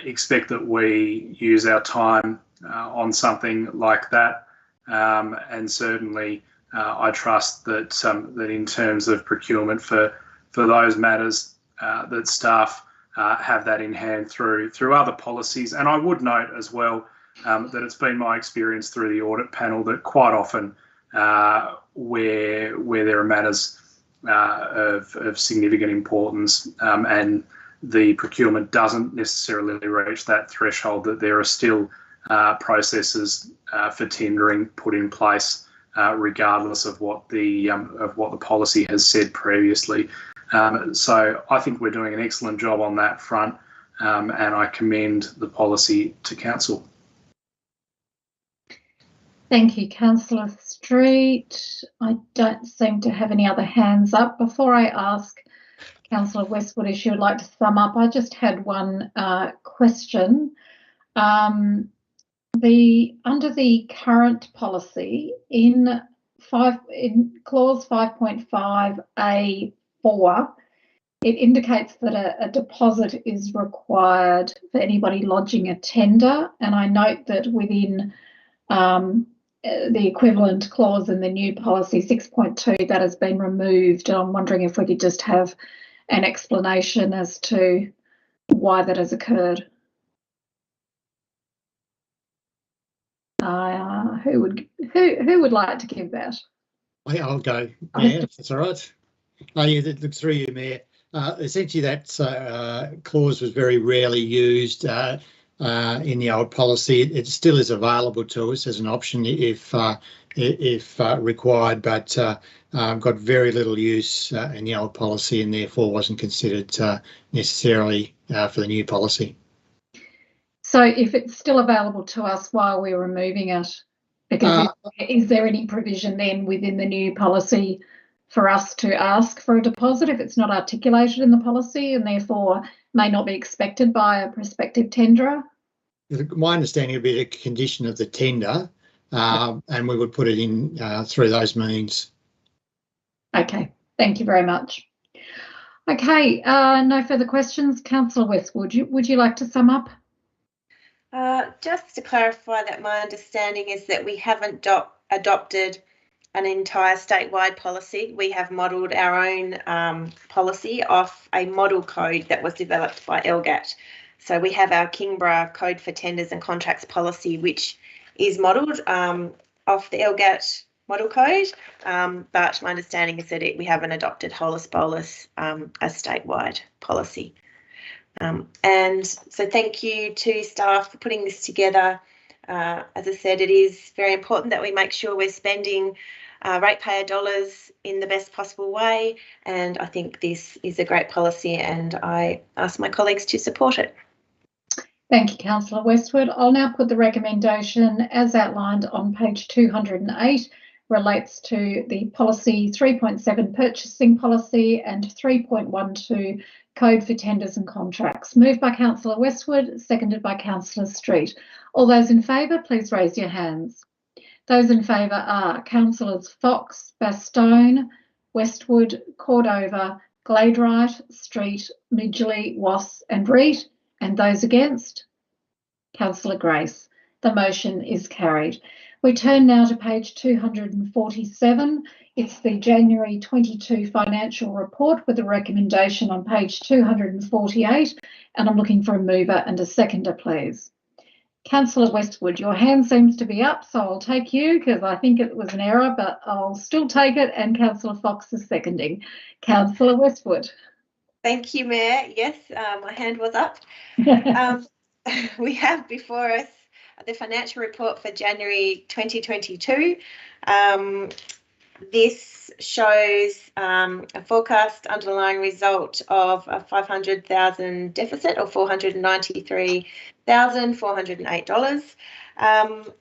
expect that we use our time on something like that. And certainly, I trust that that in terms of procurement for those matters, that staff have that in hand through other policies. And I would note as well that it's been my experience through the audit panel that quite often where there are matters of significant importance and the procurement doesn't necessarily reach that threshold, that there are still processes for tendering put in place regardless of what the policy has said previously. So I think we're doing an excellent job on that front. and I commend the policy to Council. Thank you, Councillor Street. I don't seem to have any other hands up. Before I ask Councillor Westwood if she would like to sum up, I just had one question. Under the current policy in clause 5.5A4, it indicates that a deposit is required for anybody lodging a tender, and I note that within the equivalent clause in the new policy 6.2 that has been removed. I'm wondering if we could just have an explanation as to why that has occurred. Who would like to give that? I'll go, Mayor, if that's all right. Oh, yeah, through you, Mayor. Essentially, that clause was very rarely used in the old policy. It still is available to us as an option if required, but got very little use in the old policy and therefore wasn't considered necessarily for the new policy. So if it's still available to us, why are we removing it? Because is there any provision then within the new policy for us to ask for a deposit if it's not articulated in the policy and therefore may not be expected by a prospective tenderer? My understanding would be a condition of the tender, and we would put it in through those means. Okay, thank you very much. Okay, no further questions. Councillor Westwood, would you like to sum up? Just to clarify that my understanding is that we haven't adopted an entire statewide policy. We have modelled our own policy off a model code that was developed by LGAT. So we have our Kingborough Code for Tenders and Contracts policy, which is modelled off the LGAT model code, but my understanding is that we haven't adopted holus bolus as statewide policy. And so thank you to staff for putting this together. As I said, it is very important that we make sure we're spending ratepayer dollars in the best possible way, and I think this is a great policy and I ask my colleagues to support it. Thank you, Councillor Westwood. I'll now put the recommendation as outlined on page 208, relates to the policy 3.7 purchasing policy and 3.12 code for tenders and contracts. Moved by Councillor Westwood, seconded by Councillor Street. All those in favour, please raise your hands. Those in favour are Councillors Fox, Bastone, Westwood, Cordova, Gladeright, Street, Midgley, Wass and Reed. And those against? Councillor Grace. The motion is carried. We turn now to page 247. It's the January 22 financial report with a recommendation on page 248, and I'm looking for a mover and a seconder, please. Councillor Westwood, your hand seems to be up, so I'll take you because I think it was an error, but I'll still take it, and Councillor Fox is seconding. Councillor Westwood. Thank you, Mayor. Yes, my hand was up. We have before us the financial report for January 2022. This shows a forecast underlying result of a $500,000 deficit, or $493,408.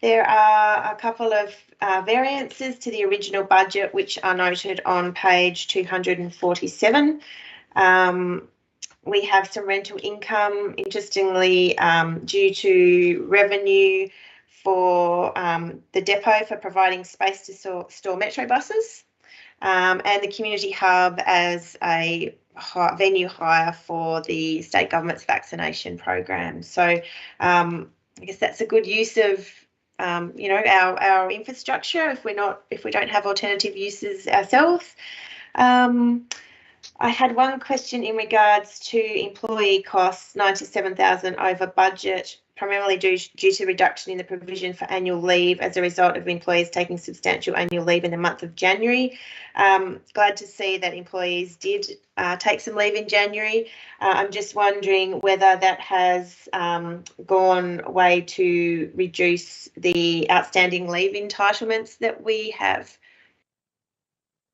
There are a couple of variances to the original budget, which are noted on page 247. We have some rental income, interestingly, due to revenue for the depot for providing space to store metro buses, and the community hub as a venue hire for the state government's vaccination program. So I guess that's a good use of our infrastructure if we don't have alternative uses ourselves. I had one question in regards to employee costs, 97,000 over budget, primarily due to reduction in the provision for annual leave as a result of employees taking substantial annual leave in the month of January. Glad to see that employees did take some leave in January. I'm just wondering whether that has gone away to reduce the outstanding leave entitlements that we have,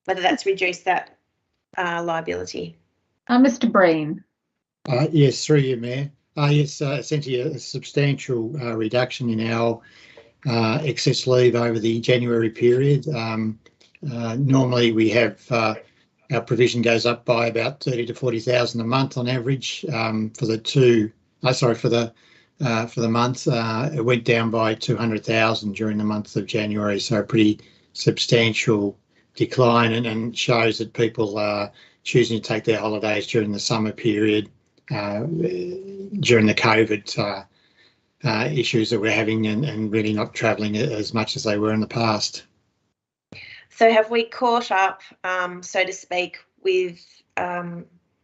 whether that's reduced that liability. Mr. Breen. Yes, through you, Mayor. Yes, essentially a substantial reduction in our excess leave over the January period. Normally we have our provision goes up by about 30 to 40,000 a month on average. For the month, it went down by 200,000 during the month of January, so a pretty substantial decline, and shows that people are choosing to take their holidays during the summer period, during the COVID issues that we're having, and really not travelling as much as they were in the past. So have we caught up, so to speak, with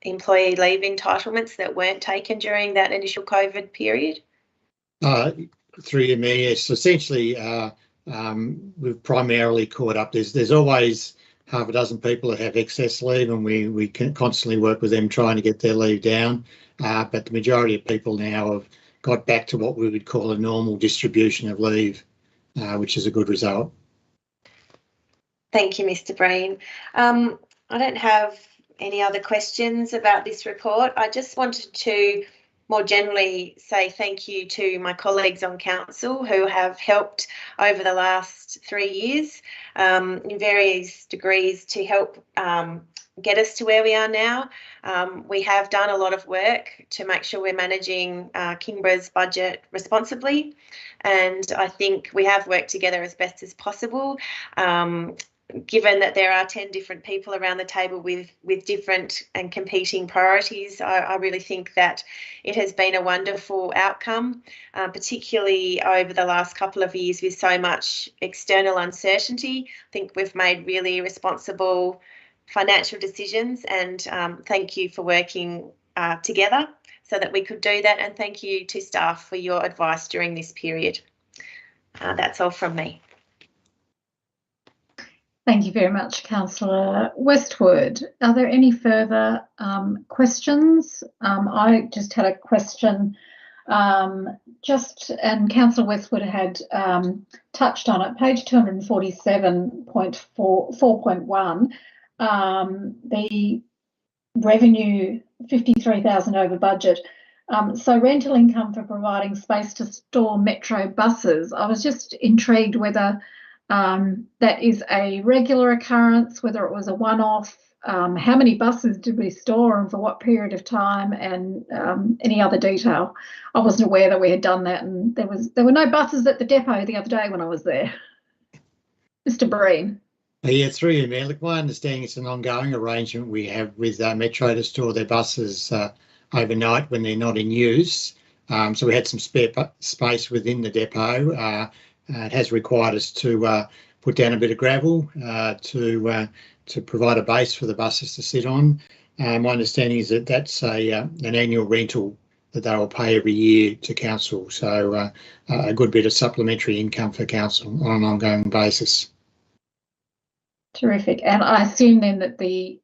employee leave entitlements that weren't taken during that initial COVID period? Through you, Mayor, yes. Essentially, we've primarily caught up. There's always half a dozen people that have excess leave, and we can constantly work with them trying to get their leave down. But the majority of people now have got back to what we would call a normal distribution of leave, which is a good result. Thank you, Mr. Breen. I don't have any other questions about this report. I just wanted to more generally say thank you to my colleagues on council who have helped over the last 3 years in various degrees to help get us to where we are now. We have done a lot of work to make sure we're managing Kingborough's budget responsibly, and I think we have worked together as best as possible. Given that there are 10 different people around the table with different and competing priorities, I really think that it has been a wonderful outcome, particularly over the last couple of years with so much external uncertainty. I think we've made really responsible financial decisions, and thank you for working together so that we could do that, and thank you to staff for your advice during this period. That's all from me. Thank you very much, Councillor Westwood. Are there any further questions? I just had a question, and Councillor Westwood had touched on it, page 247.4.1, the revenue 53,000 over budget. So rental income for providing space to store metro buses. I was just intrigued whether that is a regular occurrence, whether it was a one-off, how many buses did we store and for what period of time, and any other detail. I wasn't aware that we had done that, and there were no buses at the depot the other day when I was there. Mr. Breen. Yeah, through you, Mayor. Look, my understanding it's an ongoing arrangement we have with Metro to store their buses overnight when they're not in use. So we had some spare space within the depot. It has required us to put down a bit of gravel to provide a base for the buses to sit on. My understanding is that that's an annual rental that they will pay every year to council. So a good bit of supplementary income for council on an ongoing basis. Terrific. And I assume then that we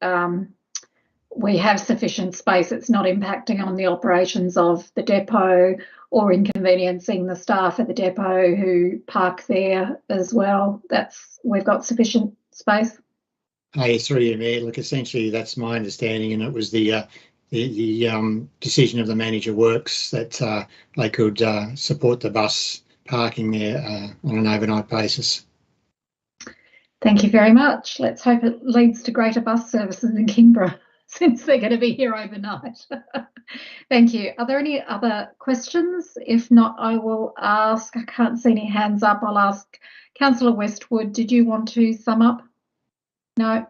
have sufficient space. It's not impacting on the operations of the depot or inconveniencing the staff at the depot who park there as well. We've got sufficient space. Yes, through you, Mayor. Look, essentially that's my understanding, and it was the decision of the manager works that they could support the bus parking there on an overnight basis. Thank you very much. Let's hope it leads to greater bus services in Kingborough, since they're going to be here overnight. Thank you. Are there any other questions? If not, I will ask, I can't see any hands up, I'll ask Councillor Westwood, did you want to sum up? No.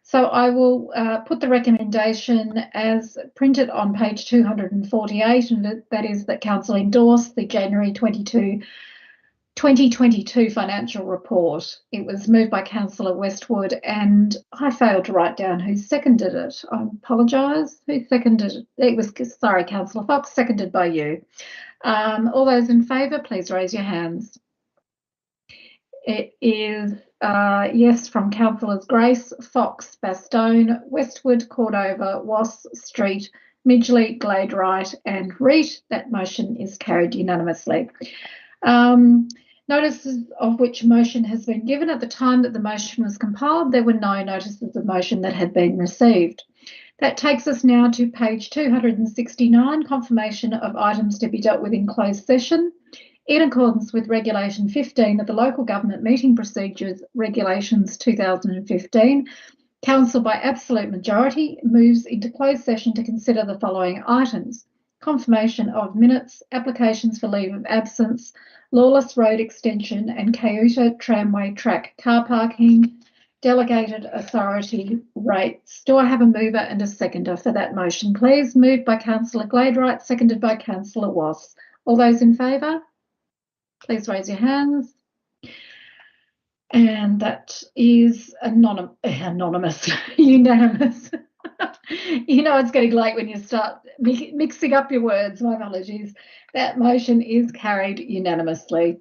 So I will put the recommendation as printed on page 248, and that is that Council endorse the January 2022 financial report. It was moved by Councillor Westwood, and I failed to write down who seconded it. I apologise. Who seconded it? It was, sorry, Councillor Fox, seconded by you. All those in favour, please raise your hands. It is yes from Councillors Grace, Fox, Bastone, Westwood, Cordova, Wass, Street, Midgley, Glade Wright and Reet. That motion is carried unanimously. Notices of which motion has been given. At the time that the motion was compiled, there were no notices of motion that had been received. That takes us now to page 269, confirmation of items to be dealt with in closed session. In accordance with Regulation 15 of the Local Government Meeting Procedures Regulations 2015, Council by absolute majority moves into closed session to consider the following items: confirmation of minutes, applications for leave of absence, Lawless Road extension and Cayuta tramway track car parking, delegated authority rates. Do I have a mover and a seconder for that motion, please? Moved by Councillor Gladwright, seconded by Councillor Wass. All those in favour, please raise your hands. And that is anonymous, unanimous. You know it's getting late when you start mixing up your words. My apologies. That motion is carried unanimously.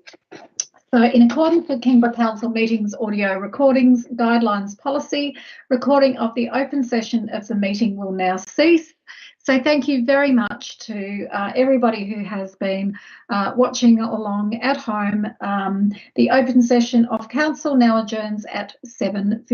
So in accordance with Kingborough Council meetings audio recordings guidelines policy, recording of the open session of the meeting will now cease. So thank you very much to everybody who has been watching along at home. The open session of Council now adjourns at 7:50.